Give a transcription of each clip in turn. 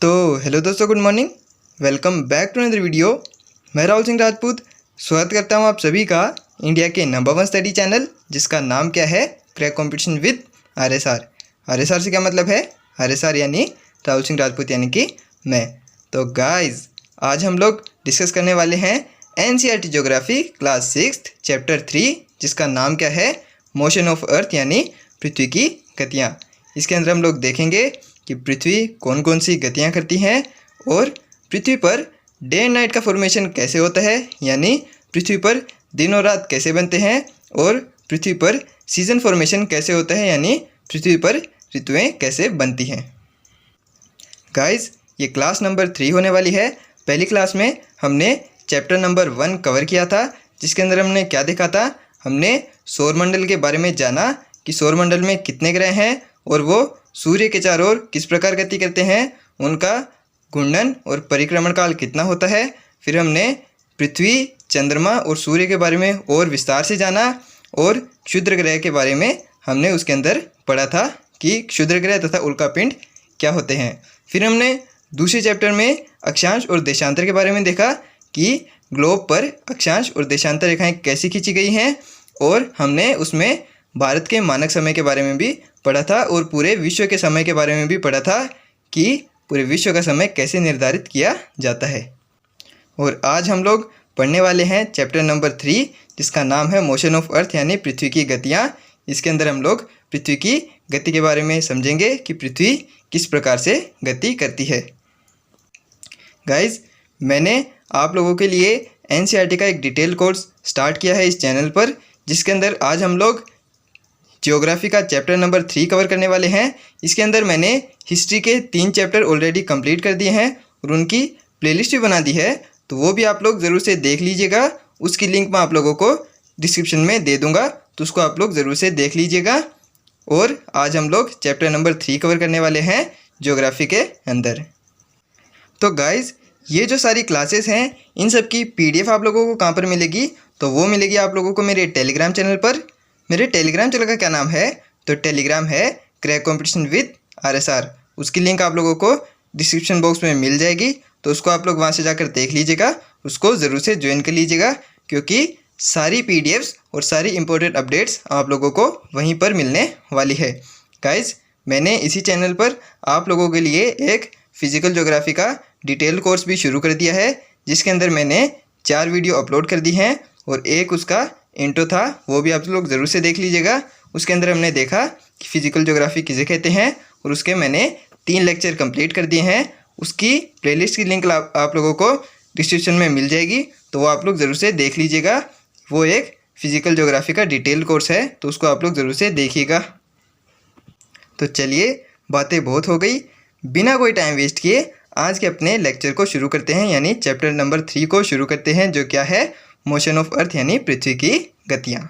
तो हेलो दोस्तों, good morning. Welcome back to another video. मैं राहुल सिंह राजपूत स्वागत करता हूं आप सभी का इंडिया के नंबर 1 स्टडी चैनल जिसका नाम क्या है, crack competition with RSR. RSR से क्या मतलब है? आरएसआर यानी राहुल सिंह राजपूत यानी कि मैं। तो गाइस, आज हम लोग डिस्कस करने वाले हैं एनसीईआरटी ज्योग्राफी क्लास 6 चैप्टर 3 जिसका नाम क्या है, मोशन ऑफ अर्थ यानी पृथ्वी की गतियाँ। इसके अंदर हम लोग देखेंगे कि पृथ्वी कौन कौन सी गतियाँ करती हैं और पृथ्वी पर डे एंड नाइट का फॉर्मेशन कैसे होता है, यानी पृथ्वी पर दिन और रात कैसे बनते हैं, और पृथ्वी पर सीजन फॉर्मेशन कैसे होता है, यानी पृथ्वी पर ऋतुएं कैसे बनती हैं। गाइस, ये क्लास नंबर 3 होने वाली है। पहली क्लास में हमने चैप्टर नंबर 1 कवर किया था, जिसके अंदर हमने क्या देखा था, हमने सौरमंडल के बारे में जाना कि सौरमंडल में कितने ग्रह हैं और वो सूर्य के चारों ओर किस प्रकार गति करते हैं, उनका घूर्णन और परिक्रमण काल कितना होता है। फिर हमने पृथ्वी, चंद्रमा और सूर्य के बारे में और विस्तार से जाना, और क्षुद्र ग्रह के बारे में हमने उसके अंदर पढ़ा था कि क्षुद्र ग्रह तथा उल्कापिंड क्या होते हैं। फिर हमने दूसरे चैप्टर में अक्षांश और देशांतर के बारे में देखा कि ग्लोब पर अक्षांश और देशांतर रेखाएं कैसी खींची गई हैं, और हमने उसमें भारत के मानक समय के बारे में भी पढ़ा था और पूरे विश्व के समय के बारे में भी पढ़ा था कि पूरे विश्व का समय कैसे निर्धारित किया जाता है। और आज हम लोग पढ़ने वाले हैं चैप्टर नंबर 3 जिसका नाम है मोशन ऑफ अर्थ यानी पृथ्वी की गतियाँ। इसके अंदर हम लोग पृथ्वी की गति के बारे में समझेंगे कि पृथ्वी किस प्रकार से गति करती है। गाइज, मैंने आप लोगों के लिए एनसीईआरटी का एक डिटेल कोर्स स्टार्ट किया है इस चैनल पर, जिसके अंदर आज हम लोग जियोग्राफी का चैप्टर नंबर 3 कवर करने वाले हैं। इसके अंदर मैंने हिस्ट्री के 3 चैप्टर ऑलरेडी कंप्लीट कर दिए हैं और उनकी प्लेलिस्ट भी बना दी है, तो वो भी आप लोग ज़रूर से देख लीजिएगा। उसकी लिंक मैं आप लोगों को डिस्क्रिप्शन में दे दूँगा, तो उसको आप लोग ज़रूर से देख लीजिएगा। और आज हम लोग चैप्टर नंबर 3 कवर करने वाले हैं जियोग्राफी के अंदर। तो गाइज़, ये जो सारी क्लासेस हैं इन सब की PDF आप लोगों को कहाँ पर मिलेगी, तो वो मिलेगी आप लोगों को मेरे टेलीग्राम चैनल पर। मेरे टेलीग्राम चैनल का क्या नाम है, तो टेलीग्राम है क्रैक कंपटीशन विद आरएसआर। उसकी लिंक आप लोगों को डिस्क्रिप्शन बॉक्स में मिल जाएगी, तो उसको आप लोग वहाँ से जाकर देख लीजिएगा। उसको ज़रूर से ज्वाइन कर लीजिएगा, क्योंकि सारी PDFs और सारी इंपॉर्टेंट अपडेट्स आप लोगों को वहीं पर मिलने वाली है। गाइज, मैंने इसी चैनल पर आप लोगों के लिए एक फिजिकल ज्योग्राफी का डिटेल कोर्स भी शुरू कर दिया है, जिसके अंदर मैंने 4 वीडियो अपलोड कर दी हैं और एक उसका इंट्रो था, वो भी आप लोग ज़रूर से देख लीजिएगा। उसके अंदर हमने देखा कि फिजिकल ज्योग्राफी किसे कहते हैं, और उसके मैंने 3 लेक्चर कंप्लीट कर दिए हैं। उसकी प्लेलिस्ट की लिंक आप लोगों को डिस्क्रिप्शन में मिल जाएगी, तो वो आप लोग ज़रूर से देख लीजिएगा। वो एक फिजिकल ज्योग्राफी का डिटेल कोर्स है, तो उसको आप लोग ज़रूर से देखिएगा। तो चलिए, बातें बहुत हो गई, बिना कोई टाइम वेस्ट किए आज के अपने लेक्चर को शुरू करते हैं, यानी चैप्टर नंबर 3 को शुरू करते हैं, जो क्या है, मोशन ऑफ अर्थ यानी पृथ्वी की गतियाँ।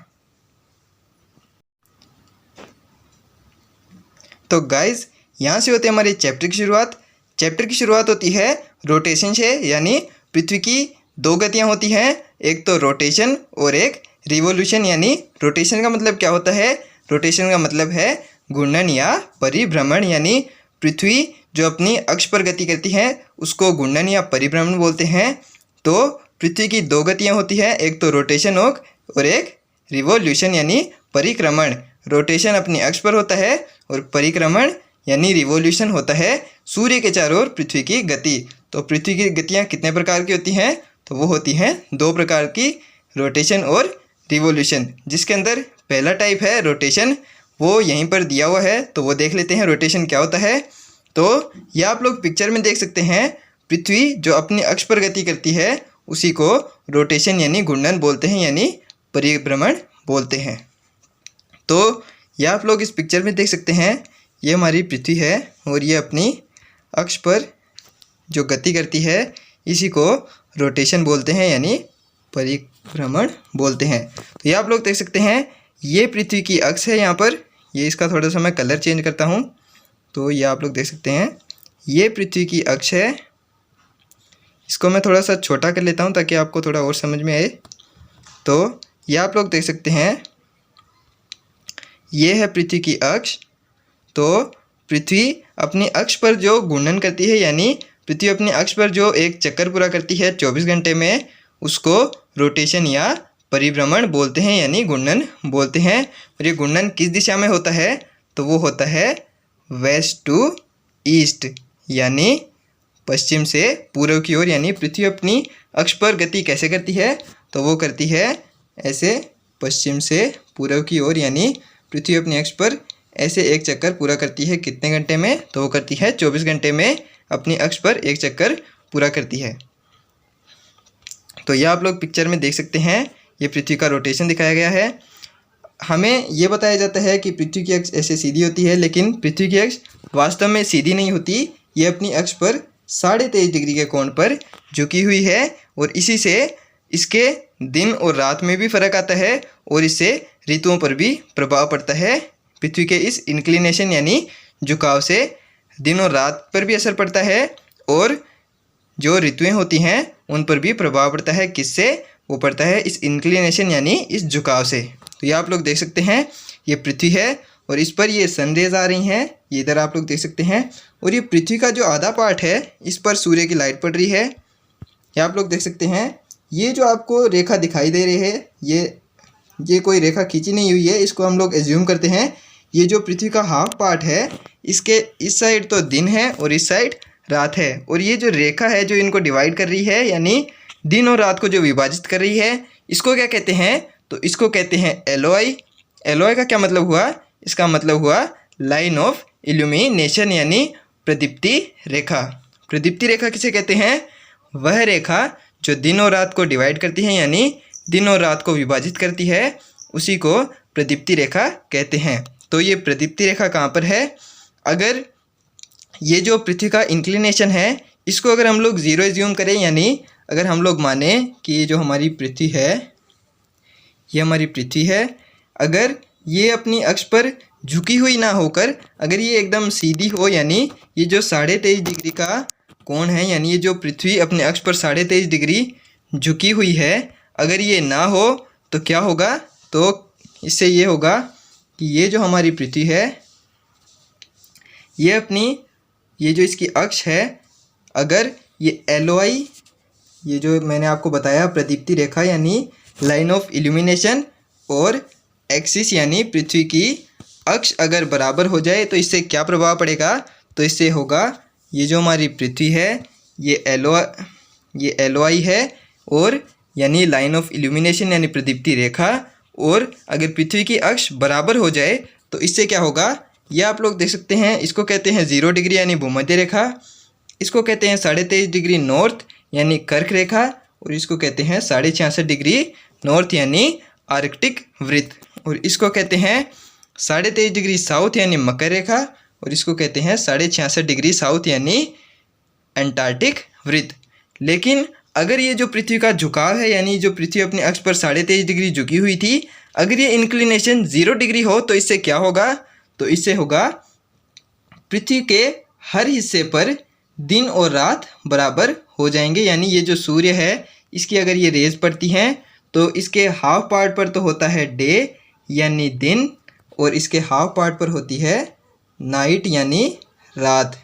तो गाइज, यहाँ से होते हैं हमारे चैप्टर की शुरुआत। चैप्टर की शुरुआत होती है रोटेशन से, यानी पृथ्वी की 2 गतियाँ होती हैं, एक तो रोटेशन और एक रिवोल्यूशन। यानी रोटेशन का मतलब क्या होता है, रोटेशन का मतलब है घूर्णन या परिभ्रमण, यानी पृथ्वी जो अपनी अक्ष पर गति करती है उसको घूर्णन या परिभ्रमण बोलते हैं। तो पृथ्वी की 2 गतियाँ होती हैं, एक तो रोटेशन और एक रिवोल्यूशन यानी परिक्रमण। रोटेशन अपनी अक्ष पर होता है और परिक्रमण यानी रिवोल्यूशन होता है सूर्य के चारों ओर पृथ्वी की गति। तो पृथ्वी की गतियाँ कितने प्रकार की होती हैं, तो वो होती हैं 2 प्रकार की, रोटेशन और रिवोल्यूशन। जिसके अंदर पहला टाइप है रोटेशन, वो यहीं पर दिया हुआ है, तो वो देख लेते हैं रोटेशन क्या होता है। तो ये आप लोग पिक्चर में देख सकते हैं, पृथ्वी जो अपनी अक्ष पर गति करती है उसी को रोटेशन यानी घूर्णन बोलते हैं, यानी परिभ्रमण बोलते हैं। तो ये आप लोग इस पिक्चर में देख सकते हैं, ये हमारी पृथ्वी है और ये अपनी अक्ष पर जो गति करती है इसी को रोटेशन बोलते हैं, यानी परिभ्रमण बोलते हैं। तो ये आप लोग देख सकते हैं, ये पृथ्वी की अक्ष है। यहाँ पर ये इसका थोड़ा सा मैं कलर चेंज करता हूँ, तो ये आप लोग देख सकते हैं, ये पृथ्वी की अक्ष है। इसको मैं थोड़ा सा छोटा कर लेता हूँ ताकि आपको थोड़ा और समझ में आए। तो ये आप लोग देख सकते हैं, ये है पृथ्वी की अक्ष। तो पृथ्वी अपनी अक्ष पर जो घूर्णन करती है, यानी पृथ्वी अपनी अक्ष पर जो एक चक्कर पूरा करती है 24 घंटे में, उसको रोटेशन या परिभ्रमण बोलते हैं, यानी घूर्णन बोलते हैं। और ये घूर्णन किस दिशा में होता है? तो वो होता है वेस्ट टू ईस्ट, यानी पश्चिम से पूर्व की ओर। यानी पृथ्वी अपनी अक्ष पर गति कैसे करती है? तो वो करती है ऐसे पश्चिम से पूर्व की ओर, यानी पृथ्वी अपनी अक्ष पर ऐसे एक चक्कर पूरा करती है। कितने घंटे में? तो वो करती है 24 घंटे में अपनी अक्ष पर एक चक्कर पूरा करती है। तो ये आप लोग पिक्चर में देख सकते हैं, ये पृथ्वी का रोटेशन दिखाया गया है। हमें ये बताया जाता है कि पृथ्वी की अक्ष ऐसे सीधी होती है, लेकिन पृथ्वी की अक्ष वास्तव में सीधी नहीं होती। ये अपनी अक्ष पर 23.5 डिग्री के कोण पर झुकी हुई है, और इसी से इसके दिन और रात में भी फर्क आता है, और इससे ऋतुओं पर भी प्रभाव पड़ता है। पृथ्वी के इस इंक्लिनेशन यानी झुकाव से दिन और रात पर भी असर पड़ता है, और जो ऋतुएं होती हैं उन पर भी प्रभाव पड़ता है। किससे? वो पड़ता है इस इंक्लिनेशन यानी इस झुकाव से। तो ये आप लोग देख सकते हैं, ये पृथ्वी है और इस पर ये सनरेज आ रही हैं, ये इधर आप लोग देख सकते हैं। और ये पृथ्वी का जो आधा पार्ट है, इस पर सूर्य की लाइट पड़ रही है, ये आप लोग देख सकते हैं। ये जो आपको रेखा दिखाई दे रही है, ये कोई रेखा खींची नहीं हुई है, इसको हम लोग एज्यूम करते हैं। ये जो पृथ्वी का हाफ पार्ट है, इसके इस साइड तो दिन है और इस साइड रात है, और ये जो रेखा है जो इनको डिवाइड कर रही है, यानी दिन और रात को जो विभाजित कर रही है, इसको क्या कहते हैं? तो इसको कहते हैं एलओआई। एलओआई का क्या मतलब हुआ? इसका मतलब हुआ लाइन ऑफ इल्यूमिनेशन, यानी प्रदीप्ति रेखा। प्रदीप्ति रेखा किसे कहते हैं? वह रेखा जो दिन और रात को डिवाइड करती है, यानी दिन और रात को विभाजित करती है, उसी को प्रदीप्ति रेखा कहते हैं। तो ये प्रदीप्ति रेखा कहाँ पर है? अगर ये जो पृथ्वी का इंक्लिनेशन है, इसको अगर हम लोग ज़ीरो एज्यूम करें, यानी अगर हम लोग माने कि ये जो हमारी पृथ्वी है, ये हमारी पृथ्वी है, अगर ये अपनी अक्ष पर झुकी हुई ना होकर अगर ये एकदम सीधी हो, यानी ये जो 23.5 डिग्री का कोण है, यानी ये जो पृथ्वी अपने अक्ष पर 23.5 डिग्री झुकी हुई है, अगर ये ना हो तो क्या होगा? तो इससे ये होगा कि ये जो हमारी पृथ्वी है, ये जो इसकी अक्ष है, अगर ये एलओआई, ये जो मैंने आपको बताया प्रदीप्ति रेखा यानी लाइन ऑफ इल्यूमिनेशन, और एक्सिस यानी पृथ्वी की अक्ष अगर बराबर हो जाए तो इससे क्या प्रभाव पड़ेगा? तो इससे होगा ये जो हमारी पृथ्वी है, ये एलओआई है, और यानी लाइन ऑफ इल्यूमिनेशन यानी प्रदीप्ति रेखा, और अगर पृथ्वी की अक्ष बराबर हो जाए तो इससे क्या होगा? ये आप लोग देख सकते हैं, इसको कहते हैं 0 डिग्री यानी भूमध्य रेखा, इसको कहते हैं 23.5 डिग्री नॉर्थ यानी कर्क रेखा, और इसको कहते हैं 66.5 डिग्री नॉर्थ यानी आर्कटिक वृत्त, और इसको कहते हैं 23.5 डिग्री साउथ यानी मकर रेखा, और इसको कहते हैं 66.5 डिग्री साउथ यानी एंटार्क्टिक वृत्त। लेकिन अगर ये जो पृथ्वी का झुकाव है, यानी जो पृथ्वी अपने अक्ष पर 23.5 डिग्री झुकी हुई थी, अगर ये इंक्लिनेशन 0 डिग्री हो तो इससे क्या होगा? तो इससे होगा पृथ्वी के हर हिस्से पर दिन और रात बराबर हो जाएंगे। यानी ये जो सूर्य है, इसकी अगर ये रेज पड़ती हैं तो इसके हाफ पार्ट पर तो होता है डे यानी दिन, और इसके हाफ पार्ट पर होती है नाइट यानी रात।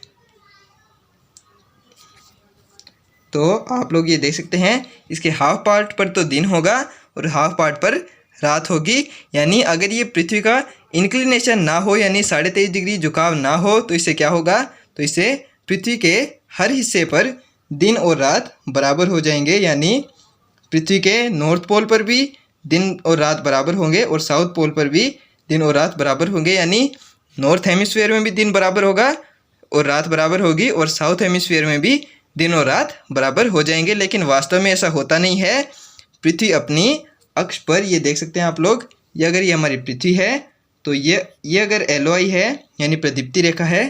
तो आप लोग ये देख सकते हैं, इसके हाफ पार्ट पर तो दिन होगा और हाफ पार्ट पर रात होगी। यानी अगर ये पृथ्वी का इंक्लिनेशन ना हो, यानी 23.5 डिग्री झुकाव ना हो, तो इससे क्या होगा? तो इससे पृथ्वी के हर हिस्से पर दिन और रात बराबर हो जाएंगे। यानी पृथ्वी के नॉर्थ पोल पर भी दिन और रात बराबर होंगे, और साउथ पोल पर भी दिन और रात बराबर होंगे। यानी नॉर्थ हेमिस्फीयर में भी दिन बराबर होगा और रात बराबर होगी, और साउथ हेमिस्फीयर में भी दिन और रात बराबर हो जाएंगे। लेकिन वास्तव में ऐसा होता नहीं है। पृथ्वी अपनी अक्ष पर, ये देख सकते हैं आप लोग, ये अगर ये हमारी पृथ्वी है, तो ये अगर एलओआई है यानी प्रदीप्ति रेखा है,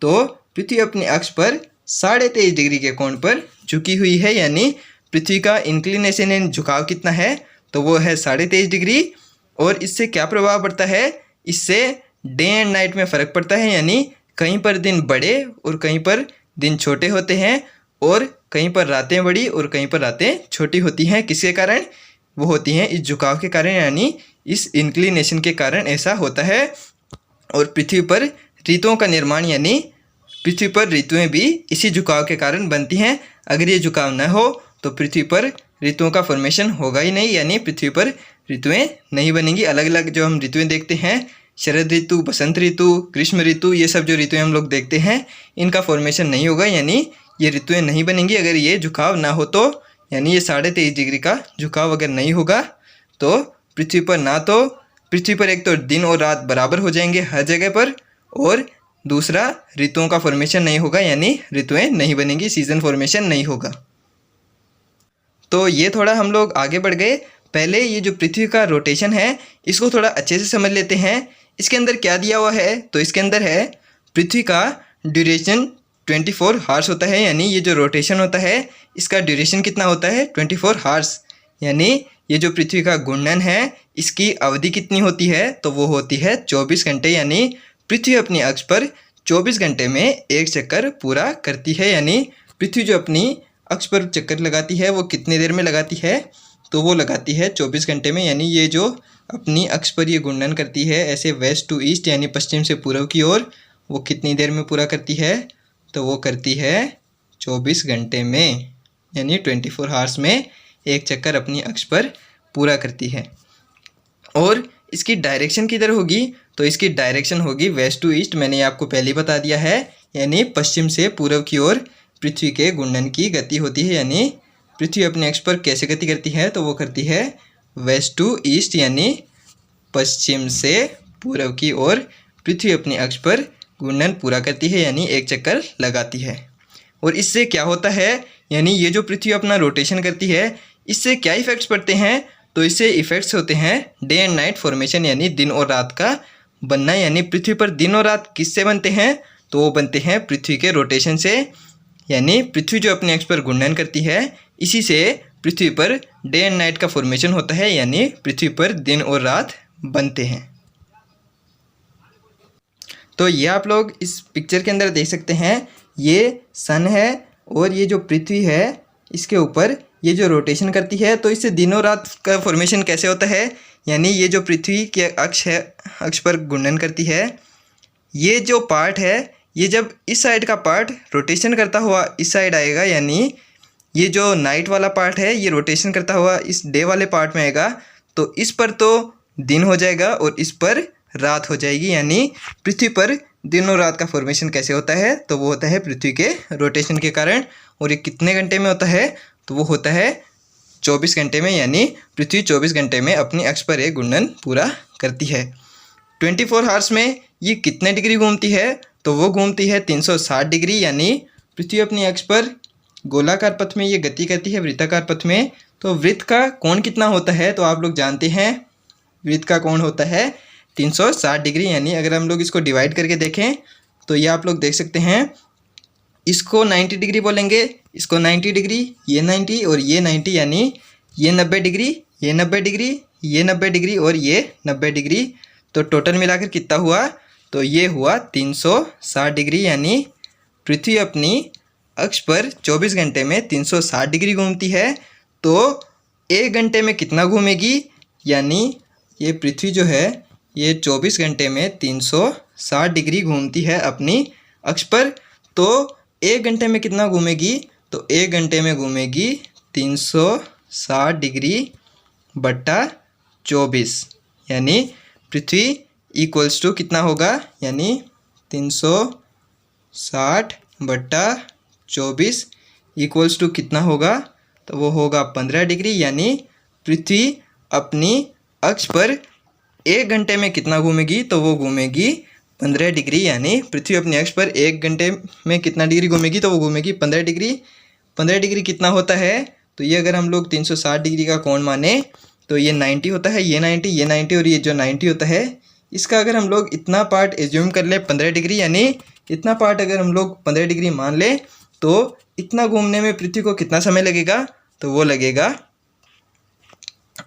तो पृथ्वी अपनी अक्ष पर 23.5 डिग्री के कोण पर झुकी हुई है। यानी पृथ्वी का इंक्लिनेशन यानी झुकाव कितना है? तो वो है 23.5 डिग्री। और इससे क्या प्रभाव पड़ता है? इससे डे एंड नाइट में फ़र्क पड़ता है। यानी कहीं पर दिन बड़े और कहीं पर दिन छोटे होते हैं, और कहीं पर रातें बड़ी और कहीं पर रातें छोटी होती हैं। किसके कारण? वो होती हैं इस झुकाव के कारण, यानी इस इंक्लिनेशन के कारण ऐसा होता है। और पृथ्वी पर ऋतुओं का निर्माण यानी पृथ्वी पर ऋतुएं भी इसी झुकाव के कारण बनती हैं। अगर ये झुकाव न हो तो पृथ्वी पर ऋतुओं का फॉर्मेशन होगा ही नहीं, यानी पृथ्वी पर ऋतुएं नहीं बनेंगी। अलग अलग जो हम ऋतुएं देखते हैं, शरद ऋतु, बसंत ऋतु, ग्रीष्म ऋतु, ये सब जो ऋतुएं हम लोग देखते हैं इनका फॉर्मेशन नहीं होगा, यानी ये ऋतुएं नहीं बनेंगी अगर ये झुकाव ना हो तो। यानी ये 23.5 डिग्री का झुकाव अगर नहीं होगा तो पृथ्वी पर पृथ्वी पर एक तो दिन और रात बराबर हो जाएंगे हर जगह पर, और दूसरा ऋतुओं का फॉर्मेशन नहीं होगा, यानी ऋतुएं नहीं बनेंगी, सीजन फॉर्मेशन नहीं होगा। तो ये थोड़ा हम लोग आगे बढ़ गए। पहले ये जो पृथ्वी का रोटेशन है इसको थोड़ा अच्छे से समझ लेते हैं। इसके अंदर क्या दिया हुआ है, तो इसके अंदर है पृथ्वी का ड्यूरेशन 24 हार्स होता है, यानी ये जो रोटेशन होता है इसका ड्यूरेशन कितना होता है 24 हार्स। यानी ये जो पृथ्वी का घूर्णन है इसकी अवधि कितनी होती है, तो वो होती है 24 घंटे। यानी पृथ्वी अपनी अक्ष पर 24 घंटे में एक चक्कर पूरा करती है। यानी पृथ्वी जो अपनी अक्ष पर चक्कर लगाती है वो कितनी देर में लगाती है, तो वो लगाती है 24 घंटे में। यानी ये जो अपनी अक्ष पर ये घूर्णन करती है ऐसे वेस्ट टू ईस्ट यानी पश्चिम से पूर्व की ओर, वो कितनी देर में पूरा करती है, तो वो करती है 24 घंटे में, यानी 24 हार्स में एक चक्कर अपनी अक्ष पर पूरा करती है। और इसकी डायरेक्शन किधर होगी, तो इसकी डायरेक्शन होगी वेस्ट टू ईस्ट। मैंने आपको पहले ही बता दिया है, यानी पश्चिम से पूर्व की ओर पृथ्वी के घूर्णन की गति होती है। यानी पृथ्वी अपने अक्ष पर कैसे गति करती है, तो वो करती है वेस्ट टू ईस्ट, यानी पश्चिम से पूर्व की ओर पृथ्वी अपनी अक्ष पर घूर्णन पूरा करती है, यानी एक चक्कर लगाती है। और इससे क्या होता है, यानी ये जो पृथ्वी अपना रोटेशन करती है इससे क्या इफ़ेक्ट्स पड़ते हैं, तो इससे इफ़ेक्ट्स होते हैं डे एंड नाइट फॉर्मेशन, यानी दिन और रात का बनना। यानी पृथ्वी पर दिन और रात किससे बनते हैं, तो वो बनते हैं पृथ्वी के रोटेशन से। यानी पृथ्वी जो अपने अक्ष पर घूर्णन करती है इसी से पृथ्वी पर डे एंड नाइट का फॉर्मेशन होता है, यानी पृथ्वी पर दिन और रात बनते हैं। तो ये आप लोग इस पिक्चर के अंदर देख सकते हैं, ये सन है और ये जो पृथ्वी है इसके ऊपर ये जो रोटेशन करती है, तो इससे दिन और रात का फॉर्मेशन कैसे होता है। यानी ये जो पृथ्वी के अक्ष पर घूर्णन करती है, ये जो पार्ट है ये जब इस साइड का पार्ट रोटेशन करता हुआ इस साइड आएगा, यानी ये जो नाइट वाला पार्ट है ये रोटेशन करता हुआ इस डे वाले पार्ट में आएगा, तो इस पर तो दिन हो जाएगा और इस पर रात हो जाएगी। यानी पृथ्वी पर दिन और रात का फॉर्मेशन कैसे होता है, तो वो होता है पृथ्वी के रोटेशन के कारण। और ये कितने घंटे में होता है, तो वो होता है 24 घंटे में। यानी पृथ्वी 24 घंटे में अपनी अक्ष पर एक घूर्णन पूरा करती है। 24 हार्स में ये कितने डिग्री घूमती है, तो वो घूमती है 360 डिग्री। यानी पृथ्वी अपनी अक्ष पर गोलाकार पथ में ये गति करती है वृत्ताकार पथ में। तो वृत्त का कोण कितना होता है, तो आप लोग जानते हैं वृत्त का कोण होता है 360 डिग्री। यानी अगर हम लोग इसको डिवाइड करके देखें तो ये आप लोग देख सकते हैं, इसको 90 डिग्री बोलेंगे, इसको 90 डिग्री, ये 90 और ये 90, यानी ये 90 डिग्री, ये 90 डिग्री, ये 90 डिग्री और ये 90 डिग्री। तो टोटल मिलाकर कितना हुआ, तो ये हुआ 360 डिग्री। यानी पृथ्वी अपनी अक्ष पर 24 घंटे में 360 डिग्री घूमती है। तो एक घंटे में कितना घूमेगी, यानी ये पृथ्वी जो है ये 24 घंटे में 360 डिग्री घूमती है अपनी अक्ष पर। तो एक घंटे में कितना घूमेगी, तो एक घंटे में घूमेगी 360 डिग्री बट्टा 24, यानी पृथ्वी इक्वल्स टू कितना होगा, यानी 360 बट्टा 24 इक्वल्स टू कितना होगा, तो वो होगा 15 डिग्री। यानी पृथ्वी अपनी अक्ष पर एक घंटे में कितना घूमेगी, तो वो घूमेगी 15 डिग्री। यानी पृथ्वी अपने अक्ष पर एक घंटे में कितना डिग्री घूमेगी, तो वो घूमेगी 15 डिग्री। 15 डिग्री कितना होता है, तो ये अगर हम लोग 360 डिग्री का कोण माने तो ये 90 होता है, ये 90, ये 90 और ये जो 90 होता है, इसका अगर हम लोग इतना पार्ट एज्यूम कर ले 15 डिग्री, यानी इतना पार्ट अगर हम लोग 15 डिग्री मान ले तो इतना घूमने में पृथ्वी को कितना समय लगेगा, तो वो लगेगा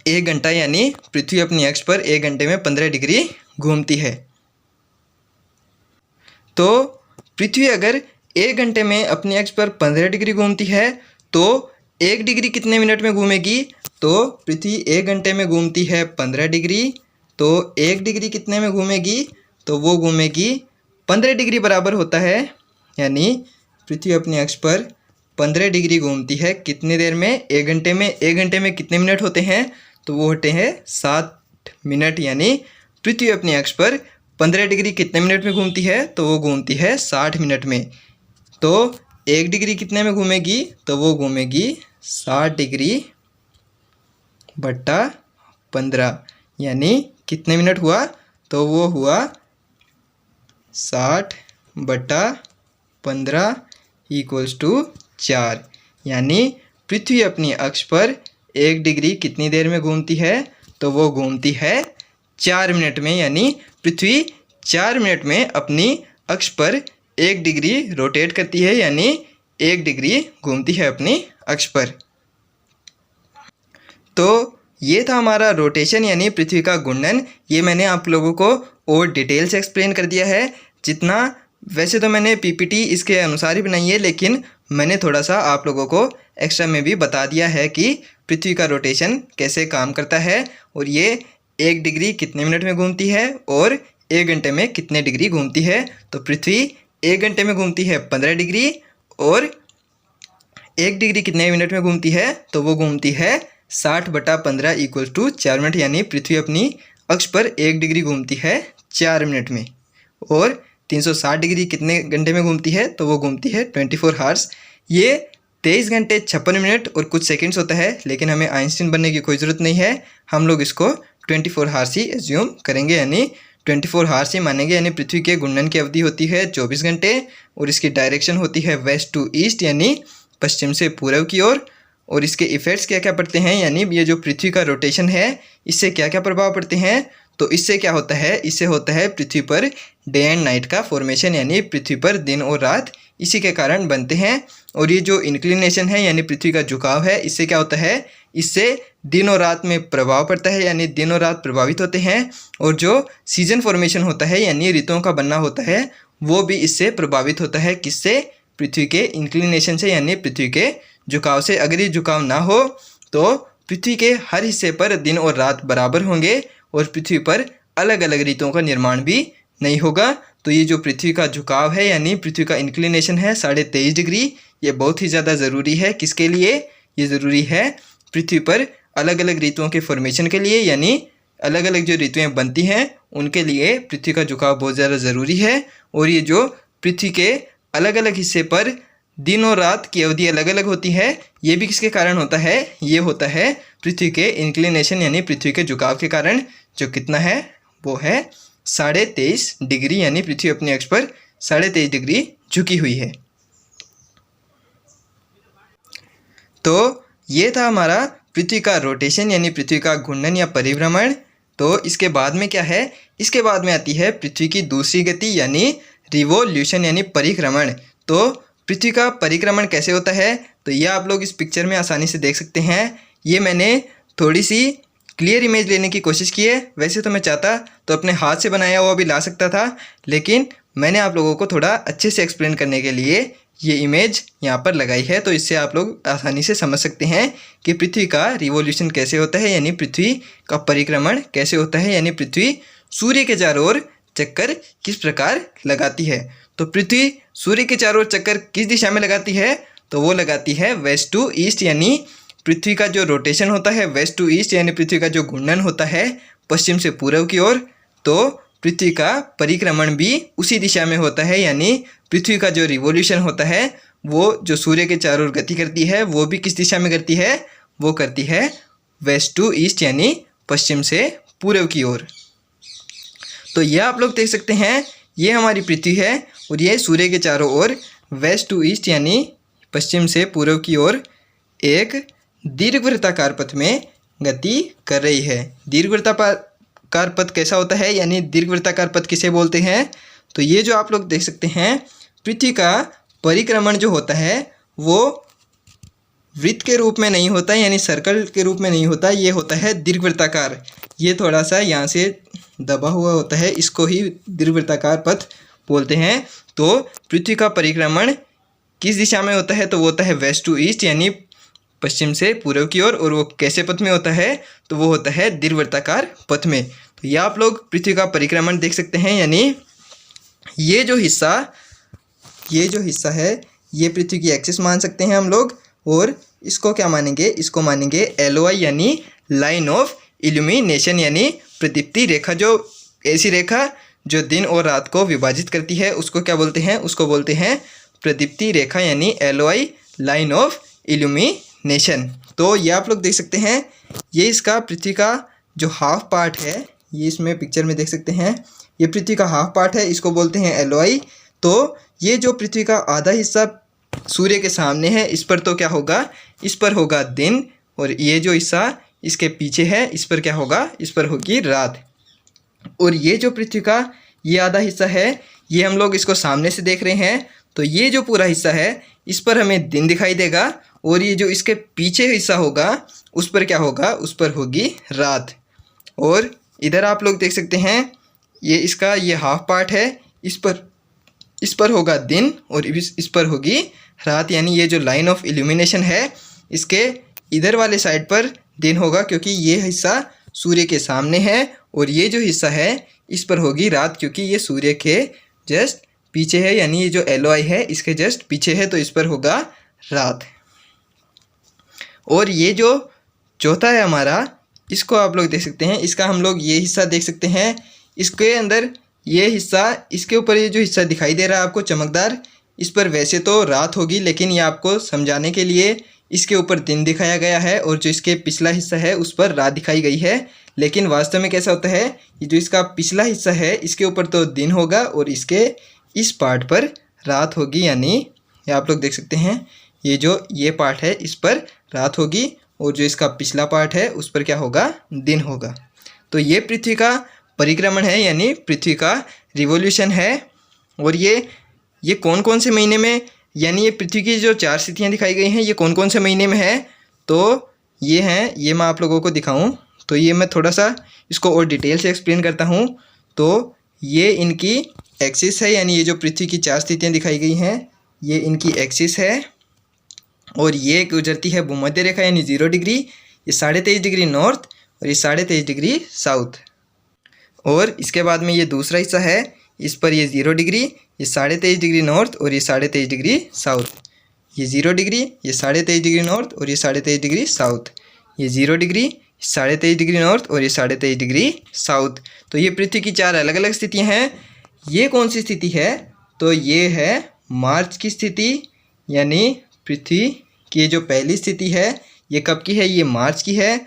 1 घंटा। यानी पृथ्वी अपनी अक्ष पर 1 घंटे में 15 डिग्री घूमती है। तो पृथ्वी अगर 1 घंटे में अपनी अक्ष पर 15 डिग्री घूमती है तो 1 डिग्री कितने मिनट में घूमेगी, तो पृथ्वी 1 घंटे में घूमती है 15 डिग्री, तो 1 डिग्री कितने में घूमेगी, तो वो घूमेगी 15 डिग्री बराबर होता है, यानी पृथ्वी अपने अक्ष पर 15 डिग्री घूमती है कितनी देर में? 1 घंटे में। 1 घंटे में कितने मिनट होते हैं? तो वो होते हैं 60 मिनट। यानी पृथ्वी अपने अक्ष पर 15 डिग्री कितने मिनट में घूमती है? तो वो घूमती है 60 मिनट में। तो 1 डिग्री कितने में घूमेगी? तो वो घूमेगी 60 डिग्री बट्टा 15, यानी कितने मिनट हुआ? तो वो हुआ 60 बट्टा 15 इक्वल्स टू 4। यानी पृथ्वी अपनी अक्ष पर 1 डिग्री कितनी देर में घूमती है? तो वो घूमती है 4 मिनट में। यानी पृथ्वी 4 मिनट में अपनी अक्ष पर 1 डिग्री रोटेट करती है, यानी 1 डिग्री घूमती है अपनी अक्ष पर। तो ये था हमारा रोटेशन यानी पृथ्वी का घूर्णन। ये मैंने आप लोगों को और डिटेल से एक्सप्लेन कर दिया है जितना। वैसे तो मैंने पीपीटी इसके अनुसार ही बनाई है, लेकिन मैंने थोड़ा सा आप लोगों को एक्स्ट्रा में भी बता दिया है कि पृथ्वी का रोटेशन कैसे काम करता है और ये 1 डिग्री कितने मिनट में घूमती है और 1 घंटे में कितने डिग्री घूमती है। तो पृथ्वी 1 घंटे में घूमती है 15 डिग्री और 1 डिग्री कितने मिनट में घूमती है? तो वो घूमती है 60 बटा 15 इक्वल टू 4 मिनट। यानी पृथ्वी अपनी अक्ष पर 1 डिग्री घूमती है 4 मिनट में। और 360 डिग्री कितने घंटे में घूमती है? तो वो घूमती है 24 हावर्स। ये 23 घंटे 56 मिनट और कुछ सेकंड्स होता है, लेकिन हमें आइंस्टीन बनने की कोई ज़रूरत नहीं है। हम लोग इसको 24 हावर्स ही एज्यूम करेंगे, यानी 24 हावर्स ही मानेंगे। यानी पृथ्वी के घूर्णन की अवधि होती है 24 घंटे और इसकी डायरेक्शन होती है वेस्ट टू ईस्ट, यानी पश्चिम से पूर्व की ओर। और इसके इफ़ेक्ट्स क्या क्या पड़ते हैं, यानी ये जो पृथ्वी का रोटेशन है इससे क्या क्या प्रभाव पड़ते हैं? तो इससे क्या होता है? इससे होता है पृथ्वी पर डे एंड नाइट का फॉर्मेशन, यानी पृथ्वी पर दिन और रात इसी के कारण बनते हैं। और ये जो इंक्लिनेशन है यानी पृथ्वी का झुकाव है, इससे क्या होता है? इससे दिन और रात में प्रभाव पड़ता है, यानी दिन और रात प्रभावित होते हैं। और जो सीजन फॉर्मेशन होता है यानी ऋतुओं का बनना होता है, वो भी इससे प्रभावित होता है। किससे? पृथ्वी के इंक्लिनेशन से, यानी पृथ्वी के झुकाव से। अगर ये झुकाव ना हो तो पृथ्वी के हर हिस्से पर दिन और रात बराबर होंगे और पृथ्वी पर अलग अलग ऋतुओं का निर्माण भी नहीं होगा। तो ये जो पृथ्वी का झुकाव है यानी पृथ्वी का इंक्लिनेशन है 23.5 डिग्री, ये बहुत ही ज़्यादा ज़रूरी है। किसके लिए ये ज़रूरी है? पृथ्वी पर अलग अलग ऋतुओं के फॉर्मेशन के लिए, यानी अलग अलग जो ऋतुएं बनती हैं उनके लिए पृथ्वी का झुकाव बहुत ज़्यादा ज़रूरी है। और ये जो पृथ्वी के अलग अलग हिस्से पर दिन और रात की अवधि अलग अलग होती है, ये भी किसके कारण होता है? ये होता है पृथ्वी के इंक्लिनेशन यानी पृथ्वी के झुकाव के कारण, जो कितना है वो है 23.5 डिग्री, यानी पृथ्वी अपने अक्ष पर 23.5 डिग्री झुकी हुई है। तो ये था हमारा पृथ्वी का रोटेशन यानी पृथ्वी का घूर्णन या परिभ्रमण। तो इसके बाद में क्या है? इसके बाद में आती है पृथ्वी की दूसरी गति यानी रिवोल्यूशन यानी परिक्रमण। तो पृथ्वी का परिक्रमण कैसे होता है? तो यह आप लोग इस पिक्चर में आसानी से देख सकते हैं। ये मैंने थोड़ी सी क्लियर इमेज लेने की कोशिश की है। वैसे तो मैं चाहता तो अपने हाथ से बनाया हुआ भी ला सकता था, लेकिन मैंने आप लोगों को थोड़ा अच्छे से एक्सप्लेन करने के लिए ये इमेज यहाँ पर लगाई है। तो इससे आप लोग आसानी से समझ सकते हैं कि पृथ्वी का रिवोल्यूशन कैसे होता है, यानी पृथ्वी का परिक्रमण कैसे होता है, यानी पृथ्वी सूर्य के चारों ओर चक्कर किस प्रकार लगाती है। तो पृथ्वी सूर्य के चारों ओर चक्कर किस दिशा में लगाती है? तो वो लगाती है वेस्ट टू ईस्ट, यानी पृथ्वी का जो रोटेशन होता है वेस्ट टू ईस्ट, यानी पृथ्वी का जो घूर्णन होता है पश्चिम से पूर्व की ओर। तो पृथ्वी का परिक्रमण भी उसी दिशा में होता है, यानी पृथ्वी का जो रिवोल्यूशन होता है वो जो सूर्य के चारों ओर गति करती है वो भी किस दिशा में करती है? वो करती है वेस्ट टू ईस्ट, यानी पश्चिम से पूर्व की ओर। तो यह आप लोग देख सकते हैं, ये हमारी पृथ्वी है और ये सूर्य के चारों ओर वेस्ट टू ईस्ट यानी पश्चिम से पूर्व की ओर एक दीर्घवृत्ताकार पथ में गति कर रही है। दीर्घवृत्ताकार पथ कैसा होता है, यानी दीर्घवृत्ताकार पथ किसे बोलते हैं? तो ये जो आप लोग देख सकते हैं, पृथ्वी का परिक्रमण जो होता है वो वृत्त के रूप में नहीं होता, यानी सर्कल के रूप में नहीं होता, ये होता है दीर्घवृत्ताकार। ये थोड़ा सा यहाँ से दबा हुआ होता है, इसको ही दीर्घवृत्ताकार पथ बोलते हैं। तो पृथ्वी का परिक्रमण किस दिशा में होता है? तो वो होता है वेस्ट टू ईस्ट, यानी पश्चिम से पूर्व की ओर। और वो कैसे पथ में होता है? तो वो होता है दीर्घवृत्ताकार पथ में। तो ये आप लोग पृथ्वी का परिक्रमण देख सकते हैं, यानी ये जो हिस्सा है ये पृथ्वी की एक्सिस मान सकते हैं हम लोग, और इसको क्या मानेंगे, इसको मानेंगे LOI यानी लाइन ऑफ इल्यूमिनेशन यानी प्रदीप्ति रेखा। जो ऐसी रेखा जो दिन और रात को विभाजित करती है उसको क्या बोलते हैं, उसको बोलते हैं प्रदीप्ति रेखा यानी LOI लाइन ऑफ इल्यूमिनेशन। तो ये आप लोग देख सकते हैं, ये इसका पृथ्वी का जो हाफ पार्ट है, ये इसमें पिक्चर में देख सकते हैं, ये पृथ्वी का हाफ पार्ट है, इसको बोलते हैं LOI। तो ये जो पृथ्वी का आधा हिस्सा सूर्य के सामने है, इस पर तो क्या होगा, इस पर होगा दिन, और ये जो हिस्सा इसके पीछे है इस पर क्या होगा, इस पर होगी रात। और ये जो पृथ्वी का ये आधा हिस्सा है, ये हम लोग इसको सामने से देख रहे हैं, तो ये जो पूरा हिस्सा है इस पर हमें दिन दिखाई देगा, और ये जो इसके पीछे हिस्सा होगा उस पर क्या होगा, उस पर होगी रात। और इधर आप लोग देख सकते हैं, ये इसका ये हाफ पार्ट है, इस पर होगा दिन और इस पर होगी रात, यानी ये जो लाइन ऑफ इल्यूमिनेशन है इसके इधर वाले साइड पर दिन होगा, क्योंकि ये हिस्सा सूर्य के सामने है, और ये जो हिस्सा है इस पर होगी रात, क्योंकि ये सूर्य के जस्ट पीछे है, यानी ये जो LOI है इसके जस्ट पीछे है, तो इस पर होगा रात। और ये जो चौथा है हमारा, इसको आप लोग देख सकते हैं, इसका हम लोग ये हिस्सा देख सकते हैं, इसके अंदर ये हिस्सा, इसके ऊपर ये जो हिस्सा दिखाई दे रहा है आपको चमकदार, इस पर वैसे तो रात होगी, लेकिन ये आपको समझाने के लिए इसके ऊपर दिन दिखाया गया है, और जो इसके पिछला हिस्सा है उस पर रात दिखाई गई है। लेकिन वास्तव में कैसा होता है, ये जो इसका पिछला हिस्सा है इसके ऊपर तो दिन होगा और इसके इस पार्ट पर रात होगी, यानी ये आप लोग देख सकते हैं, ये पार्ट है इस पर रात होगी, और जो इसका पिछला पार्ट है उस पर क्या होगा, दिन होगा। तो ये पृथ्वी का परिक्रमण है, यानी पृथ्वी का रिवॉल्यूशन है। और ये कौन कौन से महीने में, यानी ये पृथ्वी की जो 4 स्थितियाँ दिखाई गई हैं ये कौन कौन से महीने में है, तो ये हैं, ये मैं आप लोगों को दिखाऊं तो ये मैं थोड़ा सा इसको और डिटेल से एक्सप्लेन करता हूं। तो ये इनकी एक्सिस है, यानी ये जो पृथ्वी की 4 स्थितियाँ दिखाई गई हैं ये इनकी एक्सिस है, और ये गुजरती है भूमध्य रेखा यानी 0 डिग्री, ये 23.5 डिग्री नॉर्थ और ये 23.5 डिग्री साउथ। और इसके बाद में ये दूसरा हिस्सा है, इस पर ये 0 डिग्री, ये 23.5 डिग्री नॉर्थ और ये 23.5 डिग्री साउथ। ये 0 डिग्री, ये 23.5 डिग्री नॉर्थ और ये 23.5 डिग्री साउथ। ये 0 डिग्री, 23.5 डिग्री नॉर्थ और ये 23.5 डिग्री साउथ। तो ये पृथ्वी की 4 अलग अलग स्थितियाँ हैं। ये कौन सी स्थिति है, तो ये है मार्च की स्थिति, यानी पृथ्वी की जो पहली स्थिति है ये कब की है, ये मार्च की है।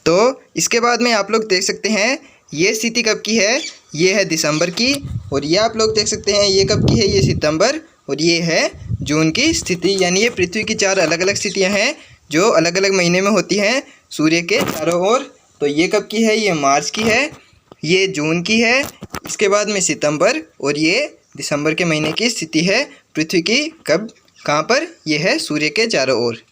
तो इसके बाद में आप लोग देख सकते हैं ये स्थिति कब की है, ये है दिसंबर की, और ये आप लोग देख सकते हैं ये कब की है, ये सितंबर, और ये है जून की स्थिति। यानी ये पृथ्वी की 4 अलग अलग स्थितियां हैं जो अलग अलग महीने में होती हैं सूर्य के चारों ओर। तो ये कब की है, ये मार्च की है, ये जून की है, इसके बाद में सितंबर, और ये दिसंबर के महीने की स्थिति है पृथ्वी की, कब कहाँ पर, ये है सूर्य के चारों ओर।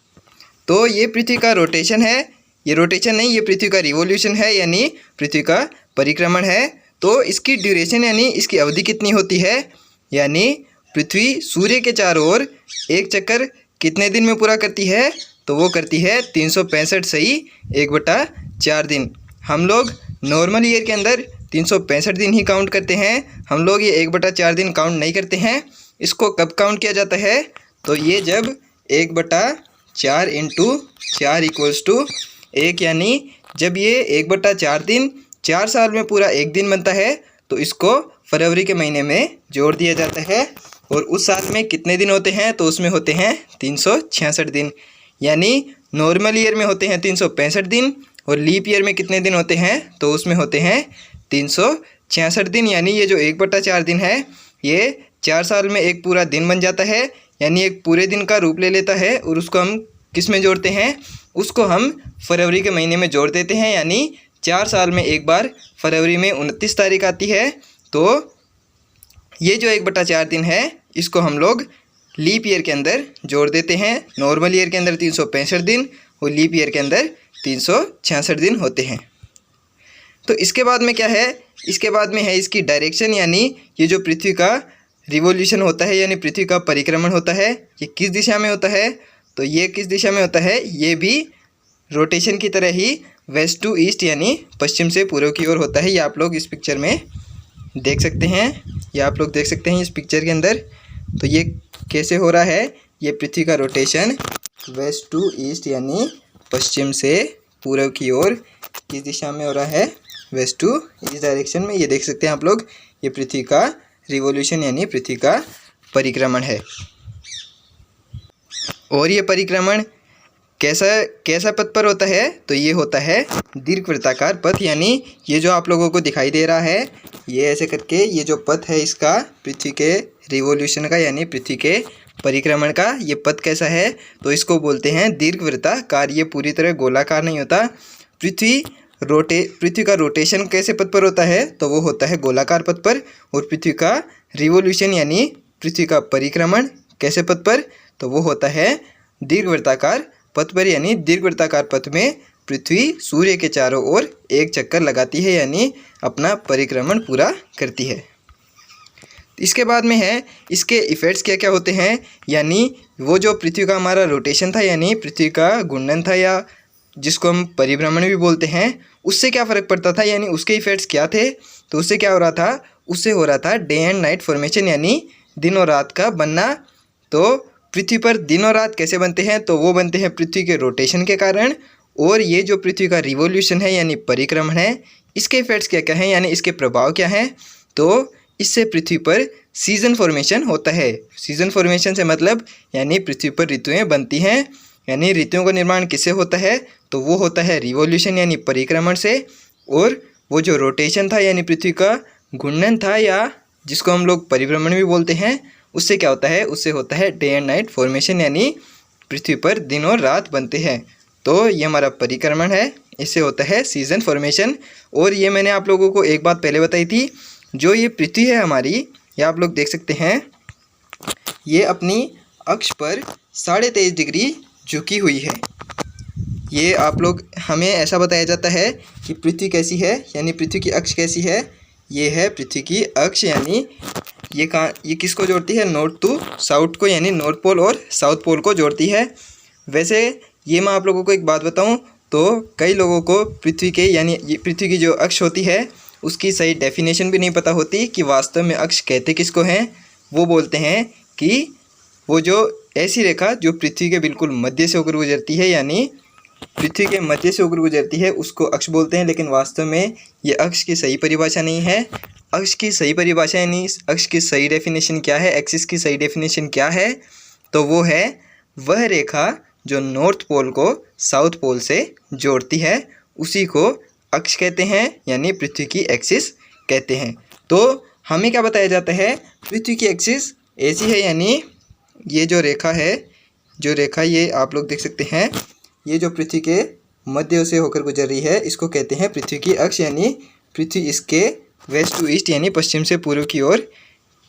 तो ये पृथ्वी का रोटेशन है, ये रोटेशन नहीं, ये पृथ्वी का रिवॉल्यूशन है, यानी पृथ्वी का परिक्रमण है। तो इसकी ड्यूरेशन यानी इसकी अवधि कितनी होती है, यानी पृथ्वी सूर्य के चारों ओर एक चक्कर कितने दिन में पूरा करती है, तो वो करती है 365 सही 1/4 दिन। हम लोग नॉर्मल ईयर के अंदर 365 दिन ही काउंट करते हैं, हम लोग ये 1/4 दिन काउंट नहीं करते हैं। इसको कब काउंट किया जाता है, तो ये जब 1/4 × 4 = 1, यानी जब ये 1/4 दिन 4 साल में पूरा एक दिन बनता है, तो इसको फरवरी के महीने में जोड़ दिया जाता है। और उस साल में कितने दिन होते हैं, तो उसमें होते हैं 366 दिन। यानी नॉर्मल ईयर में होते हैं 365 दिन, और लीप ईयर में कितने दिन होते हैं, तो उसमें होते हैं 366 दिन। यानी ये जो 1/4 दिन है ये 4 साल में एक पूरा दिन बन जाता है, यानी एक पूरे दिन का रूप ले लेता है। और उसको हम किस में जोड़ते हैं, उसको हम फरवरी के महीने में जोड़ देते हैं, यानी 4 साल में एक बार फरवरी में 29 तारीख आती है। तो ये जो 1/4 दिन है इसको हम लोग लीप ईयर के अंदर जोड़ देते हैं। नॉर्मल ईयर के अंदर 365 दिन और लीप ईयर के अंदर 366 दिन होते हैं। तो इसके बाद में क्या है, इसके बाद में है इसकी डायरेक्शन, यानी ये जो पृथ्वी का रिवॉल्यूशन होता है यानी पृथ्वी का परिक्रमण होता है, ये किस दिशा में होता है, तो ये किस दिशा में होता है, ये भी रोटेशन की तरह ही वेस्ट टू ईस्ट यानी पश्चिम से पूर्व की ओर होता है। ये आप लोग इस पिक्चर में देख सकते हैं, ये आप लोग देख सकते हैं इस पिक्चर के अंदर। तो ये कैसे हो रहा है, ये पृथ्वी का रोटेशन वेस्ट टू ईस्ट यानी पश्चिम से पूर्व की ओर किस दिशा में हो रहा है, वेस्ट टू ईस्ट डायरेक्शन में। ये देख सकते हैं आप लोग, ये पृथ्वी का रिवॉल्यूशन यानी पृथ्वी का परिक्रमण है। और ये परिक्रमण कैसा पथ पर होता है, तो ये होता है दीर्घवृत्ताकार पथ, यानी ये जो आप लोगों को दिखाई दे रहा है, ये ऐसे करके ये जो पथ है इसका पृथ्वी के रिवॉल्यूशन का यानी पृथ्वी के परिक्रमण का ये पथ कैसा है, तो इसको बोलते हैं दीर्घवृत्ताकार। ये पूरी तरह गोलाकार नहीं होता। पृथ्वी का रोटेशन कैसे पथ पर होता है, तो वो होता है गोलाकार पथ पर। और पृथ्वी का रिवॉल्यूशन यानी पृथ्वी का परिक्रमण कैसे पथ पर, तो वो होता है दीर्घवृत्ताकार पथ पर। यानी दीर्घवृत्ताकार पथ में पृथ्वी सूर्य के चारों ओर एक चक्कर लगाती है यानी अपना परिक्रमण पूरा करती है। इसके बाद में है इसके इफ़ेक्ट्स क्या क्या होते हैं, यानी वो जो पृथ्वी का हमारा रोटेशन था यानी पृथ्वी का घूर्णन था या जिसको हम परिभ्रमण भी बोलते हैं, उससे क्या फ़र्क पड़ता था, यानी उसके इफ़ेक्ट्स क्या थे। तो उससे क्या हो रहा था, उससे हो रहा था डे एंड नाइट फॉर्मेशन यानी दिन और रात का बनना। तो पृथ्वी पर दिन और रात कैसे बनते हैं, तो वो बनते हैं पृथ्वी के रोटेशन के कारण। और ये जो पृथ्वी का रिवॉल्यूशन है यानी परिक्रमण है, इसके इफ़ेक्ट्स क्या क्या हैं, यानी इसके प्रभाव क्या हैं, तो इससे पृथ्वी पर सीज़न फॉर्मेशन होता है। सीज़न फॉर्मेशन से मतलब यानी पृथ्वी पर ऋतुएं बनती हैं। यानी ऋतुओं का निर्माण किससे होता है, तो वो होता है रिवॉल्यूशन यानी परिक्रमण से। और वो जो रोटेशन था यानी पृथ्वी का घूर्णन था या जिसको हम लोग परिभ्रमण भी बोलते हैं, उससे क्या होता है, उससे होता है डे एंड नाइट फॉर्मेशन यानी पृथ्वी पर दिन और रात बनते हैं। तो ये हमारा परिक्रमण है, इससे होता है सीज़न फॉर्मेशन। और ये मैंने आप लोगों को एक बात पहले बताई थी, जो ये पृथ्वी है हमारी, ये आप लोग देख सकते हैं, ये अपनी अक्ष पर 23.5 डिग्री झुकी हुई है। ये आप लोग, हमें ऐसा बताया जाता है कि पृथ्वी कैसी है, यानी पृथ्वी की अक्ष कैसी है, ये है पृथ्वी की अक्ष। यानी ये किसको जोड़ती है, नॉर्थ टू साउथ को, यानी नॉर्थ पोल और साउथ पोल को जोड़ती है। वैसे ये मैं आप लोगों को एक बात बताऊं, तो कई लोगों को पृथ्वी के यानी ये पृथ्वी की जो अक्ष होती है उसकी सही डेफिनेशन भी नहीं पता होती कि वास्तव में अक्ष कहते किसको हैं। वो बोलते हैं कि वो जो ऐसी रेखा जो पृथ्वी के बिल्कुल मध्य से होकर गुजरती है, यानी पृथ्वी के मध्य से होकर गुजरती है, उसको अक्ष बोलते हैं। लेकिन वास्तव में ये अक्ष की सही परिभाषा नहीं है। अक्ष की सही परिभाषा यानी अक्ष की सही डेफिनेशन क्या है, एक्सिस की सही डेफिनेशन क्या है, तो वो है वह रेखा जो नॉर्थ पोल को साउथ पोल से जोड़ती है, उसी को अक्ष कहते हैं यानी पृथ्वी की एक्सिस कहते हैं। तो हमें क्या बताया जाता है, पृथ्वी की एक्सिस ऐसी है, यानी ये जो रेखा है, जो रेखा ये आप लोग देख सकते हैं, ये जो पृथ्वी के मध्य से होकर गुजर रही है, इसको कहते हैं पृथ्वी की अक्ष। यानी पृथ्वी इसके वेस्ट टू ईस्ट यानी पश्चिम से पूर्व की ओर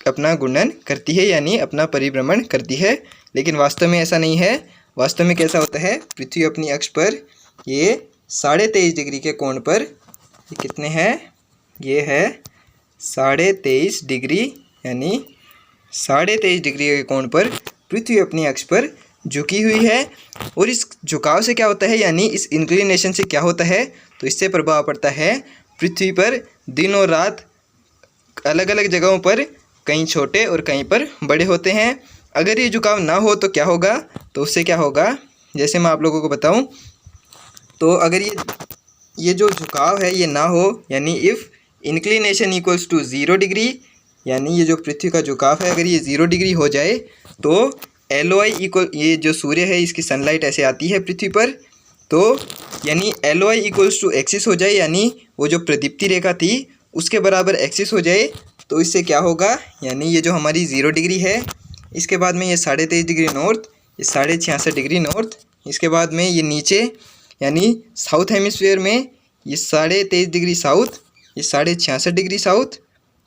अपना घूर्णन करती है यानी अपना परिभ्रमण करती है। लेकिन वास्तव में ऐसा नहीं है। वास्तव में कैसा होता है, पृथ्वी अपनी अक्ष पर ये 23.5 डिग्री के कोण पर, ये कितने हैं, ये है 23.5 डिग्री, यानी 23.5 डिग्री के कोण पर पृथ्वी अपनी अक्ष पर झुकी हुई है। और इस झुकाव से क्या होता है, यानी इस इंक्लिनेशन से क्या होता है, तो इससे प्रभाव पड़ता है पृथ्वी पर दिन और रात अलग अलग जगहों पर कहीं छोटे और कहीं पर बड़े होते हैं। अगर ये झुकाव ना हो तो क्या होगा, तो उससे क्या होगा, जैसे मैं आप लोगों को बताऊं, तो अगर ये जो झुकाव है ये ना हो, यानी if inclination equals to 0 degree, यानी ये जो पृथ्वी का झुकाव है अगर ये 0 डिग्री हो जाए, तो LOI इक्वल, ये जो सूर्य है इसकी सनलाइट ऐसे आती है पृथ्वी पर, तो यानी LOI इक्वल्स टू एक्सिस हो जाए, यानी वो जो प्रदीप्ति रेखा थी उसके बराबर एक्सिस हो जाए, तो इससे क्या होगा, यानी ये जो हमारी 0 डिग्री है, इसके बाद में ये 23.5 डिग्री नॉर्थ, ये 66.5 डिग्री नॉर्थ, इसके बाद में ये नीचे यानी साउथ हेमिस्फीयर में ये 23.5 डिग्री साउथ, ये 66.5 डिग्री साउथ।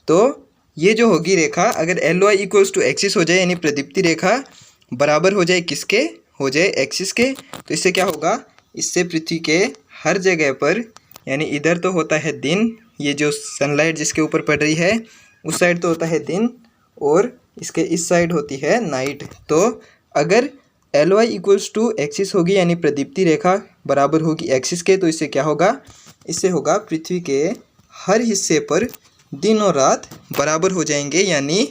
तो ये जो होगी रेखा अगर LOI इक्वल्स टू एक्सिस हो जाए, यानी प्रदीप्ति रेखा बराबर हो जाए किसके, हो जाए एक्सिस के, तो इससे क्या होगा, इससे पृथ्वी के हर जगह पर, यानी इधर तो होता है दिन, ये जो सनलाइट जिसके ऊपर पड़ रही है उस साइड तो होता है दिन, और इसके इस साइड होती है नाइट। तो अगर LOI इक्वल्स टू एक्सिस होगी यानी प्रदीप्ति रेखा बराबर होगी एक्सिस के, तो इससे क्या होगा, इससे होगा पृथ्वी के हर हिस्से पर दिन और रात बराबर हो जाएंगे, यानी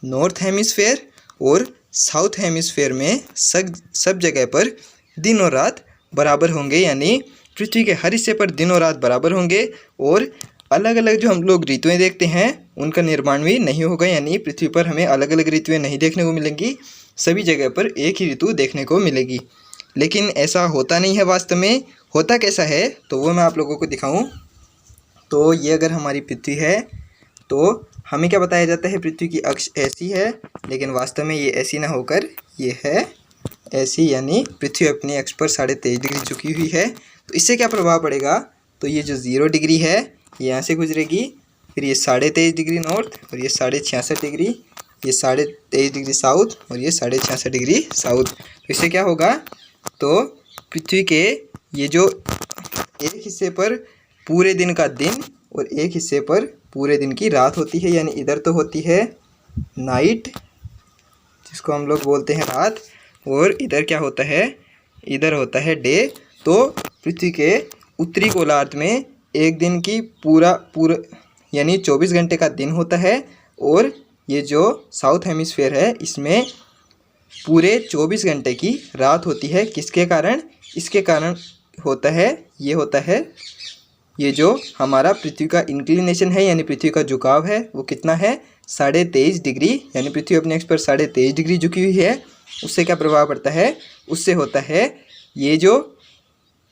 नॉर्थ हेमिस्फेयर और साउथ हेमिस्फेयर में सब जगह पर दिन और रात बराबर होंगे, यानी पृथ्वी के हर हिस्से पर दिन और रात बराबर होंगे। और अलग अलग जो हम लोग ऋतुएं देखते हैं उनका निर्माण भी नहीं होगा, यानी पृथ्वी पर हमें अलग अलग ऋतुएं नहीं देखने को मिलेंगी, सभी जगह पर एक ही ऋतु देखने को मिलेगी। लेकिन ऐसा होता नहीं है वास्तव में। होता कैसा है तो वो मैं आप लोगों को दिखाऊं। तो ये अगर हमारी पृथ्वी है तो हमें क्या बताया जाता है, पृथ्वी की अक्ष ऐसी है, लेकिन वास्तव में ये ऐसी ना होकर ये है ऐसी, यानी पृथ्वी अपनी अक्ष पर 23.5 डिग्री झुकी हुई है। तो इससे क्या प्रभाव पड़ेगा, तो ये जो 0 डिग्री है ये यहाँ से गुजरेगी, फिर ये 23.5 डिग्री नॉर्थ और ये 66.5 डिग्री, ये 23.5 डिग्री साउथ और ये 66.5 डिग्री साउथ। तो इससे क्या होगा, तो पृथ्वी के ये जो एक हिस्से पर पूरे दिन का दिन और एक हिस्से पर पूरे दिन की रात होती है, यानी इधर तो होती है नाइट जिसको हम लोग बोलते हैं रात, और इधर क्या होता है, इधर होता है डे। तो पृथ्वी के उत्तरी गोलार्ध में एक दिन की पूरा यानी 24 घंटे का दिन होता है, और ये जो साउथ हेमिस्फेयर है इसमें पूरे 24 घंटे की रात होती है। किसके कारण, इसके कारण होता है ये जो हमारा पृथ्वी का इंक्लिनेशन है, यानी पृथ्वी का झुकाव है, वो कितना है 23.5 डिग्री, यानी पृथ्वी अपने अक्ष पर 23.5 डिग्री झुकी हुई है। उससे क्या प्रभाव पड़ता है, उससे होता है ये जो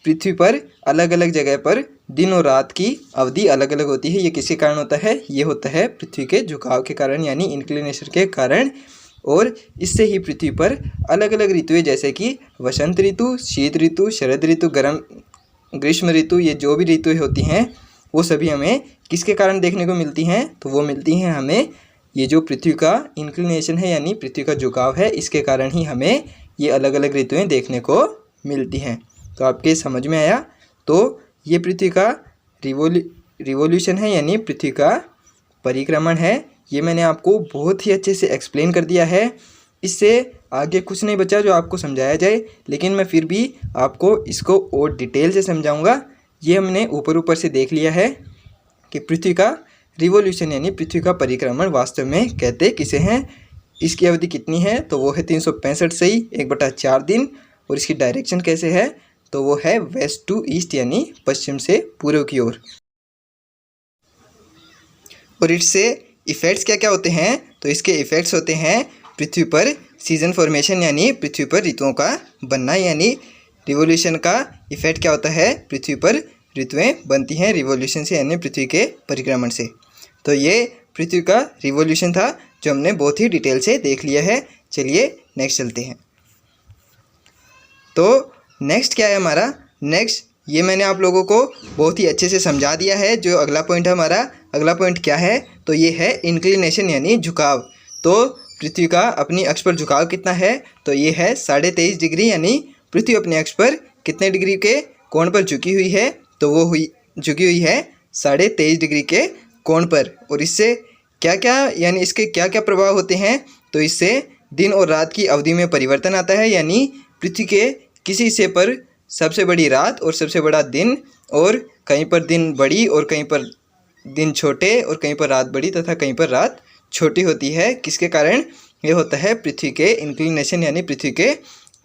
पृथ्वी पर अलग अलग जगह पर दिन और रात की अवधि अलग अलग होती है। ये किसके कारण होता है, ये होता है पृथ्वी के झुकाव के कारण, यानी इंक्लिनेशन के कारण। और इससे ही पृथ्वी पर अलग अलग ऋतुएं जैसे कि वसंत ऋतु, शीत ऋतु, शरद ऋतु, ग्रीष्म ऋतु, ये जो भी ऋतुएं होती हैं वो सभी हमें किसके कारण देखने को मिलती हैं, तो वो मिलती हैं हमें ये जो पृथ्वी का इंक्लिनेशन है, यानी पृथ्वी का झुकाव है, इसके कारण ही हमें ये अलग अलग ऋतुएं देखने को मिलती हैं। तो आपके समझ में आया। तो ये पृथ्वी का रिवोल्यूशन है, यानी पृथ्वी का परिक्रमण है। ये मैंने आपको बहुत ही अच्छे से एक्सप्लेन कर दिया है। इससे आगे कुछ नहीं बचा जो आपको समझाया जाए, लेकिन मैं फिर भी आपको इसको और डिटेल से समझाऊंगा। ये हमने ऊपर ऊपर से देख लिया है कि पृथ्वी का रिवोल्यूशन यानी पृथ्वी का परिक्रमण वास्तव में कहते किसे हैं, इसकी अवधि कितनी है, तो वो है 365 सही 1/4 दिन। और इसकी डायरेक्शन कैसे है, तो वो है वेस्ट टू ईस्ट, यानी पश्चिम से पूर्व की ओर। और इससे इफ़ेक्ट्स क्या क्या होते हैं, तो इसके इफ़ेक्ट्स होते हैं पृथ्वी पर सीजन फॉर्मेशन, यानी पृथ्वी पर ऋतुओं का बनना। यानी रिवोल्यूशन का इफ़ेक्ट क्या होता है, पृथ्वी पर ऋतुएं बनती हैं रिवोल्यूशन से, यानी पृथ्वी के परिक्रमण से। तो ये पृथ्वी का रिवोल्यूशन था जो हमने बहुत ही डिटेल से देख लिया है। चलिए नेक्स्ट चलते हैं। तो नेक्स्ट क्या है हमारा, नेक्स्ट ये मैंने आप लोगों को बहुत ही अच्छे से समझा दिया है। जो अगला पॉइंट है हमारा, अगला पॉइंट क्या है, तो ये है इंक्लिनेशन यानी झुकाव। तो पृथ्वी का अपनी अक्ष पर झुकाव कितना है, तो ये है 23.5 डिग्री, यानी पृथ्वी अपने अक्ष पर कितने डिग्री के कोण पर झुकी हुई है, तो वो झुकी हुई है 23.5 डिग्री के कोण पर। और इससे क्या क्या यानी इसके क्या क्या प्रभाव होते हैं, तो इससे दिन और रात की अवधि में परिवर्तन आता है। यानी पृथ्वी के किसी हिस्से पर सबसे बड़ी रात और सबसे बड़ा दिन, और कहीं पर दिन बड़ी और कहीं पर दिन छोटे, और कहीं पर रात बड़ी तथा कहीं पर रात छोटी होती है। किसके कारण ये होता है, पृथ्वी के इंक्लिनेशन यानी पृथ्वी के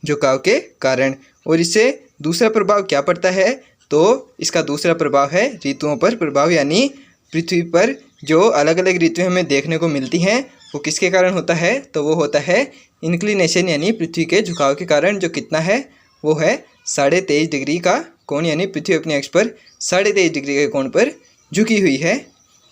झुकाव के कारण। और इससे दूसरा प्रभाव क्या पड़ता है, तो इसका दूसरा प्रभाव है ऋतुओं पर प्रभाव। यानी पृथ्वी पर जो अलग अलग ऋतुएं हमें देखने को मिलती हैं वो किसके कारण होता है, तो वो होता है इंक्लिनेशन यानी पृथ्वी के झुकाव के कारण। जो कितना है, वो है 23.5 डिग्री का कोण, यानी पृथ्वी अपने अक्ष पर 23.5 डिग्री के कोण पर झुकी हुई है।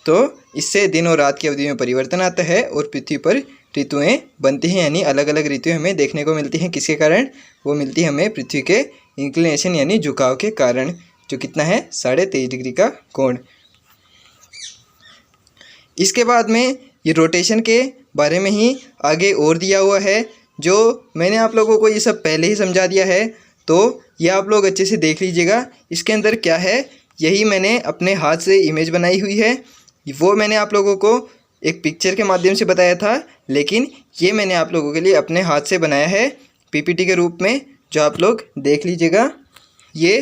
तो इससे दिन और रात की अवधि में परिवर्तन आता है और पृथ्वी पर ऋतुएं बनती हैं, यानी अलग अलग ऋतुएं हमें देखने को मिलती हैं। किसके कारण, वो मिलती है हमें पृथ्वी के इंक्लिनेशन यानी झुकाव के कारण, जो कितना है 23.5 डिग्री का कोण। इसके बाद में ये रोटेशन के बारे में ही आगे और दिया हुआ है, जो मैंने आप लोगों को ये सब पहले ही समझा दिया है। तो ये आप लोग अच्छे से देख लीजिएगा। इसके अंदर क्या है, यही मैंने अपने हाथ से इमेज बनाई हुई है। वो मैंने आप लोगों को एक पिक्चर के माध्यम से बताया था, लेकिन ये मैंने आप लोगों के लिए अपने हाथ से बनाया है पीपीटी के रूप में, जो आप लोग देख लीजिएगा। ये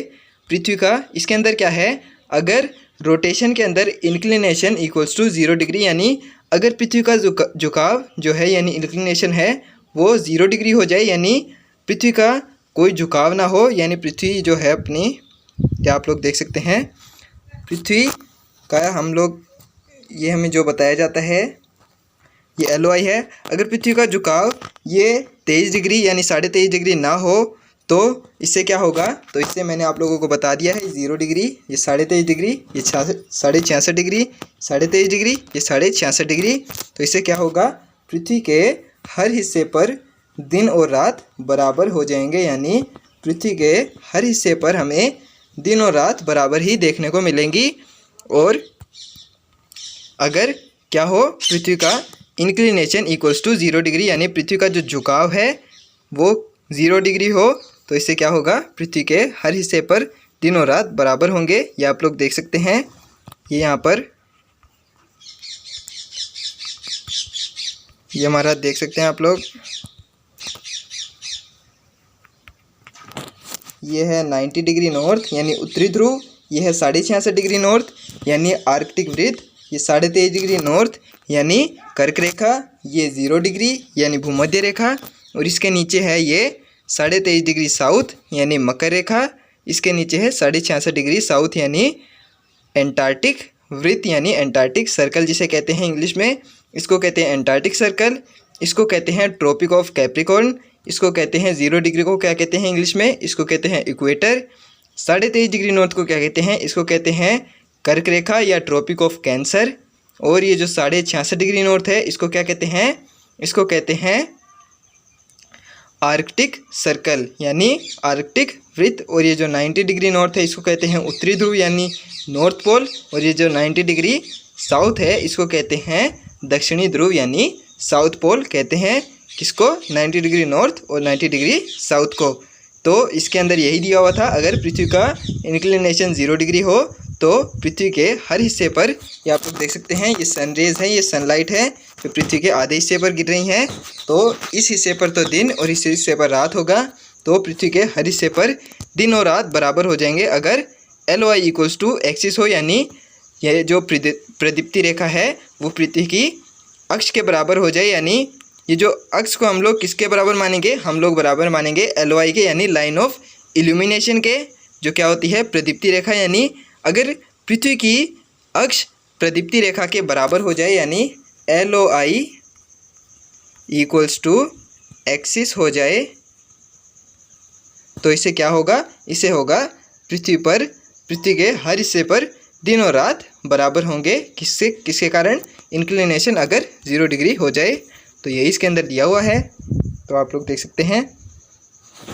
पृथ्वी का, इसके अंदर क्या है, अगर रोटेशन के अंदर इंक्लिनेशन इक्वल्स टू 0 डिग्री, यानी अगर पृथ्वी का झुकाव जो है यानी इंक्लिनेशन है वो 0 डिग्री हो जाए, यानी पृथ्वी का कोई झुकाव ना हो, यानी पृथ्वी जो है अपनी, क्या आप लोग देख सकते हैं पृथ्वी का हम लोग, ये हमें जो बताया जाता है ये LOI है। अगर पृथ्वी का झुकाव ये 23 डिग्री यानी 23.5 डिग्री ना हो तो इससे क्या होगा, तो इससे मैंने आप लोगों को बता दिया है 0 डिग्री, ये 23.5 डिग्री, ये 66.5 डिग्री, 23.5 डिग्री, ये 66.5 डिग्री। तो इससे क्या होगा, पृथ्वी के हर हिस्से पर दिन और रात बराबर हो जाएंगे, यानी पृथ्वी के हर हिस्से पर हमें दिन और रात बराबर ही देखने को मिलेंगी। और अगर क्या हो, पृथ्वी का इंक्लिनेशन इक्वल्स टू 0 डिग्री, यानी पृथ्वी का जो झुकाव है वो 0 डिग्री हो, तो इससे क्या होगा, पृथ्वी के हर हिस्से पर दिन और रात बराबर होंगे। ये आप लोग देख सकते हैं, ये यहाँ पर ये हमारा देख सकते हैं आप लोग, ये है 90 डिग्री नॉर्थ यानी उत्तरी ध्रुव, ये है 66.5 डिग्री नॉर्थ यानी आर्कटिक वृत्त, ये 23.5 डिग्री नॉर्थ यानी कर्क रेखा, ये 0 डिग्री यानी भूमध्य रेखा, और इसके नीचे है ये 23.5 डिग्री साउथ यानी मकर रेखा, इसके नीचे है 66.5 डिग्री साउथ यानी एंटार्क्टिक वृत्त यानी एंटार्क्टिक सर्कल जिसे कहते हैं इंग्लिश में, इसको कहते हैं एंटार्क्टिक सर्कल, इसको कहते हैं ट्रॉपिक ऑफ कैप्रिकॉर्न, इसको कहते हैं 0 डिग्री को क्या कहते हैं इंग्लिश में, इसको कहते हैं इक्वेटर। 23.5 डिग्री नॉर्थ को क्या कहते हैं, इसको कहते हैं कर्क रेखा या ट्रॉपिक ऑफ कैंसर, और ये जो 66.5 डिग्री नॉर्थ है इसको क्या कहते हैं, इसको कहते हैं आर्कटिक सर्कल यानी आर्कटिक वृत्त, और ये जो 90 डिग्री नॉर्थ है इसको कहते हैं उत्तरी ध्रुव यानी नॉर्थ पोल, और ये जो 90 डिग्री साउथ है इसको कहते हैं दक्षिणी ध्रुव यानी साउथ पोल कहते हैं, किसको, 90 डिग्री नॉर्थ और 90 डिग्री साउथ को। तो इसके अंदर यही दिया हुआ था, अगर पृथ्वी का इंक्लिनेशन 0 डिग्री हो तो पृथ्वी के हर हिस्से पर, ये आप लोग देख सकते हैं ये सनरेज है, ये सनलाइट है जो पृथ्वी के आधे हिस्से पर गिर रही हैं, तो इस हिस्से पर तो दिन और इस हिस्से पर रात होगा, तो पृथ्वी के हर हिस्से पर दिन और रात बराबर हो जाएंगे अगर LOI इक्वल्स टू एक्सिस हो, यानी यह जो प्रदीप्ति रेखा है वो पृथ्वी की अक्ष के बराबर हो जाए, यानी ये जो अक्ष को हम लोग किसके बराबर मानेंगे, हम लोग बराबर मानेंगे LOI के, यानी लाइन ऑफ इल्यूमिनेशन के, जो क्या होती है प्रदीप्ति रेखा, यानी अगर पृथ्वी की अक्ष प्रदीप्ति रेखा के बराबर हो जाए यानी LOI इक्वल्स टू एक्सिस हो जाए, तो इससे क्या होगा, इससे होगा पृथ्वी के हर हिस्से पर दिन और रात बराबर होंगे, किसके कारण, इंक्लिनेशन अगर 0 डिग्री हो जाए। तो यही इसके अंदर दिया हुआ है, तो आप लोग देख सकते हैं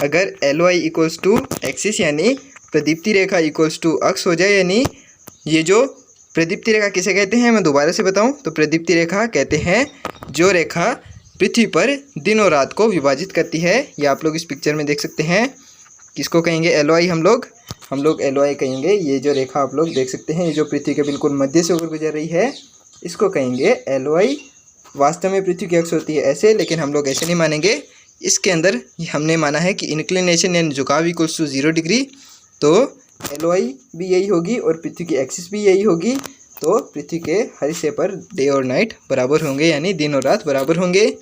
अगर LOI इक्वल्स टू एक्सिस यानी प्रदीप्ति रेखा इक्वल्स टू अक्ष हो जाए, यानी ये जो प्रदीप्ति रेखा किसे कहते हैं मैं दोबारा से बताऊं, तो प्रदीप्ति रेखा कहते हैं जो रेखा पृथ्वी पर दिन और रात को विभाजित करती है। ये आप लोग इस पिक्चर में देख सकते हैं, किसको कहेंगे LOI, हम लोग LOI कहेंगे। ये जो रेखा आप लोग देख सकते हैं, ये जो पृथ्वी के बिल्कुल मध्य से होकर गुजर रही है इसको कहेंगे LOI। वास्तव में पृथ्वी की अक्ष होती है ऐसे, लेकिन हम लोग ऐसे नहीं मानेंगे, इसके अंदर हमने माना है कि इंक्लिनेशन यानी झुकाव इक्वल्स टू 0 डिग्री, तो LOI भी यही होगी और पृथ्वी की एक्सिस भी यही होगी, तो पृथ्वी के हर हिस्से पर डे और नाइट बराबर होंगे, यानी दिन और रात बराबर होंगे।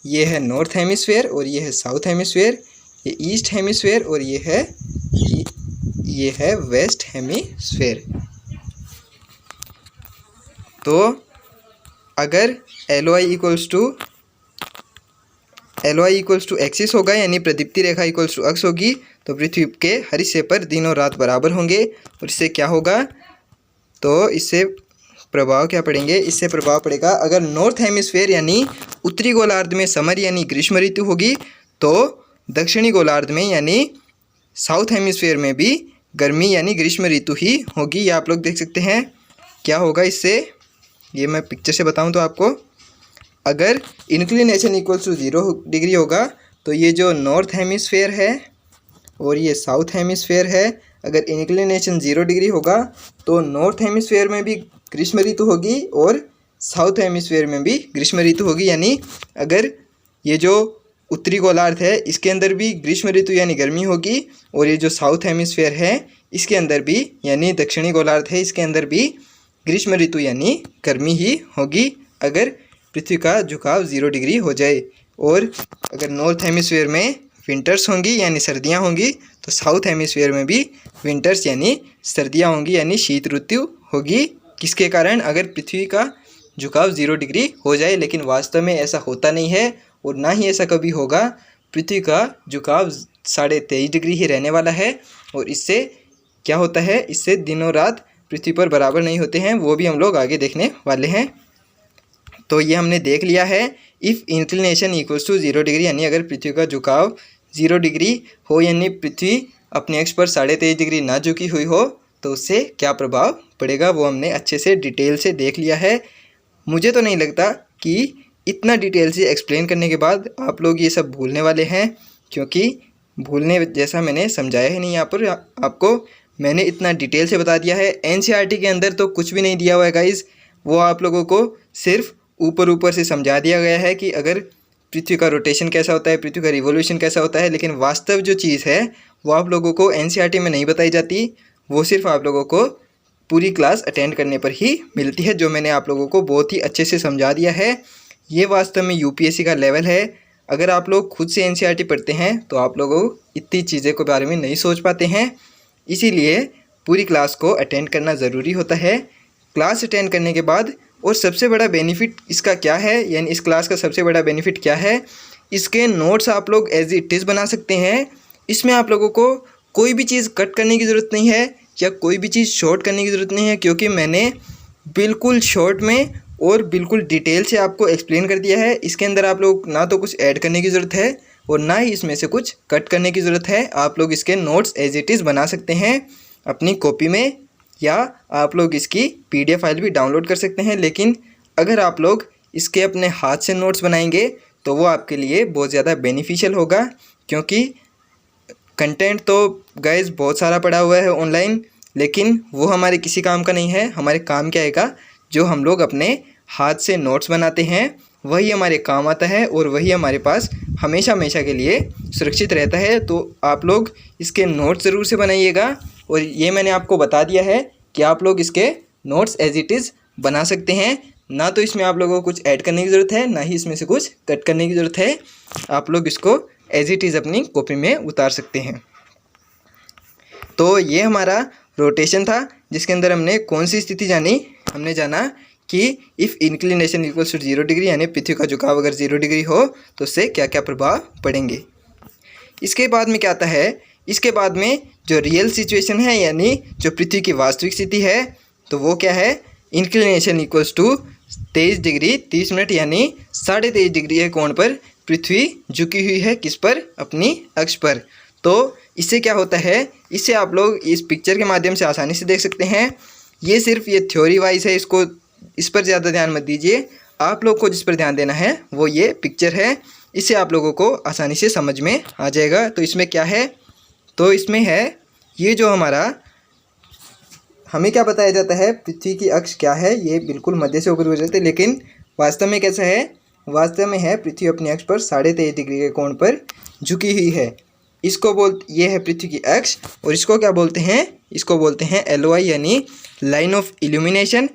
ये है नॉर्थ हेमिस्फेयर और ये है साउथ हेमिस्फेयर, ये ईस्ट हेमिस्फेयर और ये है वेस्ट हेमिस्फेयर। तो अगर LOI इक्वल्स टू एक्सिस होगा यानी प्रदीप्ति रेखा इक्वल्स टू अक्ष होगी, तो पृथ्वी के हर हिस्से पर दिन और रात बराबर होंगे, और इससे क्या होगा, तो इससे प्रभाव क्या पड़ेंगे, इससे प्रभाव पड़ेगा अगर नॉर्थ हेमिस्फेयर यानी उत्तरी गोलार्ध में समर यानी ग्रीष्म ऋतु होगी, तो दक्षिणी गोलार्ध में यानी साउथ हेमिस्फेयर में भी गर्मी यानी ग्रीष्म ऋतु ही होगी। ये आप लोग देख सकते हैं क्या होगा इससे, ये मैं पिक्चर से बताऊं तो आपको, अगर इंक्लिनेशन इक्वल्स टू 0 डिग्री होगा तो ये जो नॉर्थ हेमिस्फेयर है और ये साउथ हेमिस्फेयर है, अगर इंक्लिनेशन 0 डिग्री होगा तो नॉर्थ हेमिस्फेयर में भी ग्रीष्म ऋतु होगी और साउथ हेमिस्फेयर में भी ग्रीष्म ऋतु होगी, यानी अगर ये जो उत्तरी गोलार्ध है इसके अंदर भी ग्रीष्म ऋतु यानी गर्मी होगी, और ये जो साउथ हेमिस्फेयर है इसके अंदर भी यानी दक्षिणी गोलार्ध है, इसके अंदर भी ग्रीष्म ऋतु यानी गर्मी ही होगी अगर पृथ्वी का झुकाव 0 डिग्री हो जाए। और अगर नॉर्थ हेमिस्फीयर में विंटर्स होंगी यानी सर्दियां होंगी, तो साउथ हेमिस्फीयर में भी विंटर्स यानी सर्दियां होंगी यानी शीत ऋतु होगी। किसके कारण? अगर पृथ्वी का झुकाव 0 डिग्री हो जाए। लेकिन वास्तव में ऐसा होता नहीं है और ना ही ऐसा कभी होगा। पृथ्वी का झुकाव 23.5 डिग्री ही रहने वाला है। और इससे क्या होता है, इससे दिनों रात पृथ्वी पर बराबर नहीं होते हैं, वो भी हम लोग आगे देखने वाले हैं। तो ये हमने देख लिया है। If inclination equals to 0 degree यानी अगर पृथ्वी का झुकाव 0 डिग्री हो यानी पृथ्वी अपने अक्ष पर 23.5 डिग्री ना झुकी हुई हो, तो उससे क्या प्रभाव पड़ेगा वो हमने अच्छे से डिटेल से देख लिया है। मुझे तो नहीं लगता कि इतना डिटेल से एक्सप्लेन करने के बाद आप लोग ये सब भूलने वाले हैं, क्योंकि भूलने जैसा मैंने समझाया ही नहीं। यहाँ पर आपको मैंने इतना डिटेल से बता दिया है। एनसीईआरटी के अंदर तो कुछ भी नहीं दिया हुआ है गाइज़, वो आप लोगों को सिर्फ ऊपर ऊपर से समझा दिया गया है कि अगर पृथ्वी का रोटेशन कैसा होता है, पृथ्वी का रिवोल्यूशन कैसा होता है। लेकिन वास्तव जो चीज़ है वो आप लोगों को एनसीईआरटी में नहीं बताई जाती, वो सिर्फ आप लोगों को पूरी क्लास अटेंड करने पर ही मिलती है, जो मैंने आप लोगों को बहुत ही अच्छे से समझा दिया है। ये वास्तव में यूपीएससी का लेवल है। अगर आप लोग खुद से एनसीईआरटी पढ़ते हैं तो आप लोगों इतनी चीज़ें के बारे में नहीं सोच पाते हैं, इसीलिए पूरी क्लास को अटेंड करना ज़रूरी होता है। क्लास अटेंड करने के बाद और सबसे बड़ा बेनिफिट इसका क्या है, यानी इस क्लास का सबसे बड़ा बेनिफिट क्या है, इसके नोट्स आप लोग एज इट इज़ बना सकते हैं। इसमें आप लोगों को कोई भी चीज़ कट करने की ज़रूरत नहीं है या कोई भी चीज़ शॉर्ट करने की ज़रूरत नहीं है, क्योंकि मैंने बिल्कुल शॉर्ट में और बिल्कुल डिटेल से आपको एक्सप्लेन कर दिया है। इसके अंदर आप लोग ना तो कुछ ऐड करने की ज़रूरत है और ना ही इसमें से कुछ कट करने की ज़रूरत है। आप लोग इसके नोट्स एज इट इज़ बना सकते हैं अपनी कॉपी में, या आप लोग इसकी PDF फाइल भी डाउनलोड कर सकते हैं। लेकिन अगर आप लोग इसके अपने हाथ से नोट्स बनाएंगे तो वो आपके लिए बहुत ज़्यादा बेनिफिशियल होगा, क्योंकि कंटेंट तो गाइस बहुत सारा पड़ा हुआ है ऑनलाइन, लेकिन वो हमारे किसी काम का नहीं है। हमारे काम क्या आएगा, जो हम लोग अपने हाथ से नोट्स बनाते हैं वही हमारे काम आता है और वही हमारे पास हमेशा हमेशा के लिए सुरक्षित रहता है। तो आप लोग इसके नोट्स ज़रूर से बनाइएगा। और ये मैंने आपको बता दिया है कि आप लोग इसके नोट्स एज इट इज़ बना सकते हैं। ना तो इसमें आप लोगों को कुछ ऐड करने की ज़रूरत है, ना ही इसमें से कुछ कट करने की ज़रूरत है। आप लोग इसको एज इट इज़ अपनी कॉपी में उतार सकते हैं। तो ये हमारा रोटेशन था, जिसके अंदर हमने कौन सी स्थिति जानी, हमने जाना कि if inclination equals to 0 degree यानी पृथ्वी का झुकाव अगर 0 डिग्री हो तो उससे क्या क्या प्रभाव पड़ेंगे। इसके बाद में क्या आता है, इसके बाद में जो रियल सिचुएशन है यानी जो पृथ्वी की वास्तविक स्थिति है, तो वो क्या है, inclination equals to 23 degree 30 minute यानी 23.5 डिग्री के कोण पर पृथ्वी झुकी हुई है, किस पर, अपनी अक्ष पर। तो इससे क्या होता है, इससे आप लोग इस पिक्चर के माध्यम से आसानी से देख सकते हैं। ये सिर्फ ये थ्योरी वाइज है, इसको इस पर ज़्यादा ध्यान मत दीजिए। आप लोग को जिस पर ध्यान देना है वो ये पिक्चर है, इससे आप लोगों को आसानी से समझ में आ जाएगा। तो इसमें क्या है, तो इसमें है ये जो हमारा हमें क्या बताया जाता है, पृथ्वी की अक्ष क्या है, ये बिल्कुल मध्य से होकर गुजरते हैं। लेकिन वास्तव में कैसा है, वास्तव में है पृथ्वी अपनी अक्ष पर 23.5 डिग्री के कोण पर झुकी हुई है। इसको ये है पृथ्वी की अक्ष, और इसको क्या बोलते हैं, इसको बोलते हैं LOI यानी लाइन ऑफ इल्यूमिनेशन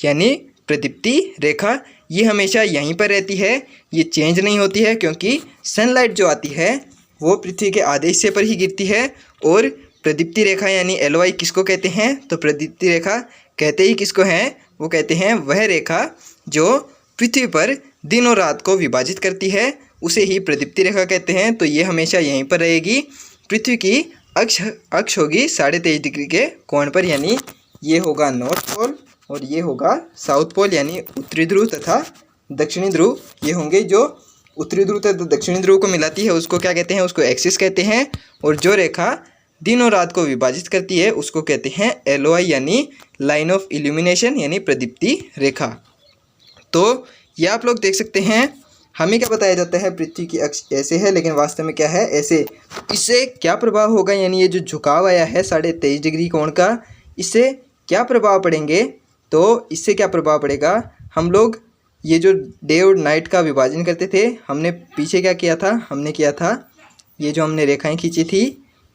यानी प्रदीप्ति रेखा। ये हमेशा यहीं पर रहती है, ये चेंज नहीं होती है, क्योंकि सनलाइट जो आती है वो पृथ्वी के आधे हिस्से पर ही गिरती है। और प्रदीप्ति रेखा यानी LOI किसको कहते हैं, तो प्रदीप्ति रेखा कहते ही किसको हैं, वो कहते हैं वह रेखा जो पृथ्वी पर दिन और रात को विभाजित करती है, उसे ही प्रदीप्ति रेखा कहते हैं। तो ये हमेशा यहीं पर रहेगी। पृथ्वी की अक्ष होगी 23.5 डिग्री के कोण पर, यानी ये होगा नॉर्थ पोल और ये होगा साउथ पोल यानी उत्तरी ध्रुव तथा दक्षिणी ध्रुव। ये होंगे जो उत्तरी ध्रुव तथा दक्षिणी ध्रुव को मिलाती है उसको क्या कहते हैं, उसको एक्सिस कहते हैं। और जो रेखा दिन और रात को विभाजित करती है उसको कहते हैं LOI यानी लाइन ऑफ इल्यूमिनेशन यानी प्रदीप्ति रेखा। तो ये आप लोग देख सकते हैं, हमें क्या बताया जाता है, पृथ्वी की अक्ष ऐसे है, लेकिन वास्तव में क्या है, ऐसे। इससे क्या प्रभाव होगा, यानी ये जो झुकाव आया है 23.5 डिग्री कोण का, इससे क्या प्रभाव पड़ेंगे, तो इससे क्या प्रभाव पड़ेगा, हम लोग ये जो डे और नाइट का विभाजन करते थे, हमने पीछे क्या किया था, हमने किया था ये जो हमने रेखाएं खींची थी,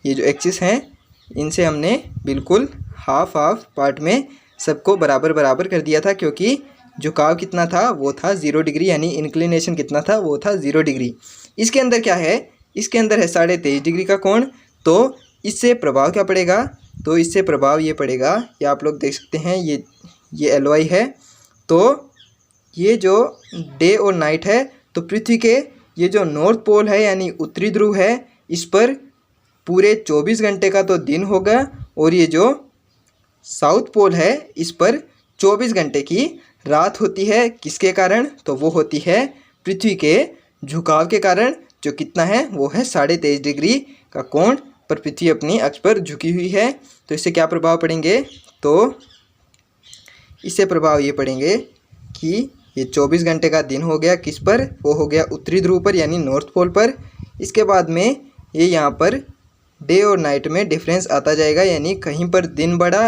ये जो एक्सिस हैं इनसे हमने बिल्कुल हाफ हाफ पार्ट में सबको बराबर बराबर कर दिया था, क्योंकि झुकाव कितना था, वो था 0 डिग्री, यानी इंक्लिनेशन कितना था, वो था 0 डिग्री। इसके अंदर क्या है, इसके अंदर है 23.5 डिग्री का कोण। तो इससे प्रभाव क्या पड़ेगा, तो इससे प्रभाव ये पड़ेगा, ये आप लोग देख सकते हैं, ये एलवाई है। तो ये जो डे और नाइट है, तो पृथ्वी के ये जो नॉर्थ पोल है यानी उत्तरी ध्रुव है, इस पर पूरे 24 घंटे का तो दिन होगा, और ये जो साउथ पोल है इस पर 24 घंटे की रात होती है। किसके कारण, तो वो होती है पृथ्वी के झुकाव के कारण, जो कितना है, वो है 23.5 डिग्री का कोण पर पृथ्वी अपनी अक्ष पर झुकी हुई है। तो इससे क्या प्रभाव पड़ेंगे, तो इससे प्रभाव ये पड़ेंगे कि ये 24 घंटे का दिन हो गया किस पर, वो हो गया उत्तरी ध्रुव पर यानी नॉर्थ पोल पर। इसके बाद में ये यहाँ पर डे और नाइट में डिफरेंस आता जाएगा, यानी कहीं पर दिन बड़ा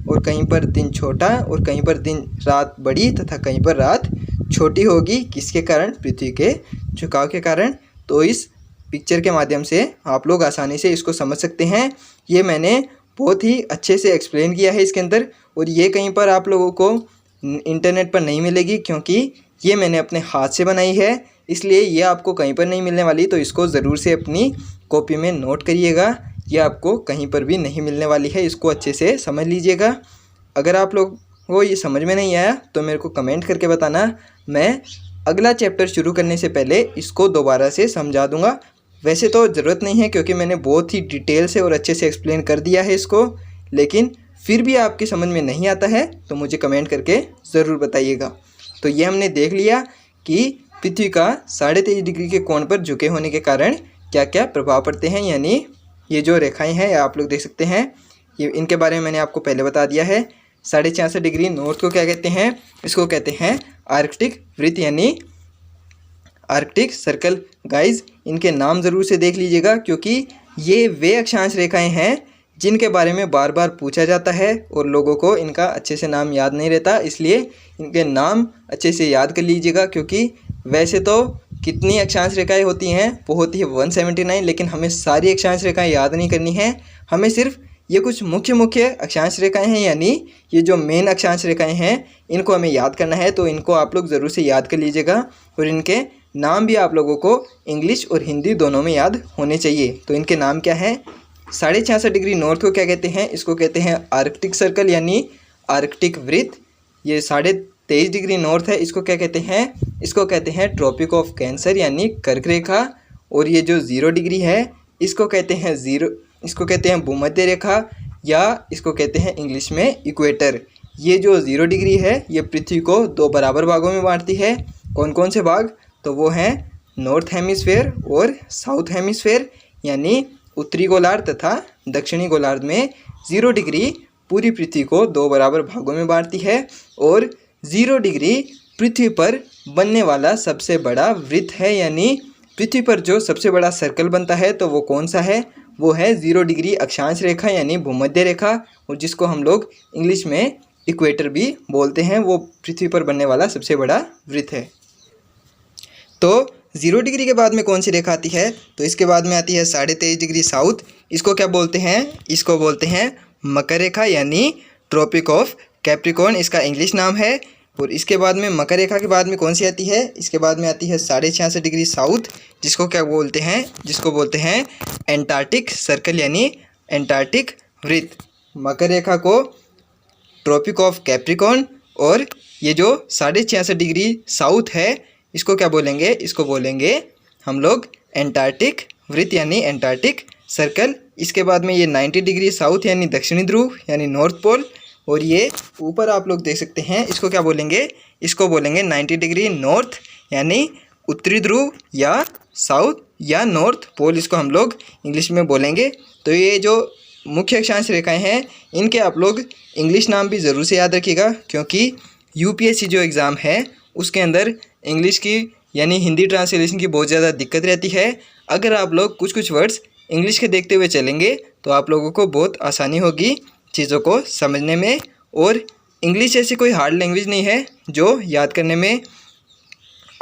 और कहीं पर दिन छोटा, और कहीं पर दिन रात बड़ी तथा कहीं पर रात छोटी होगी। किसके कारण, पृथ्वी के झुकाव के कारण। तो इस पिक्चर के माध्यम से आप लोग आसानी से इसको समझ सकते हैं। ये मैंने बहुत ही अच्छे से एक्सप्लेन किया है इसके अंदर, और ये कहीं पर आप लोगों को इंटरनेट पर नहीं मिलेगी, क्योंकि ये मैंने अपने हाथ से बनाई है, इसलिए ये आपको कहीं पर नहीं मिलने वाली। तो इसको ज़रूर से अपनी कॉपी में नोट करिएगा, ये आपको कहीं पर भी नहीं मिलने वाली है, इसको अच्छे से समझ लीजिएगा। अगर आप लोग को ये समझ में नहीं आया तो मेरे को कमेंट करके बताना, मैं अगला चैप्टर शुरू करने से पहले इसको दोबारा से समझा दूंगा। वैसे तो ज़रूरत नहीं है, क्योंकि मैंने बहुत ही डिटेल से और अच्छे से एक्सप्लेन कर दिया है इसको, लेकिन फिर भी आपकी समझ में नहीं आता है तो मुझे कमेंट करके ज़रूर बताइएगा। तो ये हमने देख लिया कि पृथ्वी का 23.5 डिग्री के कोण पर झुके होने के कारण क्या क्या प्रभाव पड़ते हैं, यानी ये जो रेखाएं हैं आप लोग देख सकते हैं, ये इनके बारे में मैंने आपको पहले बता दिया है। 66.5 डिग्री नॉर्थ को क्या कहते हैं, इसको कहते हैं आर्कटिक वृत्त यानी आर्कटिक सर्कल। गाइज इनके नाम ज़रूर से देख लीजिएगा, क्योंकि ये वे अक्षांश रेखाएं हैं जिनके बारे में बार बार पूछा जाता है और लोगों को इनका अच्छे से नाम याद नहीं रहता, इसलिए इनके नाम अच्छे से याद कर लीजिएगा। क्योंकि वैसे तो कितनी अक्षांश रेखाएं होती हैं, वो होती है 179, लेकिन हमें सारी अक्षांश रेखाएं याद नहीं करनी है, हमें सिर्फ ये कुछ मुख्य मुख्य अक्षांश रेखाएं हैं, यानी ये जो मेन अक्षांश रेखाएं हैं इनको हमें याद करना है। तो इनको आप लोग ज़रूर से याद कर लीजिएगा, और इनके नाम भी आप लोगों को इंग्लिश और हिंदी दोनों में याद होने चाहिए। तो इनके नाम क्या है, 66.5 डिग्री नॉर्थ को क्या कहते हैं, इसको कहते हैं आर्कटिक सर्कल यानी आर्कटिक वृत्त। ये 23.5 डिग्री नॉर्थ है, इसको क्या कहते हैं, इसको कहते हैं ट्रॉपिक ऑफ कैंसर यानी कर्क रेखा। और ये जो 0 डिग्री है इसको कहते हैं भूमध्य रेखा, या इसको कहते हैं इंग्लिश में इक्वेटर। ये जो 0 डिग्री है ये पृथ्वी को 2 बराबर भागों में बांटती है। कौन कौन से भाग, तो वो हैं नॉर्थ हेमिस्फेयर और साउथ हेमिस्फेयर, यानी उत्तरी गोलार्ध तथा दक्षिणी गोलार्ध में 0 डिग्री पूरी पृथ्वी को 2 बराबर भागों में बांटती है। और 0 डिग्री पृथ्वी पर बनने वाला सबसे बड़ा वृत्त है, यानी पृथ्वी पर जो सबसे बड़ा सर्कल बनता है तो वो कौन सा है, वो है 0 डिग्री अक्षांश रेखा यानी भूमध्य रेखा, और जिसको हम लोग इंग्लिश में इक्वेटर भी बोलते हैं। वो पृथ्वी पर बनने वाला सबसे बड़ा वृत्त है। तो 0 डिग्री के बाद में कौन सी रेखा आती है, तो इसके बाद में आती है 23.5 डिग्री साउथ। इसको क्या बोलते हैं, इसको बोलते हैं मकर रेखा यानी ट्रॉपिक ऑफ कैप्रिकॉर्न, इसका इंग्लिश नाम है। और इसके बाद में मकर रेखा के बाद में कौन सी आती है, इसके बाद में आती है 66.5 डिग्री साउथ, जिसको क्या बोलते हैं, जिसको बोलते हैं एंटार्क्टिक सर्कल यानी एंटार्क्टिक वृत्त। मकर रेखा को ट्रॉपिक ऑफ कैप्रिकॉर्न, और ये जो 66.5 डिग्री साउथ है इसको क्या बोलेंगे, इसको बोलेंगे हम लोग एंटार्क्टिक वृत्त यानी एंटार्क्टिक सर्कल। इसके बाद में ये 90 डिग्री साउथ यानी दक्षिणी ध्रुव यानी नॉर्थ पोल, और ये ऊपर आप लोग देख सकते हैं इसको क्या बोलेंगे, इसको बोलेंगे 90 डिग्री नॉर्थ यानी उत्तरी ध्रुव या साउथ या नॉर्थ पोल, इसको हम लोग इंग्लिश में बोलेंगे। तो ये जो मुख्य अक्षांश रेखाएं हैं इनके आप लोग इंग्लिश नाम भी ज़रूर से याद रखिएगा, क्योंकि यूपीएससी जो एग्ज़ाम है उसके अंदर इंग्लिश की यानी हिंदी ट्रांसलेशन की बहुत ज़्यादा दिक्कत रहती है। अगर आप लोग कुछ वर्ड्स इंग्लिश के देखते हुए चलेंगे तो आप लोगों को बहुत आसानी होगी चीज़ों को समझने में। और इंग्लिश ऐसी कोई हार्ड लैंग्वेज नहीं है जो याद करने में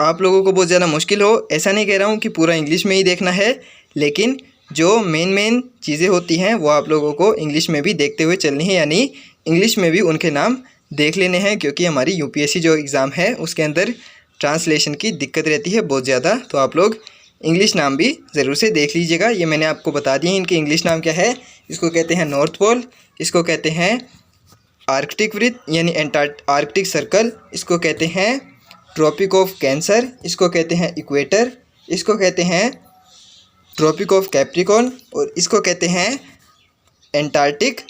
आप लोगों को बहुत ज़्यादा मुश्किल हो। ऐसा नहीं कह रहा हूँ कि पूरा इंग्लिश में ही देखना है, लेकिन जो मेन चीज़ें होती हैं वो आप लोगों को इंग्लिश में भी देखते हुए चलनी है, यानी इंग्लिश में भी उनके नाम देख लेने हैं, क्योंकि हमारी यूपीएससी जो एग्ज़ाम है उसके अंदर ट्रांसलेशन की दिक्कत रहती है बहुत ज़्यादा। तो आप लोग इंग्लिश नाम भी ज़रूर से देख लीजिएगा। ये मैंने आपको बता दिए इनके इंग्लिश नाम क्या है। इसको कहते हैं नॉर्थ पोल, इसको कहते हैं आर्कटिक वृत्त यानी आर्कटिक सर्कल, इसको कहते हैं ट्रॉपिक ऑफ कैंसर, इसको कहते हैं इक्वेटर, इसको कहते हैं ट्रॉपिक ऑफ कैप्रिकॉर्न, और इसको कहते हैं एंटार्क्टिक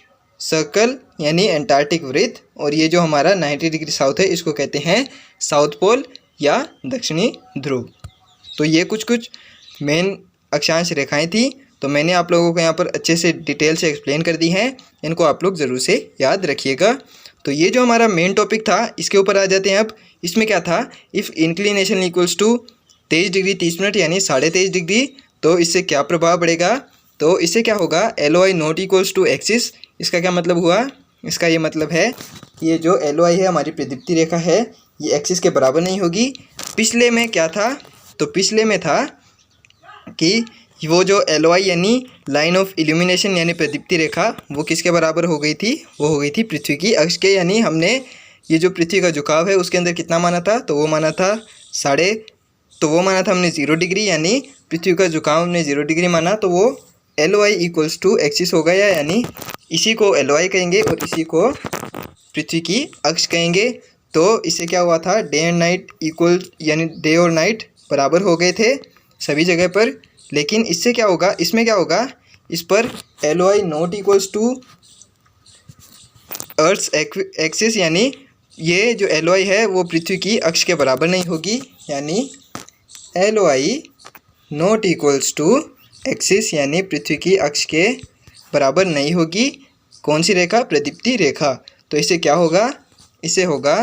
सर्कल यानी एंटार्क्टिक वृत्त। और ये जो हमारा 90 डिग्री साउथ है इसको कहते हैं साउथ पोल या दक्षिणी ध्रुव। तो ये कुछ मेन अक्षांश रेखाएं थी, तो मैंने आप लोगों को यहाँ पर अच्छे से डिटेल से एक्सप्लेन कर दी हैं, इनको आप लोग ज़रूर से याद रखिएगा। तो ये जो हमारा मेन टॉपिक था इसके ऊपर आ जाते हैं। अब इसमें क्या था, if inclination equals to 23 degree 30 minute यानी 23.5 डिग्री, तो इससे क्या प्रभाव पड़ेगा। तो इससे क्या होगा, LOI not equals to axis. इसका क्या मतलब हुआ, इसका ये मतलब है ये जो LOI है हमारी प्रदीप्ति रेखा है ये एक्सिस के बराबर नहीं होगी। पिछले में क्या था, तो पिछले में था कि वो जो LOI यानी लाइन ऑफ इल्यूमिनेशन यानी प्रदीप्ति रेखा वो किसके बराबर हो गई थी, वो हो गई थी पृथ्वी की अक्ष के। यानी हमने ये जो पृथ्वी का झुकाव है उसके अंदर कितना माना था, तो वो माना था हमने 0 डिग्री, यानी पृथ्वी का झुकाव हमने 0 डिग्री माना, तो वो LOI इक्वल्स टू एक्सिस हो गया, यानी इसी को LOI कहेंगे और इसी को पृथ्वी की अक्ष कहेंगे। तो इससे क्या हुआ था, डे एंड नाइट इक्वल यानी डे और नाइट बराबर हो गए थे सभी जगह पर। लेकिन इससे क्या होगा, इसमें क्या होगा, इस पर LOI not equals to earth's axis, यानी ये जो LOI है वो पृथ्वी की अक्ष के बराबर नहीं होगी, यानी LOI not equals to axis यानी पृथ्वी की अक्ष के बराबर नहीं होगी। कौन सी रेखा, प्रदीप्ति रेखा। तो इससे क्या होगा, इससे होगा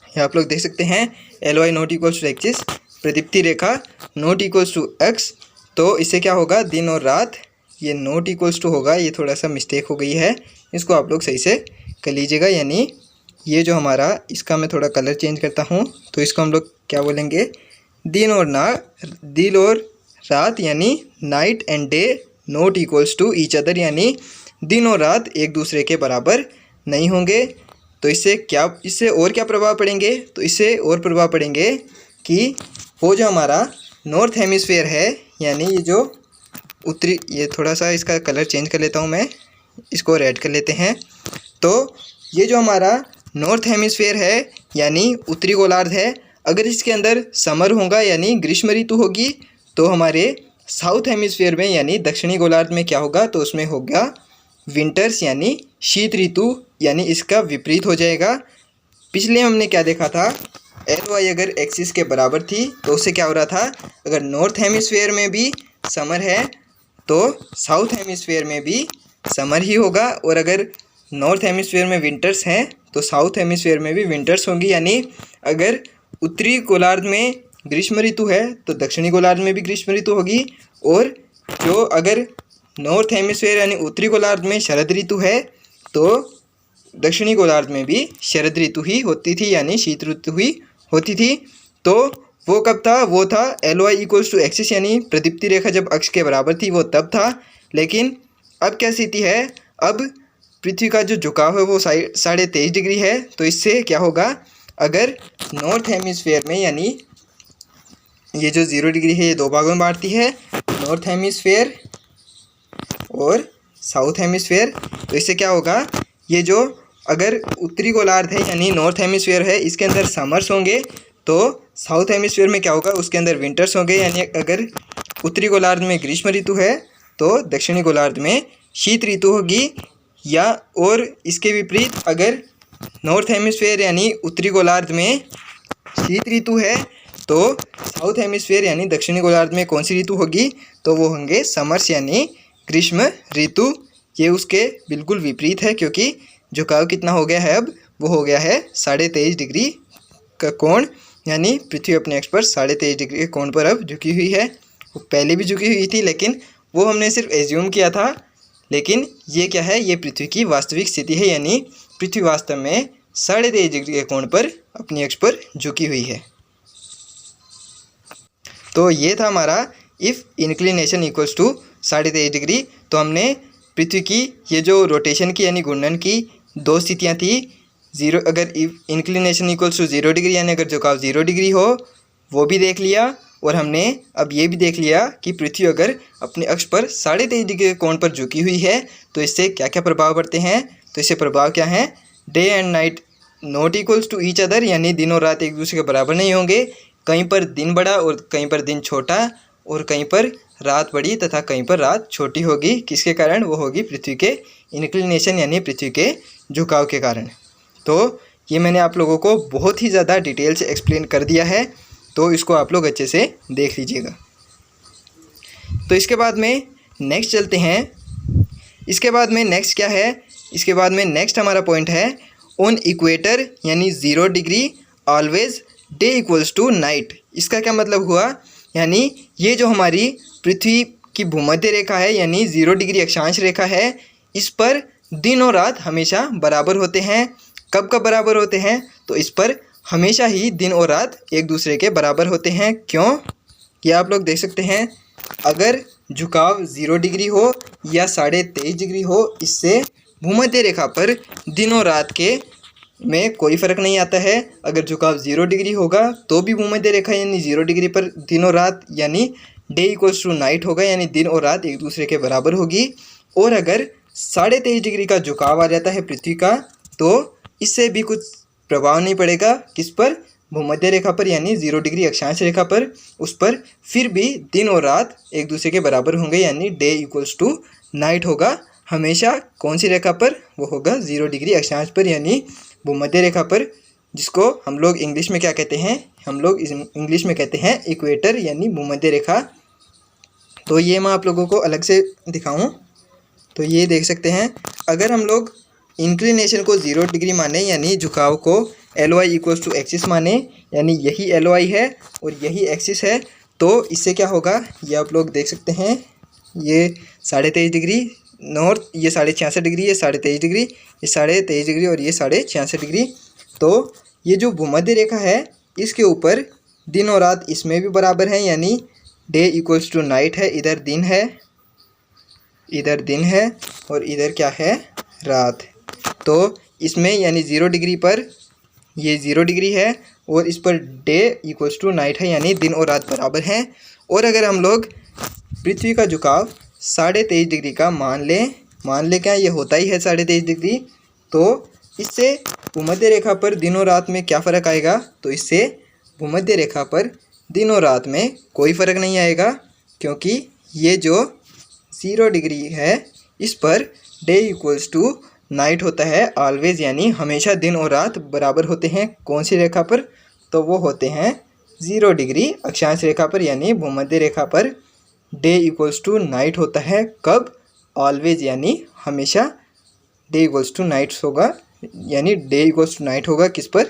ये आप लोग देख सकते हैं LOI not equals to axis, प्रदीप्ति रेखा नॉट इक्वल्स टू एक्स। तो इससे क्या होगा, दिन और रात, ये नॉट इक्वल्स टू होगा, ये थोड़ा सा मिस्टेक हो गई है, इसको आप लोग सही से कर लीजिएगा। यानी ये जो हमारा, इसका मैं थोड़ा कलर चेंज करता हूँ, तो इसको हम लोग क्या बोलेंगे, दिन और रात यानी night and day not equals to each other, यानी दिन और रात एक दूसरे के बराबर नहीं होंगे। तो इससे और क्या प्रभाव पड़ेंगे, तो इससे और प्रभाव पड़ेंगे कि वो जो हमारा नॉर्थ हेमिस्फेयर है, यानी ये जो उत्तरी, ये थोड़ा सा इसका कलर चेंज कर लेता हूँ मैं, इसको रेड कर लेते हैं। तो ये जो हमारा नॉर्थ हेमिस्फेयर है यानी उत्तरी गोलार्ध है, अगर इसके अंदर समर होगा यानी ग्रीष्म ऋतु होगी, तो हमारे साउथ हेमिस्फेयर में यानी दक्षिणी गोलार्ध में क्या होगा, तो उसमें होगा विंटर्स यानी शीत ऋतु, यानी इसका विपरीत हो जाएगा। पिछले हमने क्या देखा था, LOI अगर एक्सिस के बराबर थी तो उससे क्या हो रहा था, अगर नॉर्थ हेमिस्फेयर में भी समर है तो साउथ हेमिस्फेयर में भी समर ही होगा, और अगर नॉर्थ हेमिस्फेयर में विंटर्स हैं तो साउथ हेमिस्फेयर में भी विंटर्स होंगी। यानी अगर उत्तरी गोलार्ध में ग्रीष्म ऋतु है तो दक्षिणी गोलार्ध में भी ग्रीष्म ऋतु होगी, और जो अगर नॉर्थ हेमिस्फेयर यानी उत्तरी गोलार्ध में शरद ऋतु है तो दक्षिणी गोलार्ध में भी शरद ऋतु ही होती थी, यानी शीत ऋतु ही होती थी। तो वो कब था, वो था LOI इक्वल्स टू एक्सिस, यानी प्रदीप्ति रेखा जब अक्ष के बराबर थी वो तब था। लेकिन अब क्या स्थिति है, अब पृथ्वी का जो झुकाव है वो 23.5 डिग्री है। तो इससे क्या होगा, अगर नॉर्थ हेमिस्फेयर में, यानी ये जो 0 डिग्री है ये दो भागों में बांटती है, नॉर्थ हेमिस्फेयर और साउथ हेमिस्फेयर। तो इससे क्या होगा, ये जो अगर उत्तरी गोलार्ध है यानी नॉर्थ हेमिस्फेयर है, इसके अंदर समर्स होंगे, तो साउथ हेमिस्फेयर में क्या होगा, उसके अंदर विंटर्स होंगे। यानी अगर उत्तरी गोलार्ध में ग्रीष्म ऋतु है तो दक्षिणी गोलार्ध में शीत ऋतु होगी, या और इसके विपरीत अगर नॉर्थ हेमिस्फेयर यानी उत्तरी गोलार्ध में शीत ऋतु है तो साउथ हेमिस्फेयर यानी दक्षिणी गोलार्ध में कौन सी ऋतु होगी, तो वो होंगे समर्स यानी ग्रीष्म ऋतु। ये उसके बिल्कुल विपरीत है, क्योंकि झुकाव कितना हो गया है, अब वो हो गया है 23.5 डिग्री का कोण, यानी पृथ्वी अपने अक्ष पर 23.5 डिग्री के कोण पर अब झुकी हुई है। वो पहले भी झुकी हुई थी लेकिन वो हमने सिर्फ एज्यूम किया था, लेकिन ये क्या है, ये पृथ्वी की वास्तविक स्थिति है, यानी पृथ्वी वास्तव में 23.5 डिग्री के कोण पर अपनी अक्ष पर झुकी हुई है। तो ये था हमारा if inclination equals to 23.5 degree. तो हमने पृथ्वी की ये जो रोटेशन की यानी घूर्णन की दो स्थितियाँ थी, ज़ीरो अगर इंक्लिनेशन इक्वल्स टू 0 डिग्री यानी अगर झुकाव 0 डिग्री हो वो भी देख लिया, और हमने अब ये भी देख लिया कि पृथ्वी अगर अपने अक्ष पर 23.5 डिग्री के कोण पर झुकी हुई है तो इससे क्या क्या प्रभाव पड़ते हैं। तो इससे प्रभाव क्या है, day and night not equals to each other, यानी दिन और रात एक दूसरे के बराबर नहीं होंगे। कहीं पर दिन बड़ा और कहीं पर दिन छोटा, और कहीं पर रात बड़ी तथा कहीं पर रात छोटी होगी। किसके कारण, वो होगी पृथ्वी के इंक्लिनेशन यानी पृथ्वी के झुकाव के कारण। तो ये मैंने आप लोगों को बहुत ही ज़्यादा डिटेल से एक्सप्लेन कर दिया है, तो इसको आप लोग अच्छे से देख लीजिएगा। तो इसके बाद में नेक्स्ट चलते हैं। इसके बाद में नेक्स्ट क्या है, इसके बाद में नेक्स्ट हमारा पॉइंट है ऑन इक्वेटर यानी 0 degree always day equals to night. इसका क्या मतलब हुआ, यानी ये जो हमारी पृथ्वी की भूमध्य रेखा है यानी 0 डिग्री अक्षांश रेखा है, इस पर दिन और रात हमेशा बराबर होते हैं। कब कब बराबर होते हैं, तो इस पर हमेशा ही दिन और रात एक दूसरे के बराबर होते हैं। क्यों, ये आप लोग देख सकते हैं। अगर झुकाव 0 डिग्री हो या 23.5 डिग्री हो, इससे भूमध्य रेखा पर दिन और रात के में कोई फ़र्क नहीं आता है। अगर झुकाव 0 डिग्री होगा तो भी भूमध्य रेखा यानी 0 डिग्री पर दिन और रात यानी डे इक्वल्स टू नाइट होगा, यानी दिन और रात एक दूसरे के बराबर होगी। और अगर 23.5 डिग्री का झुकाव आ जाता है पृथ्वी का, तो इससे भी कुछ प्रभाव नहीं पड़ेगा किस पर, भूमध्य रेखा पर यानी 0 डिग्री अक्षांश रेखा पर। उस पर फिर भी दिन और रात एक दूसरे के बराबर होंगे, यानी डे इक्वल्स टू नाइट होगा हमेशा। कौन सी रेखा पर, वो होगा 0 डिग्री अक्षांश पर यानी भूमध्य रेखा पर, जिसको हम लोग इंग्लिश में क्या कहते हैं, हम लोग इंग्लिश में कहते हैं इक्वेटर यानी भूमध्य रेखा। तो ये मैं आप लोगों को अलग से दिखाऊं तो ये देख सकते हैं। अगर हम लोग इंक्लिनेशन को 0 डिग्री माने यानी झुकाव को L Y equals to axis माने, यानी यही एल वाई है और यही एक्सिस है, तो इससे क्या होगा, ये आप लोग देख सकते हैं। ये 23.5 डिग्री नॉर्थ, ये 66.5 डिग्री, ये 23.5 डिग्री, ये 23.5 डिग्री और ये 66.5 डिग्री। तो ये जो भूमध्य रेखा है इसके ऊपर दिन और रात इसमें भी बराबर हैं, यानी डे इक्वल्स टू नाइट है। इधर दिन है, इधर दिन है और इधर क्या है, रात। तो इसमें यानी 0 डिग्री पर ये 0 डिग्री है और इस per day equals to night है, यानी दिन और रात बराबर हैं। और अगर हम लोग पृथ्वी का झुकाव 23.5 डिग्री का मान लें क्या ये होता ही है 23.5 डिग्री, तो इससे भूमध्य रेखा पर दिन और रात में क्या फ़र्क आएगा, तो इससे भूमध्य रेखा पर दिन और रात में कोई फ़र्क नहीं आएगा, क्योंकि ये जो 0 डिग्री है इस per day equals to night होता है ऑलवेज, यानी हमेशा दिन और रात बराबर होते हैं। कौन सी रेखा पर, तो वो होते हैं 0 डिग्री अक्षांश रेखा पर, यानी भूमध्य रेखा per day equals to night होता है। कब, ऑलवेज, यानी हमेशा डे इक्वल्स टू नाइट होगा, यानी डे इक्वल्स टू नाइट होगा किस पर,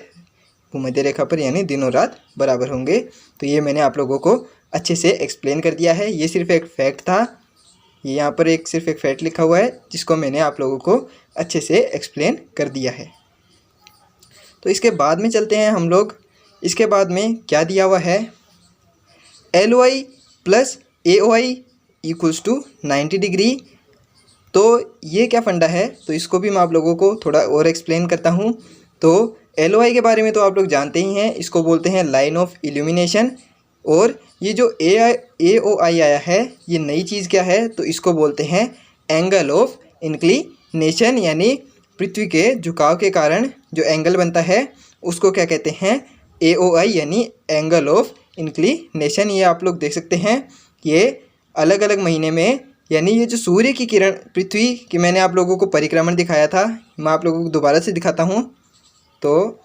भूमध्य रेखा पर, यानी दिन और रात बराबर होंगे। तो ये मैंने आप लोगों को अच्छे से एक्सप्लेन कर दिया है। ये सिर्फ एक फैक्ट था, ये यहाँ पर सिर्फ एक फैक्ट लिखा हुआ है जिसको मैंने आप लोगों को अच्छे से एक्सप्लेन कर दिया है। तो इसके बाद में चलते हैं हम लोग। इसके बाद में क्या दिया हुआ है, L Y plus A O I equals to 90 degree. तो ये क्या फंडा है, तो इसको भी मैं आप लोगों को थोड़ा और एक्सप्लेन करता हूँ। तो एल वाई के बारे में तो आप लोग जानते ही हैं, इसको बोलते हैं लाइन ऑफ इल्यूमिनेशन। और ये जो ए ओ आई आया है, ये नई चीज़ क्या है, तो इसको बोलते हैं एंगल ऑफ इंक्लिनेशन, यानी पृथ्वी के झुकाव के कारण जो एंगल बनता है उसको क्या कहते हैं, ए ओ आई यानी एंगल ऑफ इंक्लिनेशन। ये आप लोग देख सकते हैं, ये अलग अलग महीने में, यानी ये जो सूर्य की किरण पृथ्वी की मैंने आप लोगों को परिक्रमण दिखाया था, मैं आप लोगों को दोबारा से दिखाता हूँ। तो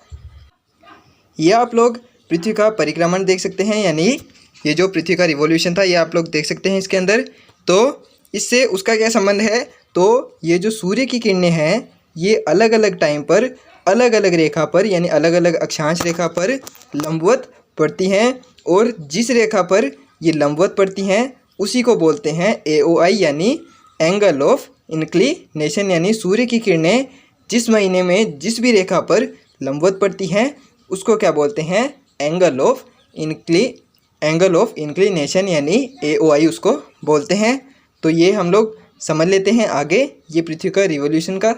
ये आप लोग पृथ्वी का परिक्रमण देख सकते हैं, यानी ये जो पृथ्वी का रिवॉल्यूशन था ये आप लोग देख सकते हैं इसके अंदर। तो इससे उसका क्या संबंध है, तो ये जो सूर्य की किरणें हैं ये अलग अलग टाइम पर अलग अलग रेखा पर यानी अलग अलग अक्षांश रेखा पर लंबवत पड़ती हैं, और जिस रेखा पर ये लंबवत पड़ती हैं उसी को बोलते हैं ए ओ आई यानी एंगल ऑफ इंक्लिनेशन। यानी सूर्य की किरणें जिस महीने में जिस भी रेखा पर लंबवत पड़ती हैं उसको क्या बोलते हैं, angle of angle of inclination यानी AOI उसको बोलते हैं। तो ये हम लोग समझ लेते हैं आगे। ये पृथ्वी का रिवॉल्यूशन का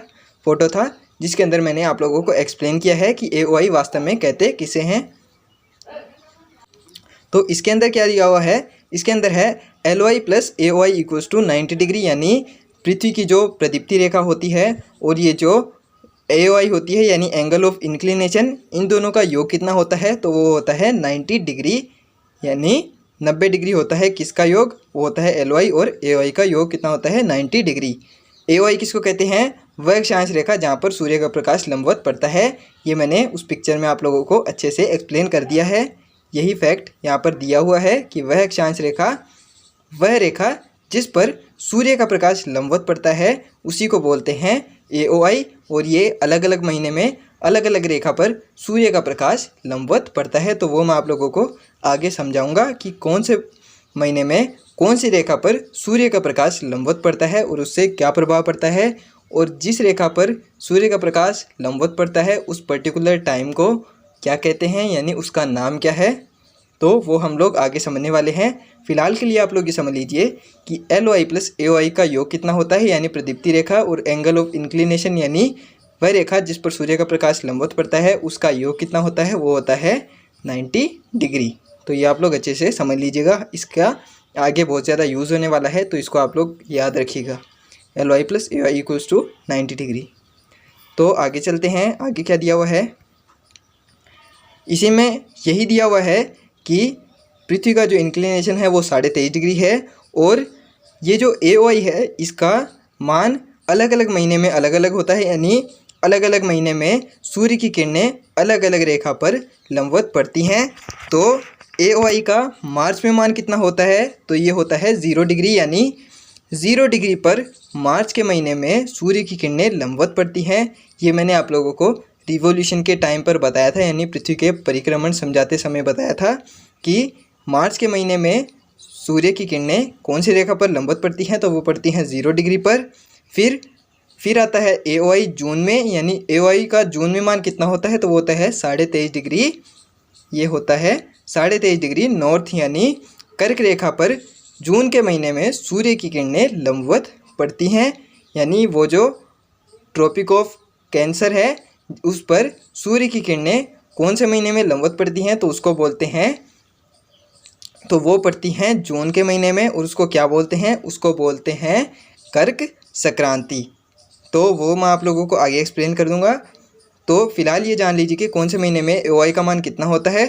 फ़ोटो था जिसके अंदर मैंने आप लोगों को एक्सप्लेन किया है कि AOI वास्तव में कहते किसे हैं। तो इसके अंदर क्या दिया हुआ है, इसके अंदर है LOI plus AOI equals to 90 degree, यानी पृथ्वी की जो प्रदीप्ति रेखा होती है और ये जो AOI होती है यानी एंगल ऑफ इंक्लिनेशन, इन दोनों का योग कितना होता है, तो वो होता है 90 डिग्री, यानी 90 डिग्री होता है किसका योग, वो होता है LOI, और AOI का योग कितना होता है 90 डिग्री। AOI किसको कहते हैं, वह अक्षांश रेखा जहाँ पर सूर्य का प्रकाश लंबवत पड़ता है। ये मैंने उस पिक्चर में आप लोगों को अच्छे से एक्सप्लेन कर दिया है। यही फैक्ट यहाँ पर दिया हुआ है कि वह अक्षांश रेखा, वह रेखा जिस पर सूर्य का प्रकाश लंबवत पड़ता है उसी को बोलते हैं AOI, और ये अलग अलग महीने में अलग अलग रेखा पर सूर्य का प्रकाश लंबवत पड़ता है। तो वो मैं आप लोगों को आगे समझाऊंगा कि कौन से महीने में कौन सी रेखा पर सूर्य का प्रकाश लंबवत पड़ता है और उससे क्या प्रभाव पड़ता है, और जिस रेखा पर सूर्य का प्रकाश लंबवत पड़ता है उस पर्टिकुलर टाइम को क्या कहते हैं, यानी उसका नाम क्या है। तो वो हम लोग आगे समझने वाले हैं। फिलहाल के लिए आप लोग ये समझ लीजिए कि LOI प्लस AOI का योग कितना होता है, यानी प्रदीप्ति रेखा, और एंगल ऑफ इंक्लिनेशन यानी वह रेखा जिस पर सूर्य का प्रकाश लंबवत पड़ता है उसका योग कितना होता है, वो होता है 90 डिग्री। तो ये आप लोग अच्छे से समझ लीजिएगा, इसका आगे बहुत ज़्यादा यूज़ होने वाला है, तो इसको आप लोग याद रखिएगा। LOI plus AOI equals to 90 degree. तो आगे चलते हैं, आगे क्या दिया हुआ है, इसी में यही दिया हुआ है कि पृथ्वी का जो इंक्लिनेशन है वो 23.5 डिग्री है, और ये जो AOI है इसका मान अलग अलग महीने में अलग अलग होता है, यानी अलग अलग महीने में सूर्य की किरणें अलग अलग रेखा पर लंबवत पड़ती हैं। तो AOI का मार्च में मान कितना होता है, तो ये होता है 0 डिग्री, यानी 0 डिग्री पर मार्च के महीने में सूर्य की किरणें लंबवत पड़ती हैं। ये मैंने आप लोगों को रिवॉल्यूशन के टाइम पर बताया था, यानी पृथ्वी के परिक्रमण समझाते समय बताया था कि मार्च के महीने में सूर्य की किरणें कौन सी रेखा पर लंबवत पड़ती हैं, तो वो पड़ती हैं 0 डिग्री पर। फिर आता है AOI जून में, यानी AOI का जून में मान कितना होता है, तो वो होता है 23.5 डिग्री। ये होता है 23.5 डिग्री नॉर्थ, यानी कर्क रेखा पर जून के महीने में सूर्य की किरणें लंबवत पड़ती हैं, यानी वो जो ट्रॉपिक ऑफ कैंसर है उस पर सूर्य की किरणें कौन से महीने में लंबवत पड़ती हैं, तो उसको बोलते हैं, तो वो पड़ती हैं जून के महीने में, और उसको क्या बोलते हैं, उसको बोलते हैं कर्क संक्रांति। तो वो मैं आप लोगों को आगे एक्सप्लेन कर दूंगा। तो फिलहाल ये जान लीजिए कि कौन से महीने में AOI का मान कितना होता है,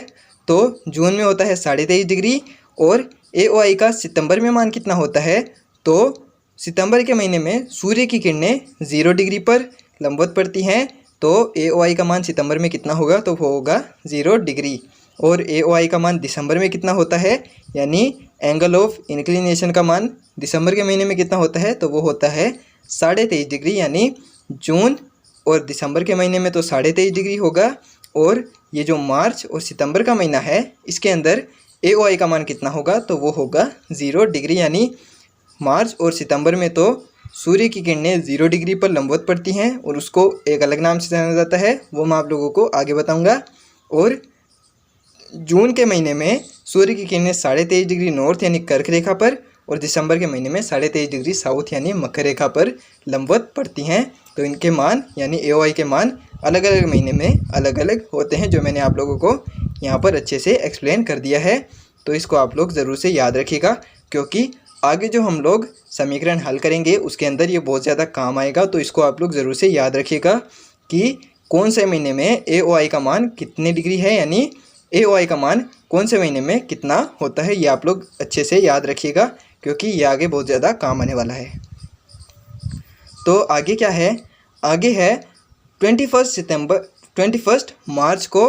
तो जून में होता है 23.5 डिग्री, और AOI का सितंबर में मान कितना होता है, तो सितंबर के महीने में सूर्य की किरणें 0 डिग्री पर लंबवत पड़ती हैं। तो AOI का मान सितंबर में कितना होगा, तो वो होगा 0 डिग्री। और AOI का मान दिसंबर में कितना होता है, यानी एंगल ऑफ इंक्लिनेशन का मान दिसंबर के महीने में कितना होता है, तो वो होता है 23.5 डिग्री, यानी जून और दिसंबर के महीने में तो 23.5 डिग्री होगा। और ये जो मार्च और सितंबर का महीना है इसके अंदर AOI का मान कितना होगा, तो वो होगा 0 डिग्री, यानी मार्च और सितंबर में तो सूर्य की किरणें 0 डिग्री पर लंबवत पड़ती हैं और उसको एक अलग नाम से जाना जाता है, वो मैं आप लोगों को आगे बताऊंगा। और जून के महीने में सूर्य की किरणें 23.5 डिग्री नॉर्थ यानी कर्क रेखा पर, और दिसंबर के महीने में 23.5 डिग्री साउथ यानी मकर रेखा पर लंबवत पड़ती हैं। तो इनके मान यानी AOI के मान अलग अलग महीने में अलग अलग होते हैं, जो मैंने आप लोगों को यहाँ पर अच्छे से एक्सप्लेन कर दिया है। तो इसको आप लोग ज़रूर से याद रखिएगा, क्योंकि आगे जो हम लोग समीकरण हल करेंगे उसके अंदर ये बहुत ज़्यादा काम आएगा। तो इसको आप लोग ज़रूर से याद रखिएगा कि कौन से महीने में AOI का मान कितने डिग्री है, यानी AOI का मान कौन से महीने में कितना होता है, ये आप लोग अच्छे से याद रखिएगा, क्योंकि ये आगे बहुत ज़्यादा काम आने वाला है। तो आगे क्या है, आगे है 21 मार्च को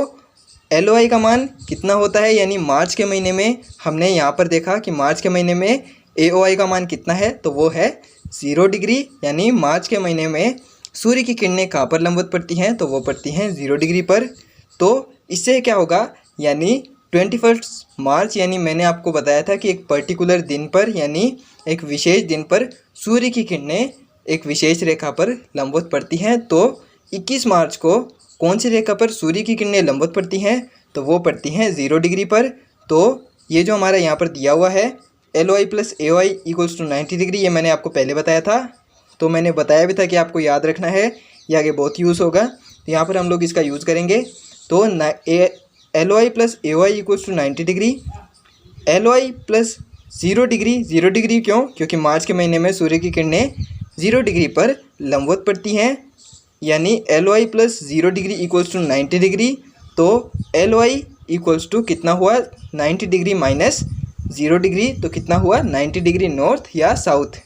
LOI का मान कितना होता है, यानी मार्च के महीने में हमने यहाँ पर देखा कि मार्च के महीने में AOI का मान कितना है, तो वो है 0 डिग्री, यानी मार्च के महीने में सूर्य की किरणें कहाँ पर लंबवत पड़ती हैं, तो वो पड़ती हैं 0 डिग्री पर। तो इससे क्या होगा, यानी 21 मार्च यानी मैंने आपको बताया था कि एक पर्टिकुलर दिन पर यानी एक विशेष दिन पर सूर्य की किरणें एक विशेष रेखा पर लंबवत पड़ती हैं। तो 21 मार्च को कौन सी रेखा पर सूर्य की किरणें लंबवत पड़ती हैं, तो वो पड़ती हैं 0 डिग्री पर। तो ये जो हमारा यहाँ पर दिया हुआ है L Y plus A Y equals to 90 degree, ये मैंने आपको पहले बताया था। तो मैंने बताया भी था कि आपको याद रखना है, ये आगे बहुत यूज़ होगा। तो यहाँ पर हम लोग इसका यूज़ करेंगे। तो L Y plus A Y equals to 90 degree, L Y plus 0 degree. 0 degree क्यों? क्योंकि मार्च के महीने में सूर्य की किरणें 0 डिग्री पर लंबवत पड़ती हैं, यानी L Y plus 0 degree equals to 90 degree. तो एल वाई इक्वल्स टू कितना हुआ? 90 डिग्री माइनस 0 डिग्री, तो कितना हुआ? 90 डिग्री नॉर्थ या साउथ।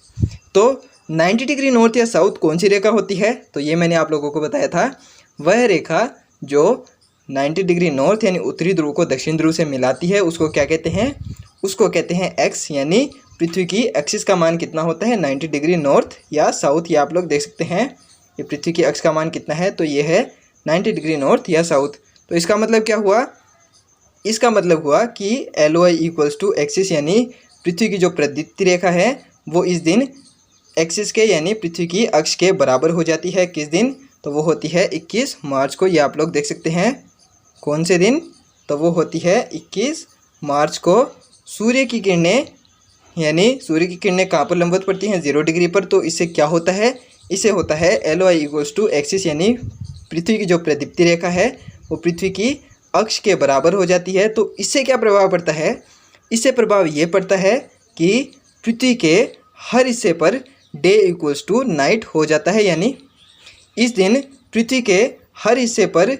तो 90 डिग्री नॉर्थ या साउथ कौन सी रेखा होती है? तो ये मैंने आप लोगों को बताया था, वह रेखा जो 90 डिग्री नॉर्थ यानी उत्तरी ध्रुव को दक्षिण ध्रुव से मिलाती है, उसको क्या कहते हैं? उसको कहते हैं एक्स, यानी पृथ्वी की एक्सिस का मान कितना होता है? 90 डिग्री नॉर्थ या साउथ। ये आप लोग देख सकते हैं, ये पृथ्वी की अक्ष का मान कितना है? तो ये है 90 डिग्री नॉर्थ या साउथ। तो इसका मतलब क्या हुआ? इसका मतलब हुआ कि L Y equals to axis, यानी पृथ्वी की जो प्रदीप्ति रेखा है वो इस दिन एक्सिस के यानी पृथ्वी की अक्ष के बराबर हो जाती है। किस दिन? तो वो होती है 21 मार्च को। ये आप लोग देख सकते हैं कौन से दिन? तो वो होती है 21 मार्च को। सूर्य की किरणें यानी सूर्य की किरणें कहाँ पर लंबवत पड़ती हैं? 0 डिग्री पर। तो इससे क्या होता है? इससे होता है L Y equals to axis, यानी पृथ्वी की जो प्रदीप्ति रेखा है वो पृथ्वी की अक्ष के बराबर हो जाती है। तो इससे क्या प्रभाव पड़ता है? इससे प्रभाव ये पड़ता है कि पृथ्वी के हर हिस्से per day equals to night हो जाता है, यानी इस दिन पृथ्वी के हर हिस्से पर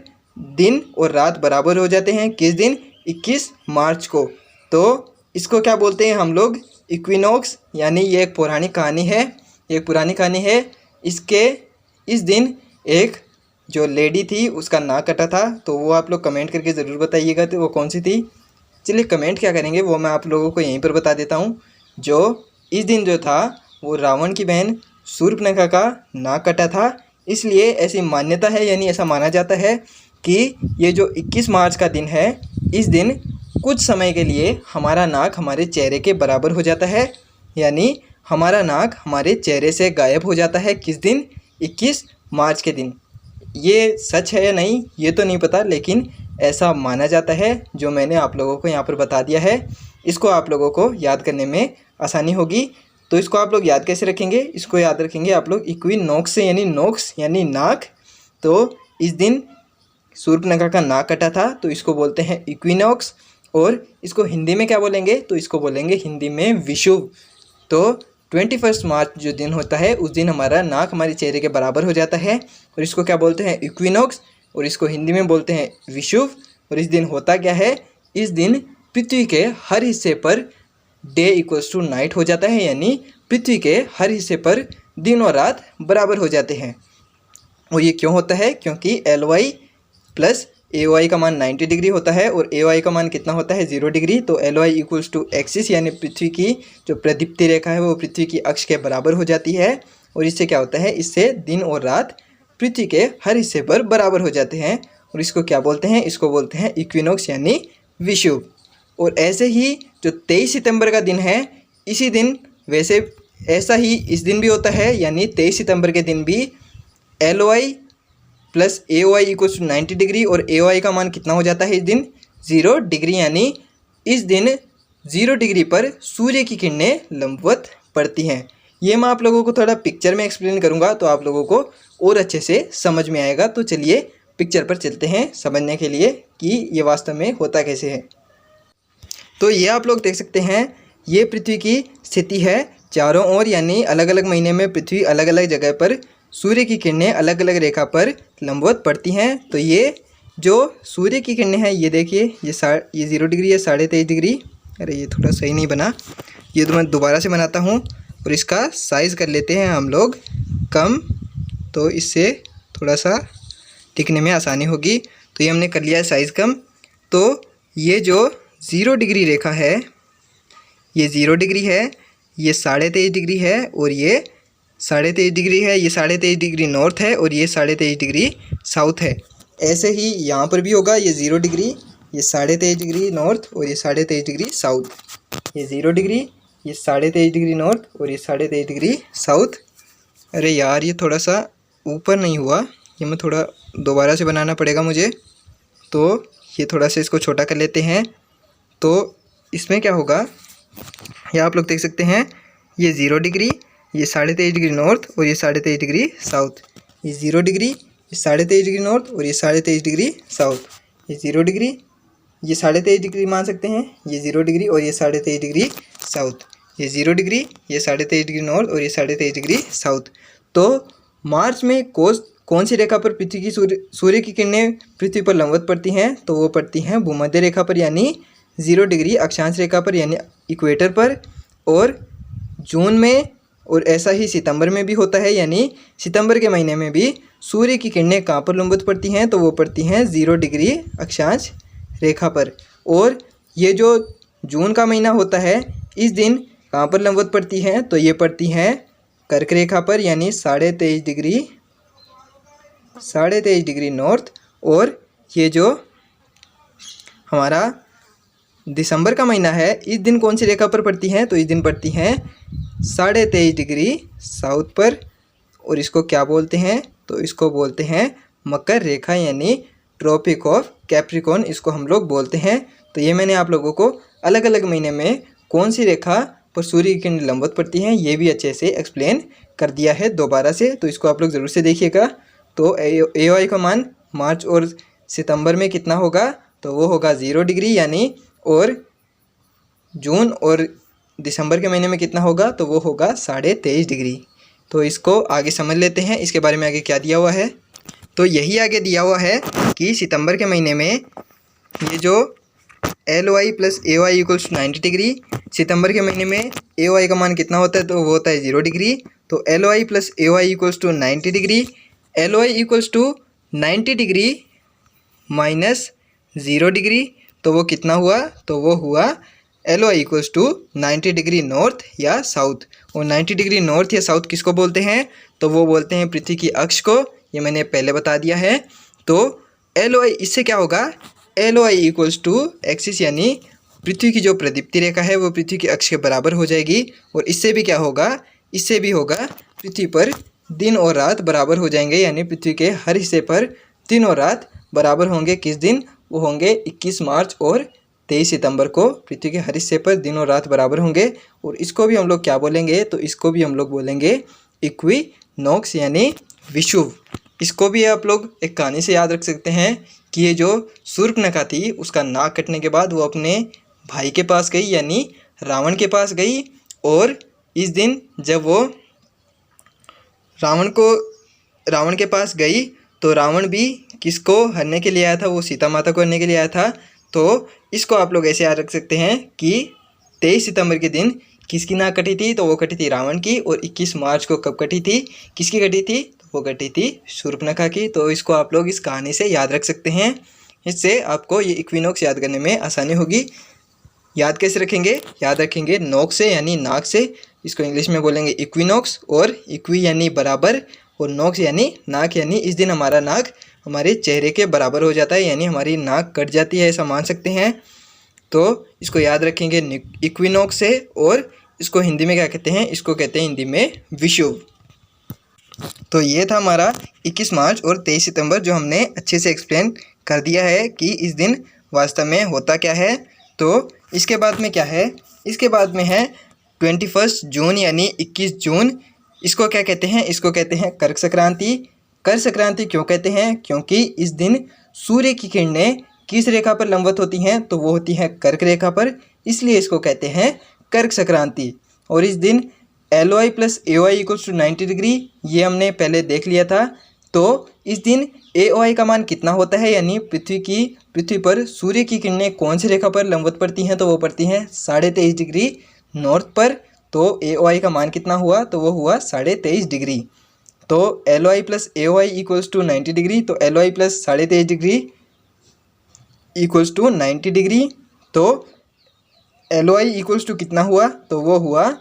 दिन और रात बराबर हो जाते हैं। किस दिन? 21 मार्च को। तो इसको क्या बोलते हैं हम लोग? इक्विनॉक्स, यानी ये एक पौराणिक कहानी है, एक पुरानी कहानी है। इस दिन एक जो लेडी थी उसका नाक कटा था, तो वो आप लोग कमेंट करके ज़रूर बताइएगा तो वो कौन सी थी। चलिए कमेंट क्या करेंगे वो मैं आप लोगों को यहीं पर बता देता हूँ। जो इस दिन जो था वो रावण की बहन शूर्पणखा का नाक कटा था, इसलिए ऐसी मान्यता है, यानी ऐसा माना जाता है कि ये जो 21 मार्च का दिन है, इस दिन कुछ समय के लिए हमारा नाक हमारे चेहरे के बराबर हो जाता है, यानी हमारा नाक हमारे चेहरे से गायब हो जाता है। किस दिन? 21 मार्च के दिन। ये सच है या नहीं ये तो नहीं पता, लेकिन ऐसा माना जाता है, जो मैंने आप लोगों को यहाँ पर बता दिया है। इसको आप लोगों को याद करने में आसानी होगी। तो इसको आप लोग याद कैसे रखेंगे? इसको याद रखेंगे आप लोग इक्विनॉक्स से, यानी नॉक्स यानी नाक। तो इस दिन शूर्पणखा का नाक कटा था, तो इसको बोलते हैं इक्विनॉक्स। और इसको हिंदी में क्या बोलेंगे? तो इसको बोलेंगे हिंदी में विषुव। तो 21 मार्च जो दिन होता है उस दिन हमारा नाक हमारे चेहरे के बराबर हो जाता है, और इसको क्या बोलते हैं? इक्विनॉक्स, और इसको हिंदी में बोलते हैं विषुव। और इस दिन होता क्या है? इस दिन पृथ्वी के हर हिस्से per day equals to night हो जाता है, यानी पृथ्वी के हर हिस्से पर दिन और रात बराबर हो जाते हैं। और ये क्यों होता है? क्योंकि L Y plus A Y का मान 90 डिग्री होता है और ए वाई का मान कितना होता है? 0 डिग्री। तो L Y equals to axis, यानी पृथ्वी की जो प्रदीप्ति रेखा है वो पृथ्वी की अक्ष के बराबर हो जाती है। और इससे क्या होता है? इससे दिन और रात पृथ्वी के हर हिस्से पर बराबर हो जाते हैं। और इसको क्या बोलते हैं? इसको बोलते हैं इक्विनॉक्स, यानी विषुव। और ऐसे ही जो 23 सितंबर का दिन है, इसी दिन वैसे ऐसा ही इस दिन भी होता है, यानी 23 सितंबर के दिन भी L Y plus A Y equals to 90 degree, और ए वाई का मान कितना हो जाता है इस दिन? 0 डिग्री, यानी इस दिन 0 डिग्री पर सूर्य की किरणें लंबवत पड़ती हैं। ये मैं आप लोगों को थोड़ा पिक्चर में एक्सप्लेन करूँगा तो आप लोगों को और अच्छे से समझ में आएगा। तो चलिए पिक्चर पर चलते हैं समझने के लिए कि ये वास्तव में होता कैसे है। तो ये आप लोग देख सकते हैं, ये पृथ्वी की स्थिति है चारों ओर, यानी अलग अलग महीने में पृथ्वी अलग अलग जगह पर सूर्य की किरणें अलग अलग रेखा पर लंबवत पड़ती हैं। तो ये जो सूर्य की किरणें हैं, ये देखिए, ये 0 डिग्री है, 23.5 डिग्री। अरे ये थोड़ा सही नहीं बना, ये तो मैं दोबारा से बनाता हूँ। और इसका साइज़ कर लेते हैं हम लोग कम, तो इससे थोड़ा सा दिखने में आसानी होगी। तो ये हमने कर लिया है साइज़ कम। तो ये जो 0 डिग्री रेखा है, ये 0 डिग्री है, ये 23.5 डिग्री है, और ये 23.5 डिग्री है, ये 23.5 डिग्री नॉर्थ है, और ये 23.5 डिग्री साउथ है। ऐसे ही यहाँ पर भी होगा, ये 0 डिग्री, ये 23.5 डिग्री नॉर्थ, और ये 23.5 डिग्री साउथ। ये 0 डिग्री, ये 23.5 डिग्री नॉर्थ, और ये 23.5 डिग्री साउथ। अरे यार ये थोड़ा सा ऊपर नहीं हुआ, ये मैं थोड़ा दोबारा से बनाना पड़ेगा मुझे। तो ये थोड़ा सा इसको छोटा कर लेते हैं। तो इसमें क्या होगा, ये आप लोग देख सकते हैं, ये 0 डिग्री, ये 23.5 डिग्री नॉर्थ और ये 23.5 डिग्री साउथ। ये 0 डिग्री, ये 23.5 डिग्री नॉर्थ और ये 23.5 डिग्री साउथ। ये 0 डिग्री, ये 23.5 डिग्री मान सकते हैं, ये 0 डिग्री और ये 23.5 डिग्री साउथ। ये 0 डिग्री, ये 23.5 डिग्री नॉर्थ और ये 23.5 डिग्री साउथ। तो मार्च में कौन सी रेखा पर पृथ्वी की सूर्य की किरणें पृथ्वी पर लंबवत पड़ती हैं, तो वो पड़ती हैं भूमध्य रेखा पर यानी 0 डिग्री अक्षांश रेखा पर यानी इक्वेटर पर। और जून में और ऐसा ही सितंबर में भी होता है, यानी सितंबर के महीने में भी सूर्य की किरणें कहाँ पर लंबवत पड़ती हैं, तो वो पड़ती हैं 0 डिग्री अक्षांश रेखा पर। और ये जो जून का महीना होता है, इस दिन कहाँ पर लंबवत पड़ती हैं, तो ये पड़ती हैं कर्क रेखा पर यानी 23.5 डिग्री नॉर्थ। और ये जो हमारा दिसंबर का महीना है, इस दिन कौन सी रेखा पर पड़ती हैं, तो इस दिन पड़ती हैं 23.5 डिग्री साउथ पर। और इसको क्या बोलते हैं, तो इसको बोलते हैं मकर रेखा यानी ट्रॉपिक ऑफ कैप्रिकॉर्न, इसको हम लोग बोलते हैं। तो ये मैंने आप लोगों को अलग अलग महीने में कौन सी रेखा पर सूर्य की किरणें लंबवत पड़ती हैं ये भी अच्छे से एक्सप्लेन कर दिया है दोबारा से, तो इसको आप लोग ज़रूर से देखिएगा। तो AOI का मान मार्च और सितंबर में कितना होगा, तो वो होगा 0 डिग्री यानी, और जून और दिसंबर के महीने में कितना होगा, तो वो होगा 23.5 डिग्री। तो इसको आगे समझ लेते हैं, इसके बारे में आगे क्या दिया हुआ है। तो यही आगे दिया हुआ है कि सितंबर के महीने में ये जो LOI plus AOI equals 90 degree, सितंबर के महीने में AOI का मान कितना होता है, तो वो होता है 0 डिग्री। तो LOI plus AOI equals to 90 degree, LOI equals to 90 degree minus 0 degree, तो वो कितना हुआ, तो वो हुआ LOI equals to 90 degree north या साउथ। और 90 डिग्री नॉर्थ या साउथ किसको बोलते हैं, तो वो बोलते हैं पृथ्वी की अक्ष को, ये मैंने पहले बता दिया है। तो LOI इससे क्या होगा, LOI इक्वल्स टू एक्सिस यानी पृथ्वी की जो प्रदीप्ति रेखा है वो पृथ्वी की अक्ष के बराबर हो जाएगी। और इससे भी क्या होगा, इससे भी होगा पृथ्वी पर दिन और रात बराबर हो जाएंगे, यानी पृथ्वी के हर हिस्से पर दिन और रात बराबर होंगे। किस दिन, वो होंगे 21 मार्च और 23 सितंबर को पृथ्वी के हर हिस्से पर दिन और रात बराबर होंगे। और इसको भी हम लोग क्या बोलेंगे, तो इसको भी हम लोग बोलेंगे इक्विनॉक्स यानी विषुव। इसको भी आप लोग एक कहानी से याद रख सकते हैं कि ये जो शूर्पणखा थी, उसका नाक कटने के बाद वो अपने भाई के पास गई यानी रावण के पास गई। और इस दिन जब वो रावण के पास गई, तो रावण भी किसको हरने के लिए आया था, वो सीता माता को हरने के लिए आया था। तो इसको आप लोग ऐसे याद रख सकते हैं कि 23 सितंबर के दिन किसकी नाक कटी थी, तो वो कटी थी रावण की। और 21 मार्च को कब कटी थी, किसकी कटी थी, तो वो कटी थी शूर्पणखा की। तो इसको आप लोग इस कहानी से याद रख सकते हैं, इससे आपको ये इक्विनॉक्स याद करने में आसानी होगी। याद कैसे रखेंगे, याद रखेंगे नोक से यानी नाक से, इसको इंग्लिश में बोलेंगे इक्विनॉक्स। और इक्वी यानी बराबर और नोक्स यानी नाक, यानी इस दिन हमारा नाक हमारे चेहरे के बराबर हो जाता है, यानी हमारी नाक कट जाती है, ऐसा मान सकते हैं। तो इसको याद रखेंगे इक्विनॉक्स से। और इसको हिंदी में क्या कहते हैं, इसको कहते हैं हिंदी में विषुव। तो ये था हमारा 21 मार्च और 23 सितंबर, जो हमने अच्छे से एक्सप्लेन कर दिया है कि इस दिन वास्तव में होता क्या है। तो इसके बाद में क्या है, इसके बाद में है 21 जून यानी 21 जून। इसको क्या कहते हैं, इसको कहते हैं कर्क संक्रांति। कर्क संक्रांति क्यों कहते हैं, क्योंकि इस दिन सूर्य की किरणें किस रेखा पर लंबवत होती हैं, तो वो होती है कर्क रेखा पर, इसलिए इसको कहते हैं कर्क संक्रांति। और इस दिन LOI plus AOI equals to 90 degree, ये हमने पहले देख लिया था। तो इस दिन AOI का मान कितना होता है, यानी पृथ्वी पर सूर्य की किरणें कौन सी रेखा पर लंबवत पड़ती हैं, तो वो पड़ती हैं 23.5 डिग्री नॉर्थ पर। तो AOI का मान कितना हुआ, तो वो हुआ 23.5 डिग्री। तो LOI plus AOI equals to 90 degree, तो LOI plus 23.5 degree equals to 90 degree. तो LOI इक्वल्स टू कितना हुआ, तो वो हुआ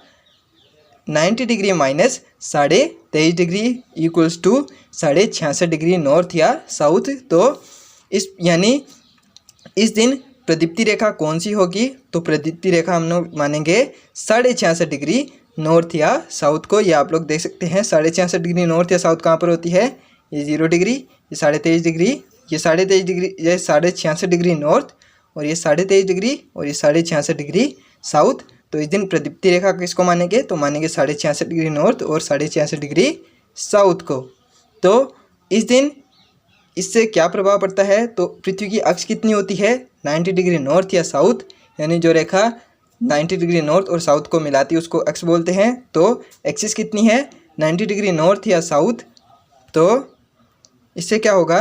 90 degree minus 23.5 degree equals to 66.5 degree north या साउथ। तो इस यानी इस दिन प्रदीप्ति रेखा कौन सी होगी, तो प्रदीप्ति रेखा हम लोग मानेंगे 66.5 डिग्री नॉर्थ या साउथ को। ये आप लोग देख सकते हैं 66.5 डिग्री नॉर्थ या साउथ कहाँ पर होती है, ये 0 डिग्री, ये 23.5 डिग्री, ये 23.5 डिग्री, ये 66.5 डिग्री नॉर्थ और ये 23.5 डिग्री और ये 66.5 डिग्री साउथ। तो इस दिन प्रदीप्ति रेखा किसको मानेंगे, तो मानेंगे 66.5 डिग्री नॉर्थ और 66.5 डिग्री साउथ को। तो इस दिन इससे क्या प्रभाव पड़ता है, तो पृथ्वी की अक्ष कितनी होती है, 90 डिग्री नॉर्थ या साउथ, यानी जो रेखा 90 डिग्री नॉर्थ और साउथ को मिलाती है उसको अक्ष बोलते हैं। तो एक्सिस कितनी है, 90 डिग्री नॉर्थ या साउथ। तो इससे क्या होगा,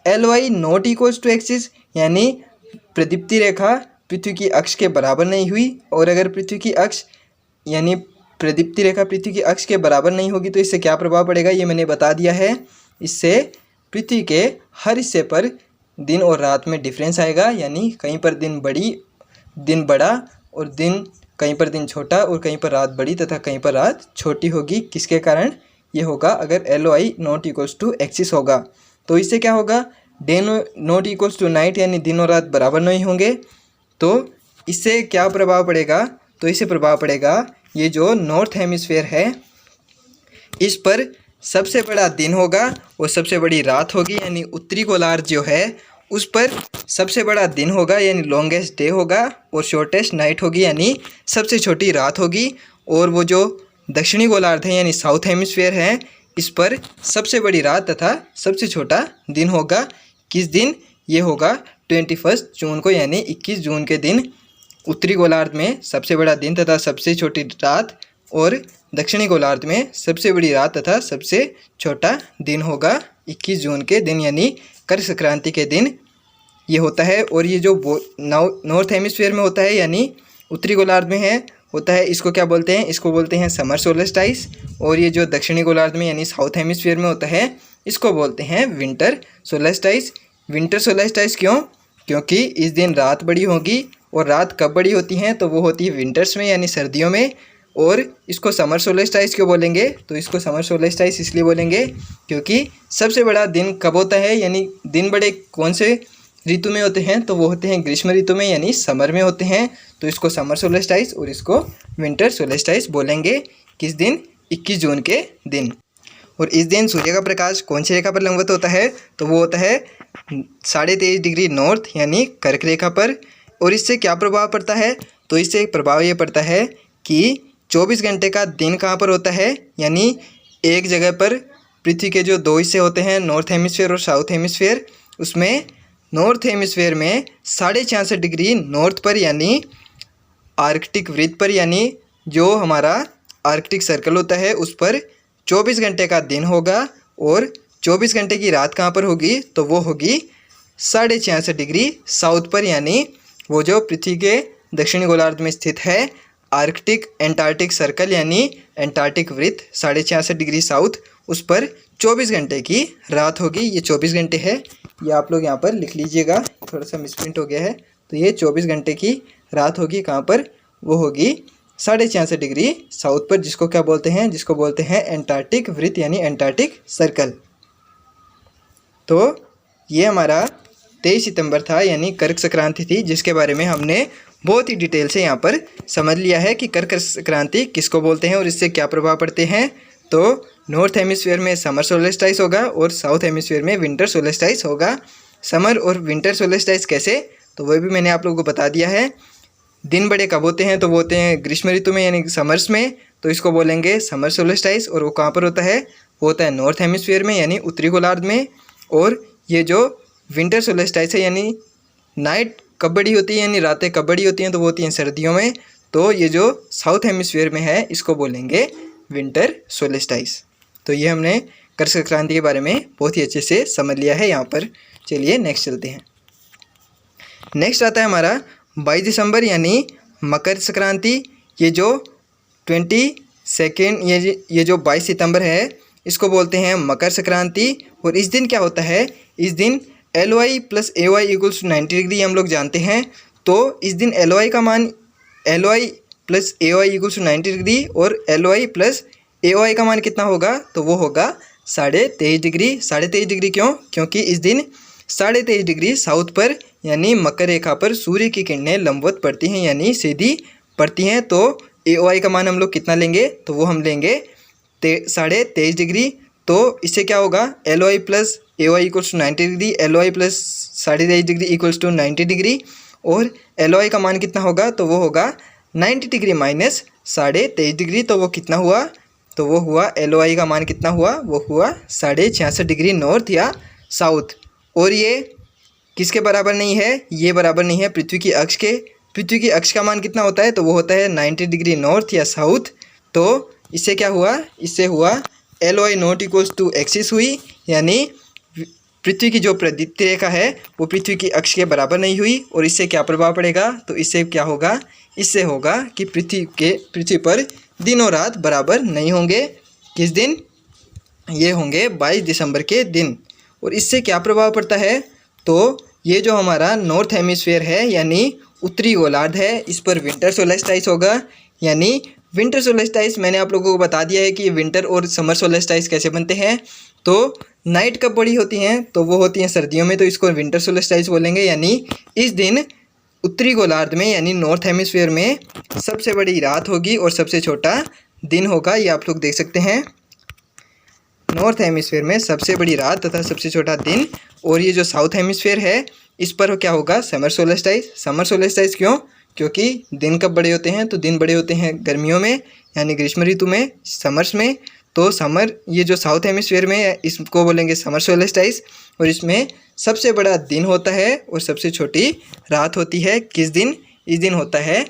LY not equals to axis, यानी प्रदीप्ति रेखा पृथ्वी की अक्ष के बराबर नहीं हुई। और अगर पृथ्वी की अक्ष यानी प्रदीप्ति रेखा पृथ्वी की अक्ष के बराबर नहीं होगी तो इससे क्या प्रभाव पड़ेगा, ये मैंने बता दिया है। इससे पृथ्वी के हर हिस्से पर दिन और रात में डिफरेंस आएगा, यानी कहीं पर दिन बड़ा और कहीं पर दिन छोटा और कहीं पर रात बड़ी तथा कहीं पर रात छोटी होगी। किसके कारण ये होगा, अगर LY not equals to axis होगा। तो इससे क्या होगा, day not equals to night, यानी दिन और रात बराबर नहीं होंगे। तो इससे क्या प्रभाव पड़ेगा, तो इससे प्रभाव पड़ेगा ये जो नॉर्थ हेमिस्फेयर है इस पर सबसे बड़ा दिन होगा और सबसे बड़ी रात होगी, यानी उत्तरी गोलार्ध जो है उस पर सबसे बड़ा दिन होगा यानी लॉन्गेस्ट डे होगा और शॉर्टेस्ट नाइट होगी यानी सबसे छोटी रात होगी। और वो जो दक्षिणी गोलार्ध है यानी साउथ हेमिस्फेयर है इस पर सबसे बड़ी रात तथा सबसे छोटा दिन होगा। किस दिन ये होगा, 21 जून को, यानी 21 जून के दिन उत्तरी गोलार्ध में सबसे बड़ा दिन तथा सबसे छोटी रात और दक्षिणी गोलार्ध में सबसे बड़ी रात तथा सबसे छोटा दिन होगा 21 जून के दिन, यानी कर संक्रांति के दिन ये होता है। और ये जो नॉर्थ हेमिस्फीयर में होता है यानी उत्तरी गोलार्ध में है होता है, इसको क्या बोलते हैं, इसको बोलते हैं समर सोलेस्टाइस। और ये जो दक्षिणी गोलार्ध में यानी साउथ हेमिस्फीयर में होता है इसको बोलते हैं विंटर सोलेस्टाइस। विंटर सोलेस्टाइस क्यों, क्योंकि इस दिन रात बड़ी होगी और रात कब बड़ी होती हैं, तो वो होती है विंटर्स में यानी सर्दियों में। और इसको समर सोलेस्टाइस क्यों बोलेंगे, तो इसको समर सोलेस्टाइस इसलिए बोलेंगे क्योंकि सबसे बड़ा दिन कब होता है, यानी दिन बड़े कौन से ऋतु में होते हैं, तो वो होते हैं ग्रीष्म ऋतु में यानी समर में होते हैं। तो इसको समर सोलेस्टाइस और इसको विंटर सोलेस्टाइस बोलेंगे। किस दिन, 21 जून के दिन। और इस दिन सूर्य का प्रकाश कौन सी रेखा पर लंबवत होता है, तो वो होता है 23.5 डिग्री नॉर्थ यानी कर्क रेखा पर। और इससे क्या प्रभाव पड़ता है, तो इससे प्रभाव ये पड़ता है कि 24 घंटे का दिन कहाँ पर होता है, यानी एक जगह पर पृथ्वी के जो दो हिस्से होते हैं नॉर्थ हेमिस्फीयर और साउथ हेमिस्फीयर, उसमें नॉर्थ हेमिस्फीयर में 66.5 डिग्री नॉर्थ पर यानी आर्कटिक वृत्त पर, यानी जो हमारा आर्कटिक सर्कल होता है उस पर 24 घंटे का दिन होगा और 24 घंटे की रात कहाँ पर होगी, तो वो होगी 66.5 डिग्री साउथ पर, यानी वो जो पृथ्वी के दक्षिणी गोलार्ध में स्थित है आर्कटिक एंटार्क्टिक सर्कल यानी एंटार्क्टिक वृत्त 66.5 डिग्री साउथ, उस पर 24 घंटे की रात होगी। ये 24 घंटे है, ये आप लोग यहाँ पर लिख लीजिएगा, थोड़ा सा मिसप्रिंट हो गया है। तो ये 24 घंटे की रात होगी कहाँ पर, वो होगी 66.5 डिग्री साउथ पर, जिसको क्या बोलते हैं, जिसको बोलते हैं एंटार्क्टिक वृत्त यानी एंटार्क्टिक सर्कल। तो ये हमारा 23 सितंबर था यानी कर्क संक्रांति थी, जिसके बारे में हमने बहुत ही डिटेल से यहाँ पर समझ लिया है कि कर्क संक्रांति किसको बोलते हैं और इससे क्या प्रभाव पड़ते हैं। तो नॉर्थ हेमिस्फीयर में समर सोलेस्टाइस होगा और साउथ हेमिस्फीयर में विंटर सोलेस्टाइस होगा। समर और विंटर सोलेस्टाइस कैसे, तो वह भी मैंने आप लोगों को बता दिया है। दिन बड़े कब होते हैं, तो वो होते हैं ग्रीष्म ऋतु में यानी समर्स में, तो इसको बोलेंगे समर सोलेस्टाइस। और वो कहाँ पर होता है, वो होता है नॉर्थ हेमिस्फीयर में यानी उत्तरी गोलार्ध में। और ये जो विंटर सोलेस्टाइस है यानी नाइट कब बड़ी होती है यानी रातें कब बड़ी होती हैं, तो वो होती हैं सर्दियों में। तो ये जो साउथ हेमिस्फीयर में है इसको बोलेंगे विंटर सोलेस्टाइस। तो ये हमने कर्क संक्रांति के बारे में बहुत ही अच्छे से समझ लिया है यहाँ पर। चलिए नेक्स्ट चलते हैं। नेक्स्ट आता है हमारा 22 दिसंबर यानी मकर संक्रांति। ये जो 22 ये जो 22 सितंबर है इसको बोलते हैं मकर संक्रांति। और इस दिन क्या होता है, इस दिन LY plus AY equals 90 degree हम लोग जानते हैं। तो इस दिन LY का मान LY plus AY equals 90 degree और LY प्लस AY का मान कितना होगा, तो वो होगा 23.5 डिग्री। 23.5 डिग्री क्यों, क्योंकि इस दिन 23.5 डिग्री साउथ पर यानी मकर रेखा पर सूर्य की किरणें लंबवत पड़ती हैं यानी सीधी पड़ती हैं। तो AY का मान हम लोग कितना लेंगे, तो वो हम लेंगे 23.5 डिग्री। तो इससे क्या होगा, LY plus AY equals to 90 degree, LY plus 23.5 degree equals to 90 degree. और LOI का मान कितना होगा, तो वो होगा 90 डिग्री माइनस 23.5 डिग्री। तो वो कितना हुआ, तो वो हुआ LOI का मान कितना हुआ, वो हुआ 66.5 डिग्री नॉर्थ या साउथ। और ये किसके बराबर नहीं है, ये बराबर नहीं है पृथ्वी की अक्ष के। पृथ्वी की अक्ष का मान कितना होता है, तो वो होता है 90 डिग्री नॉर्थ या साउथ। तो इससे क्या हुआ, इससे हुआ LOI not equals to axis हुई, यानी पृथ्वी की जो प्रदीप्ति रेखा है वो पृथ्वी की अक्ष के बराबर नहीं हुई। और इससे क्या प्रभाव पड़ेगा, तो इससे क्या होगा, इससे होगा कि पृथ्वी पर दिन और रात बराबर नहीं होंगे। किस दिन, ये होंगे 22 दिसंबर के दिन। और इससे क्या प्रभाव पड़ता है, तो ये जो हमारा नॉर्थ हेमिस्फीयर है यानी उत्तरी गोलार्ध है, इस पर विंटर सोलेस्टाइस होगा। यानी विंटर सोलेस्टाइस मैंने आप लोगों को बता दिया है कि विंटर और समर सोलेस्टाइस कैसे बनते हैं। तो नाइट कब बड़ी होती हैं, तो वो होती हैं सर्दियों में, तो इसको विंटर सोलेस्टाइस बोलेंगे। यानी इस दिन उत्तरी गोलार्ध में यानी नॉर्थ हेमिस्फीयर में सबसे बड़ी रात होगी और सबसे छोटा दिन होगा। ये आप लोग देख सकते हैं, नॉर्थ हेमिस्फीयर में सबसे बड़ी रात तथा सबसे छोटा दिन। और ये जो साउथ हेमिस्फीयर है इस पर क्या होगा, समर सोलेस्टाइस। समर सोलेस्टाइस क्यों, क्योंकि दिन कब बड़े होते हैं, तो दिन बड़े होते हैं गर्मियों में यानी ग्रीष्म ऋतु में, समर्स में। तो समर, ये जो साउथ हेमिस्फीयर में है इसको बोलेंगे समर सोलेस्टाइस। और इसमें सबसे बड़ा दिन होता है और सबसे छोटी रात होती है। किस दिन, इस दिन होता है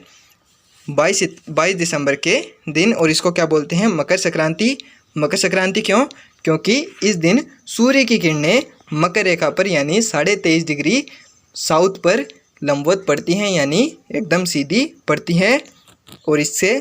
22 दिसंबर के दिन। और इसको क्या बोलते हैं, मकर संक्रांति। मकर संक्रांति क्यों, क्योंकि इस दिन सूर्य की किरणें मकर रेखा पर यानी 23.5 डिग्री साउथ पर लंबवत पड़ती हैं, यानी एकदम सीधी पड़ती हैं। और इससे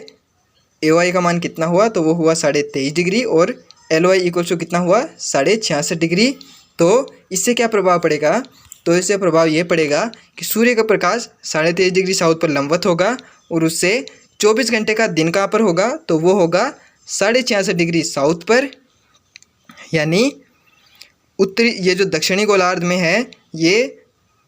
AOI का मान कितना हुआ, तो वो हुआ 23.5 डिग्री और LOI इक्वल टू कितना हुआ, 66.5 डिग्री। तो इससे क्या प्रभाव पड़ेगा, तो इससे प्रभाव ये पड़ेगा कि सूर्य का प्रकाश 23.5 डिग्री साउथ पर लंबवत होगा और उससे 24 घंटे का दिन कहाँ पर होगा, तो वो होगा 66.5 डिग्री साउथ पर। यानी उत्तरी, ये जो दक्षिणी गोलार्ध में है ये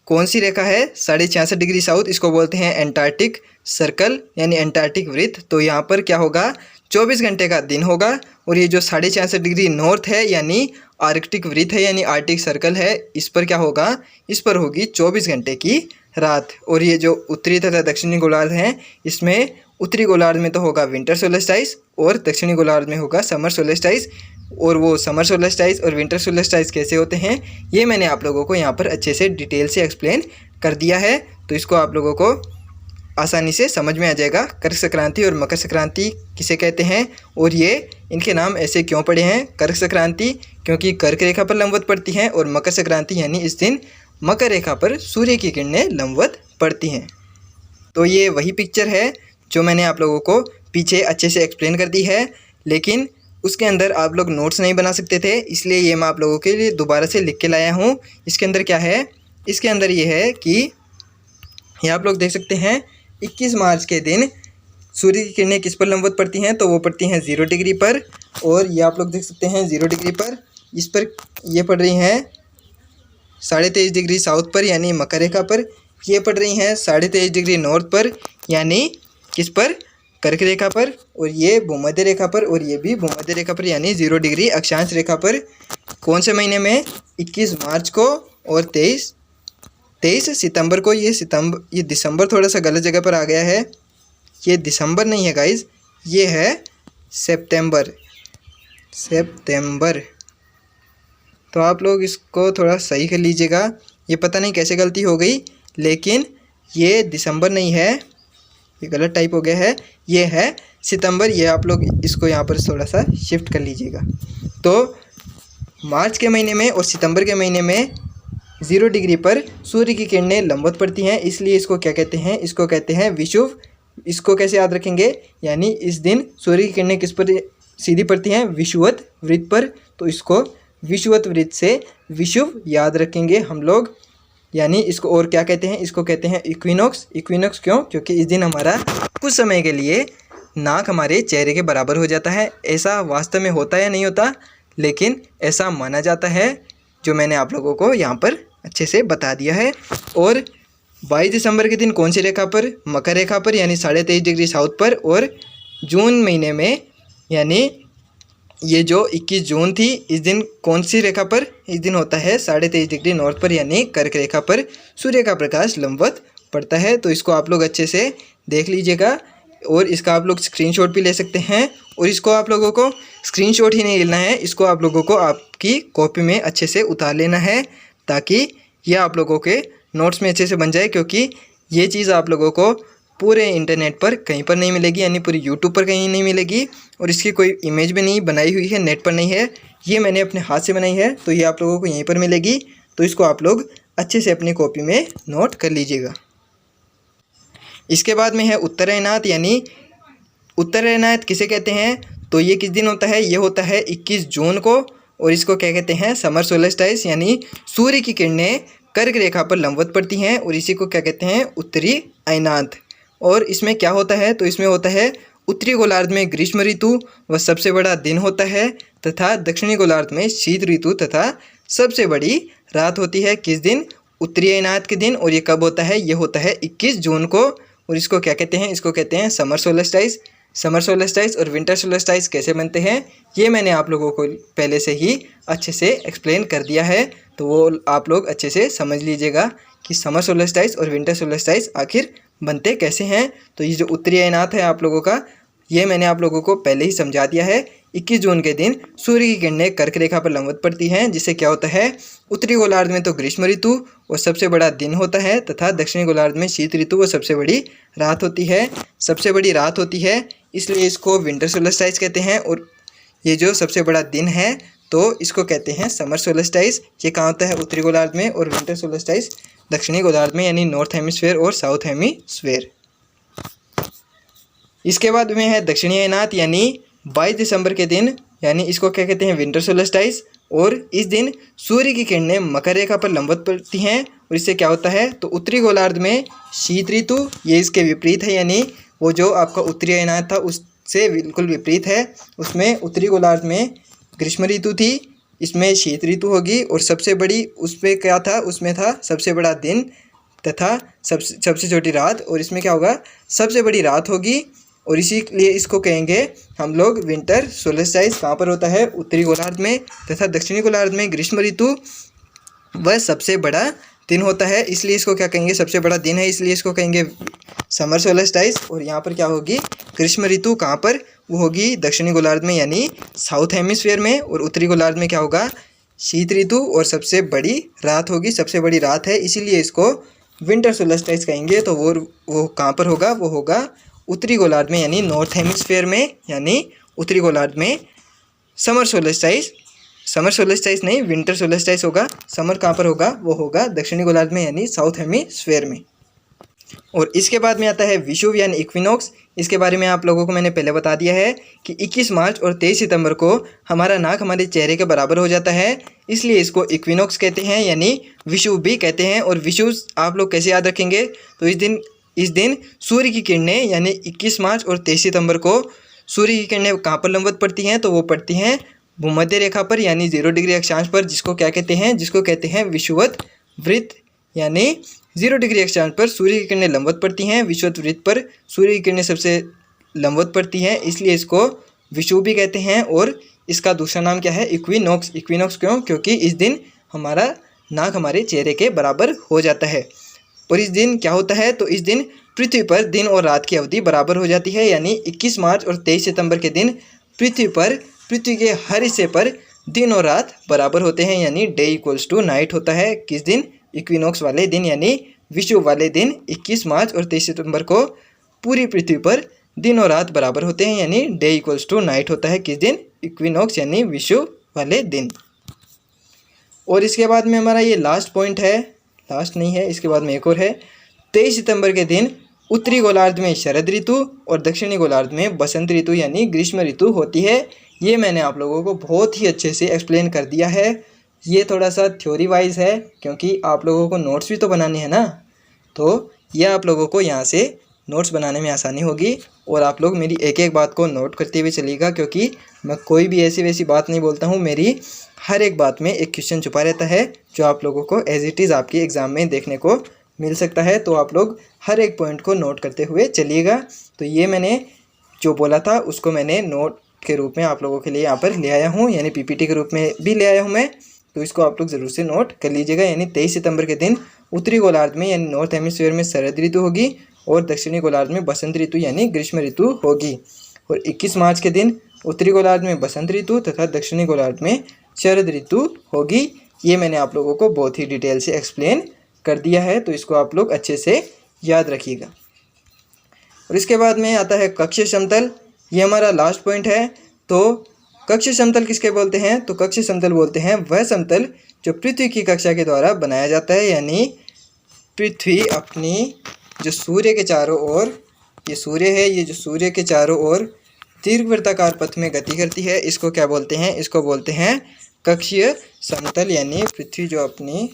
कौन सी रेखा है, 66.5 डिग्री साउथ, इसको बोलते हैं एंटार्क्टिक सर्कल यानी एंटार्क्टिक वृत्त। तो यहाँ पर क्या होगा, 24 घंटे का दिन होगा। और ये जो 66.5 डिग्री नॉर्थ है यानी आर्कटिक वृत्त है यानी आर्कटिक सर्कल है, इस पर क्या होगा, इस पर होगी 24 घंटे की रात। और ये जो उत्तरी तथा दक्षिणी गोलार्ध हैं इसमें उत्तरी गोलार्ध में तो होगा विंटर सोलेस्टाइस और दक्षिणी गोलार्ध में होगा समर सोलेस्टाइस। और वो समर सोलेस्टाइस और विंटर सोलेस्टाइस कैसे होते हैं ये मैंने आप लोगों को यहाँ पर अच्छे से डिटेल से एक्सप्लेन कर दिया है। तो इसको आप लोगों को आसानी से समझ में आ जाएगा। कर्क संक्रांति और मकर संक्रांति किसे कहते हैं और ये इनके नाम ऐसे क्यों पड़े हैं। कर्क संक्रांति क्योंकि कर्क रेखा पर लंबवत पड़ती हैं और मकर संक्रांति यानी इस दिन मकर रेखा पर सूर्य की किरणें लंबवत पड़ती हैं। तो ये वही पिक्चर है जो मैंने आप लोगों को पीछे अच्छे से एक्सप्लेन कर दी है, लेकिन उसके अंदर आप लोग नोट्स नहीं बना सकते थे, इसलिए ये मैं आप लोगों के लिए दोबारा से लिख के लाया हूँ। इसके अंदर क्या है, इसके अंदर ये है कि ये आप लोग देख सकते हैं 21 मार्च के दिन सूर्य की किरणें किस पर लंबवत पड़ती हैं, तो वो पड़ती हैं 0 डिग्री पर। और ये आप लोग देख सकते हैं 0 डिग्री पर, इस पर ये पड़ रही हैं 23.5 डिग्री साउथ पर यानी मकर रेखा पर। ये पड़ रही हैं 23.5 डिग्री नॉर्थ पर यानी किस पर, कर्क रेखा पर। और ये भूमध्य रेखा पर और ये भी भूमध्य रेखा पर यानी 0 डिग्री अक्षांश रेखा पर। कौन से महीने में, 21 मार्च को और 23 सितंबर को। ये दिसंबर थोड़ा सा गलत जगह पर आ गया है, ये दिसंबर नहीं है गाइज, ये है सितंबर। तो आप लोग इसको थोड़ा सही कर लीजिएगा, ये पता नहीं कैसे गलती हो गई, लेकिन ये दिसंबर नहीं है, ये गलत टाइप हो गया है, ये है सितंबर। ये आप लोग इसको यहाँ पर थोड़ा सा शिफ्ट कर लीजिएगा। तो मार्च के महीने में और सितंबर के महीने में 0 डिग्री पर सूर्य की किरणें लंबवत पड़ती हैं, इसलिए इसको क्या कहते हैं, इसको कहते हैं विषुव। इसको कैसे याद रखेंगे, यानी इस दिन सूर्य की किरणें किस पर सीधी पड़ती हैं, विषुवत वृत्त पर। तो इसको विषुवत वृत्त से विषुव याद रखेंगे हम लोग। यानी इसको और क्या कहते हैं, इसको कहते हैं इक्विनॉक्स। इक्विनॉक्स क्यों, क्योंकि इस दिन हमारा कुछ समय के लिए नाक हमारे चेहरे के बराबर हो जाता है। ऐसा वास्तव में होता है या नहीं होता, लेकिन ऐसा माना जाता है, जो मैंने आप लोगों को यहाँ पर अच्छे से बता दिया है। और 22 दिसंबर के दिन कौन सी रेखा पर, मकर रेखा पर यानी 23.5 डिग्री साउथ पर। और जून महीने में यानी ये जो 21 जून थी, इस दिन कौन सी रेखा पर, इस दिन होता है 23.5 डिग्री नॉर्थ पर यानी कर्क रेखा पर सूर्य का प्रकाश लंबवत पड़ता है। तो इसको आप लोग अच्छे से देख लीजिएगा और इसका आप लोग स्क्रीनशॉट भी ले सकते हैं। और इसको आप लोगों को स्क्रीनशॉट ही नहीं लेना है, इसको आप लोगों को आपकी कॉपी में अच्छे से उतार लेना है ताकि ये आप लोगों के नोट्स में अच्छे से बन जाए, क्योंकि ये चीज़ आप लोगों को पूरे इंटरनेट पर कहीं पर नहीं मिलेगी, यानी पूरी यूट्यूब पर कहीं नहीं मिलेगी। और इसकी कोई इमेज भी नहीं बनाई हुई है, नेट पर नहीं है, ये मैंने अपने हाथ से बनाई है, तो ये आप लोगों को यहीं पर मिलेगी। तो इसको आप लोग अच्छे से अपनी कॉपी में नोट कर लीजिएगा। इसके बाद में है उत्तरायणात, यानी उत्तरायणात किसे कहते हैं, तो ये किस दिन होता है, ये होता है 21 जून को। और इसको क्या कहते हैं, समर सोलेस्टाइस, यानी सूर्य की किरणें कर्क रेखा पर लंबवत पड़ती हैं और इसी को क्या कहते हैं, उत्तरी अयनात। और इसमें क्या होता है, तो इसमें होता है उत्तरी गोलार्ध में ग्रीष्म ऋतु व सबसे बड़ा दिन होता है तथा दक्षिणी गोलार्ध में शीत ऋतु तथा सबसे बड़ी रात होती है। किस दिन, उत्तरी अयनात के दिन। और ये कब होता है, ये होता है 21 जून को। और इसको क्या कहते हैं, इसको कहते हैं समर सोलेस्टाइस। समर सोलेस्टाइस और विंटर सोलेस्टाइस कैसे बनते हैं, ये मैंने आप लोगों को पहले से ही अच्छे से एक्सप्लेन कर दिया है, तो वो आप लोग अच्छे से समझ लीजिएगा कि समर सोलेस्टाइस और विंटर सोलेस्टाइस आखिर बनते कैसे हैं। तो ये जो उत्तरी अयनात है आप लोगों का, ये मैंने आप लोगों को पहले ही समझा दिया है। 21 जून के दिन सूर्य की किरणें कर्क रेखा पर लंबवत पड़ती हैं, जिससे क्या होता है, उत्तरी गोलार्ध में तो ग्रीष्म ऋतु और सबसे बड़ा दिन होता है तथा दक्षिणी गोलार्ध में शीत ऋतु व सबसे बड़ी रात होती है। सबसे बड़ी रात होती है इसलिए इसको विंटर सोलेस्टाइस कहते हैं। और ये जो सबसे बड़ा दिन है तो इसको कहते हैं समर सोलेस्टाइस। ये कहाँ होता है, उत्तरी गोलार्ध में। और विंटर सोलेस्टाइस दक्षिणी गोलार्ध में, यानी नॉर्थ हेमिस्फेयर और साउथ हेमिस्फेयर। इसके बाद में है दक्षिणी अयनात, यानी 22 दिसंबर के दिन, यानी इसको क्या कहते हैं, विंटर सोलेस्टाइस। और इस दिन सूर्य की किरणें मकर रेखा पर लंबवत पड़ती हैं और इससे क्या होता है, तो उत्तरी गोलार्ध में शीत ऋतु, ये इसके विपरीत है, यानी वो जो आपका उत्तरी अयनात था उससे बिल्कुल विपरीत है। उसमें उत्तरी गोलार्ध में ग्रीष्म ऋतु थी, इसमें शीत ऋतु होगी। और सबसे बड़ी उसमें क्या था, उसमें था सबसे बड़ा दिन तथा सबसे छोटी रात। और इसमें क्या होगा, सबसे बड़ी रात होगी और इसीलिए इसको कहेंगे हम लोग विंटर सोलेस्टाइस। कहाँ पर होता है, उत्तरी गोलार्ध में तथा दक्षिणी गोलार्ध में ग्रीष्म ऋतु वह सबसे बड़ा दिन होता है, इसलिए इसको क्या कहेंगे, सबसे बड़ा दिन है इसलिए इसको कहेंगे समर सोलेस्टाइस। और यहाँ पर क्या होगी, ग्रीष्म ऋतु कहाँ पर, वो होगी दक्षिणी गोलार्ध में, यानी साउथ हेमिस्फीयर में। और उत्तरी गोलार्ध में क्या होगा, शीत ऋतु और सबसे बड़ी रात होगी, सबसे बड़ी रात है इसीलिए इसको विंटर सोलेस्टाइस कहेंगे। तो वो कहाँ पर होगा, वो होगा उत्तरी गोलार्ध में, यानी नॉर्थ हेमिस्फीयर में, यानी उत्तरी गोलार्ध में। समर सोलेस्टाइस नहीं, विंटर सोलेस्टाइस होगा। समर कहाँ पर होगा, वो होगा दक्षिणी गोलार्ध में, यानी साउथ हेमिस्फीयर में। और इसके बाद में आता है विषुव यानी इक्विनॉक्स। इसके बारे में आप लोगों को मैंने पहले बता दिया है कि 21 मार्च और 23 सितंबर को हमारा नाक हमारे चेहरे के बराबर हो जाता है, इसलिए इसको इक्विनॉक्स कहते हैं, यानी विषुव भी कहते हैं। और विषुव आप लोग कैसे याद रखेंगे, तो इस दिन सूर्य की किरणें, यानी 21 मार्च और 23 सितंबर को सूर्य की किरणें कहाँ पर लंबवत पड़ती हैं, तो वो पड़ती हैं भूमध्य रेखा पर, यानी 0 डिग्री अक्षांश पर, जिसको क्या कहते हैं, जिसको कहते हैं विषुवत वृत्त। यानी 0 डिग्री अक्षांश पर सूर्य की किरणें लंबवत पड़ती हैं, विषुवत वृत्त पर सूर्य की किरणें सबसे लंबवत पड़ती हैं, इसलिए इसको विषुव भी कहते हैं। और इसका दूसरा नाम क्या है, इक्विनॉक्स। इक्विनॉक्स क्यों, क्योंकि इस दिन हमारा नाक हमारे चेहरे के बराबर हो जाता है। और इस दिन क्या होता है, तो इस दिन पृथ्वी पर दिन और रात की अवधि बराबर हो जाती है, यानी 21 मार्च और 23 सितंबर के दिन पृथ्वी के हर हिस्से पर दिन और रात बराबर होते हैं, यानी डे इक्वल्स टू नाइट होता है। किस दिन, इक्विनॉक्स वाले दिन, यानी विषुव वाले दिन 21 मार्च और 23 सितंबर को पूरी पृथ्वी पर दिन और रात बराबर होते हैं, यानी डे इक्वल्स टू नाइट होता है। किस दिन, इक्विनॉक्स यानी विषुव वाले दिन। और इसके बाद में हमारा ये लास्ट पॉइंट है, लास्ट नहीं है, इसके बाद में एक और है। 23 सितंबर के दिन उत्तरी गोलार्ध में शरद ऋतु और दक्षिणी गोलार्ध में बसंत ऋतु यानी ग्रीष्म ऋतु होती है। ये मैंने आप लोगों को बहुत ही अच्छे से एक्सप्लेन कर दिया है। ये थोड़ा सा थ्योरी वाइज है क्योंकि आप लोगों को नोट्स भी तो बनाने हैं ना, तो ये आप लोगों को यहाँ से नोट्स बनाने में आसानी होगी। और आप लोग मेरी एक एक बात को नोट करते हुए चलिएगा, क्योंकि मैं कोई भी ऐसी वैसी बात नहीं बोलता हूँ। मेरी हर एक बात में एक क्वेश्चन छुपा रहता है जो आप लोगों को एज इट इज़ आपके एग्ज़ाम में देखने को मिल सकता है। तो आप लोग हर एक पॉइंट को नोट करते हुए चलिएगा। तो ये मैंने जो बोला था उसको मैंने नोट के रूप में आप लोगों के लिए यहाँ पर ले आया हूँ, यानी पीपीटी के रूप में भी ले आया हूँ मैं। तो इसको आप लोग ज़रूर से नोट कर लीजिएगा। यानी 23 सितंबर के दिन उत्तरी गोलार्ध में यानी नॉर्थ हेमिस्फीयर में शरद ऋतु होगी और दक्षिणी गोलार्ध में बसंत ऋतु यानी ग्रीष्म ऋतु होगी। और 21 मार्च के दिन उत्तरी गोलार्ध में बसंत ऋतु तथा दक्षिणी गोलार्ध में शरद ऋतु होगी। ये मैंने आप लोगों को बहुत ही डिटेल से एक्सप्लेन कर दिया है, तो इसको आप लोग अच्छे से याद रखिएगा। और इसके बाद में आता है कक्षीय समतल। ये हमारा लास्ट पॉइंट है। तो कक्षीय समतल किसके बोलते हैं? तो कक्षीय समतल बोलते हैं वह समतल जो पृथ्वी की कक्षा के द्वारा बनाया जाता है, यानी पृथ्वी अपनी जो सूर्य के चारों ओर, ये सूर्य है, ये जो सूर्य के चारों ओर दीर्घवृत्ताकार पथ में गति करती है, इसको क्या बोलते हैं? इसको बोलते हैं कक्षीय समतल। यानी पृथ्वी जो अपनी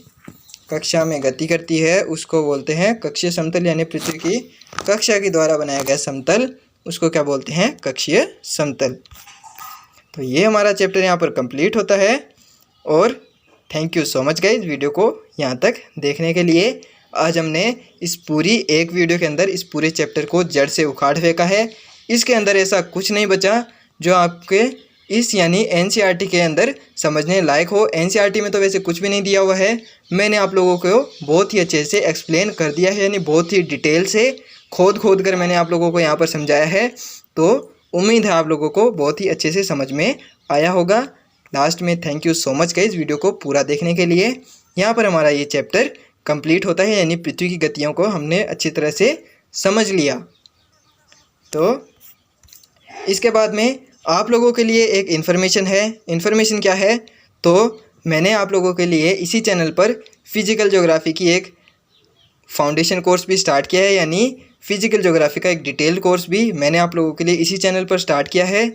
कक्षा में गति करती है उसको बोलते हैं कक्षीय समतल, यानी पृथ्वी की कक्षा के द्वारा बनाया गया समतल उसको क्या बोलते हैं? कक्षीय समतल। तो ये हमारा चैप्टर यहाँ पर कंप्लीट होता है। और thank you so much guys video को यहाँ तक देखने के लिए। आज हमने इस पूरी एक वीडियो के अंदर इस पूरे चैप्टर को जड़ से उखाड़ फेंका है। इसके अंदर ऐसा कुछ नहीं बचा जो आपके इस यानी एनसीईआरटी के अंदर समझने लायक हो। एनसीईआरटी में तो वैसे कुछ भी नहीं दिया हुआ है, मैंने आप लोगों को बहुत ही अच्छे से एक्सप्लेन कर दिया है, यानी बहुत ही डिटेल से खोद कर मैंने आप लोगों को यहाँ पर समझाया है। तो उम्मीद है आप लोगों को बहुत ही अच्छे से समझ में आया होगा। लास्ट में thank you so much guys video को पूरा देखने के लिए। यहाँ पर हमारा ये चैप्टर कंप्लीट होता है, यानी पृथ्वी की गतियों को हमने अच्छी तरह से समझ लिया। तो इसके बाद में आप लोगों के लिए एक इन्फॉर्मेशन है। इन्फॉर्मेशन क्या है? तो मैंने आप लोगों के लिए इसी चैनल पर फिजिकल ज्योग्राफी की एक फाउंडेशन कोर्स भी स्टार्ट किया है, यानी फिजिकल ज्योग्राफी का एक डिटेल्ड कोर्स भी मैंने आप लोगों के लिए इसी चैनल पर स्टार्ट किया है।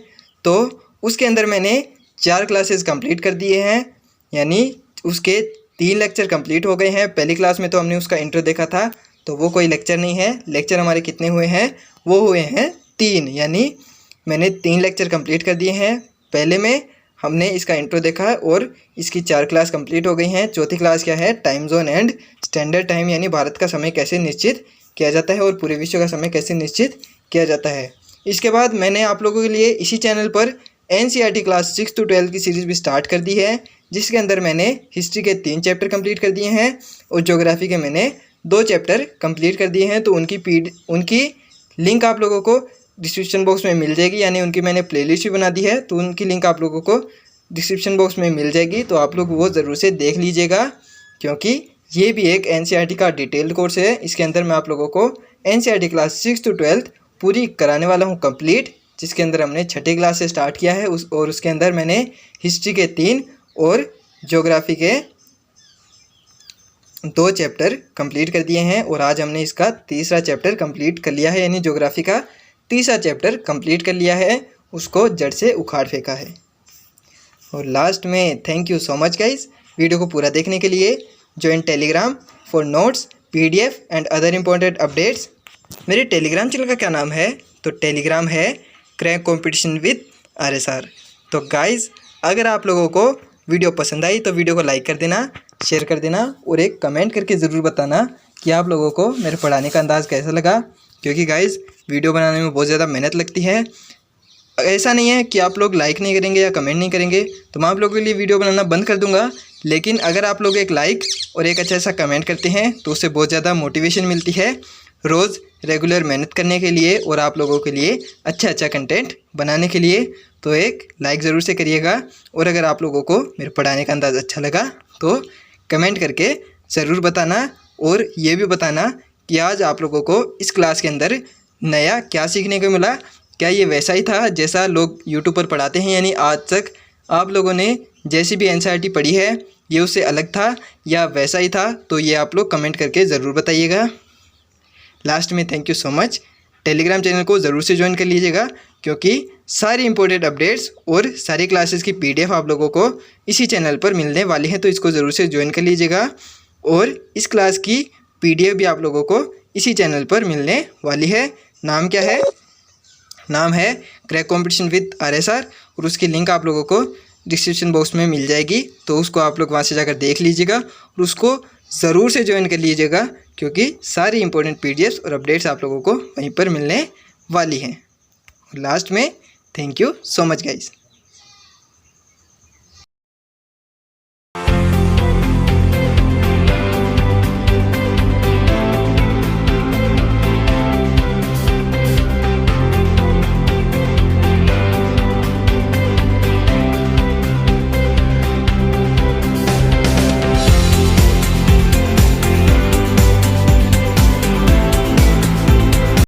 तो उसके अंदर मैंने 4 क्लासेस कंप्लीट कर दिए हैं, यानी उसके 3 लेक्चर कंप्लीट हो गए हैं। पहली क्लास में तो हमने उसका इंट्रो देखा था, तो वो कोई लेक्चर नहीं है। लेक्चर हमारे कितने हुए हैं? वो हुए हैं 3, यानी मैंने 3 लेक्चर कंप्लीट कर दिए हैं। पहले में हमने इसका इंट्रो देखा है और इसकी 4 क्लास कंप्लीट हो गई हैं। चौथी क्लास क्या है? Time zone and standard time, यानी भारत का समय कैसे निश्चित किया जाता है और पूरे विश्व का समय कैसे निश्चित किया जाता है। इसके बाद मैंने आप लोगों के लिए इसी चैनल पर एनसीईआरटी क्लास 6 to 12 की सीरीज़ भी स्टार्ट कर दी है, जिसके अंदर मैंने हिस्ट्री के 3 चैप्टर कंप्लीट कर दिए हैं और ज्योग्राफी के मैंने 2 चैप्टर कंप्लीट कर दिए हैं। तो उनकी लिंक आप लोगों को डिस्क्रिप्शन बॉक्स में मिल जाएगी, यानी उनकी मैंने प्लेलिस्ट भी बना दी है, तो उनकी लिंक आप लोगों को डिस्क्रिप्शन बॉक्स में मिल जाएगी। तो आप लोग वो ज़रूर से देख लीजिएगा, क्योंकि ये भी एक एनसीईआरटी का डिटेल्ड कोर्स है। इसके अंदर मैं आप लोगों को एनसीईआरटी क्लास 6 to 12 पूरी कराने वाला हूँ कंप्लीट, जिसके अंदर हमने 6ठी क्लास से स्टार्ट किया है और उसके अंदर मैंने हिस्ट्री के 3 और ज्योग्राफी के 2 चैप्टर कंप्लीट कर दिए हैं। और आज हमने इसका 3रा चैप्टर कंप्लीट कर लिया है, यानी ज्योग्राफी का 3रा चैप्टर कंप्लीट कर लिया है, उसको जड़ से उखाड़ फेंका है। और लास्ट में thank you so much guys video को पूरा देखने के लिए। Join Telegram for notes, PDF and other important updates. मेरे टेलीग्राम चैनल का क्या नाम है? तो टेलीग्राम है क्रैक कंपटीशन विद आरएसआर। तो गाइज अगर आप लोगों को वीडियो पसंद आई तो वीडियो को लाइक कर देना, शेयर कर देना और एक कमेंट करके ज़रूर बताना कि आप लोगों को मेरे पढ़ाने का अंदाज़ कैसा लगा, क्योंकि गाइज वीडियो बनाने में बहुत ज़्यादा मेहनत लगती है। ऐसा नहीं है कि आप लोग लाइक नहीं करेंगे या कमेंट नहीं करेंगे तो मैं आप लोगों के लिए वीडियो बनाना बंद कर दूंगा, लेकिन अगर आप लोग एक लाइक और एक अच्छा सा कमेंट करते हैं तो उससे बहुत ज़्यादा मोटिवेशन मिलती है रोज़ रेगुलर मेहनत करने के लिए और आप लोगों के लिए अच्छा कंटेंट बनाने के लिए। तो एक लाइक ज़रूर से करिएगा, और अगर आप लोगों को मेरे पढ़ाने का अंदाज़ अच्छा लगा तो कमेंट करके ज़रूर बताना, और ये भी बताना कि आज आप लोगों को इस क्लास के अंदर नया क्या सीखने को मिला। क्या ये वैसा ही था जैसा लोग यूट्यूब पर पढ़ाते हैं, यानी आज तक आप लोगों ने जैसी भी एनसीईआरटी पढ़ी है ये उससे अलग था या वैसा ही था? तो ये आप लोग कमेंट करके ज़रूर बताइएगा। लास्ट में thank you so much. Telegram channel को ज़रूर से ज्वाइन कर लीजिएगा, क्योंकि सारी इंपॉर्टेंट अपडेट्स और सारी क्लासेस की पीडीएफ आप लोगों को इसी चैनल पर मिलने वाली है, तो इसको ज़रूर से ज्वाइन कर लीजिएगा। और इस क्लास की पीडीएफ भी आप लोगों को इसी चैनल पर मिलने वाली है। नाम क्या है? नाम है क्रैक कंपटीशन विद आरएसआर, और उसकी लिंक आप लोगों को डिस्क्रिप्शन बॉक्स में मिल जाएगी, तो उसको आप लोग वहाँ से जाकर देख लीजिएगा और उसको ज़रूर से ज्वाइन कर लीजिएगा, क्योंकि सारी इंपॉर्टेंट पीडीएफ्स और अपडेट्स आप लोगों को वहीं पर मिलने वाली हैं। लास्ट में thank you so much guys.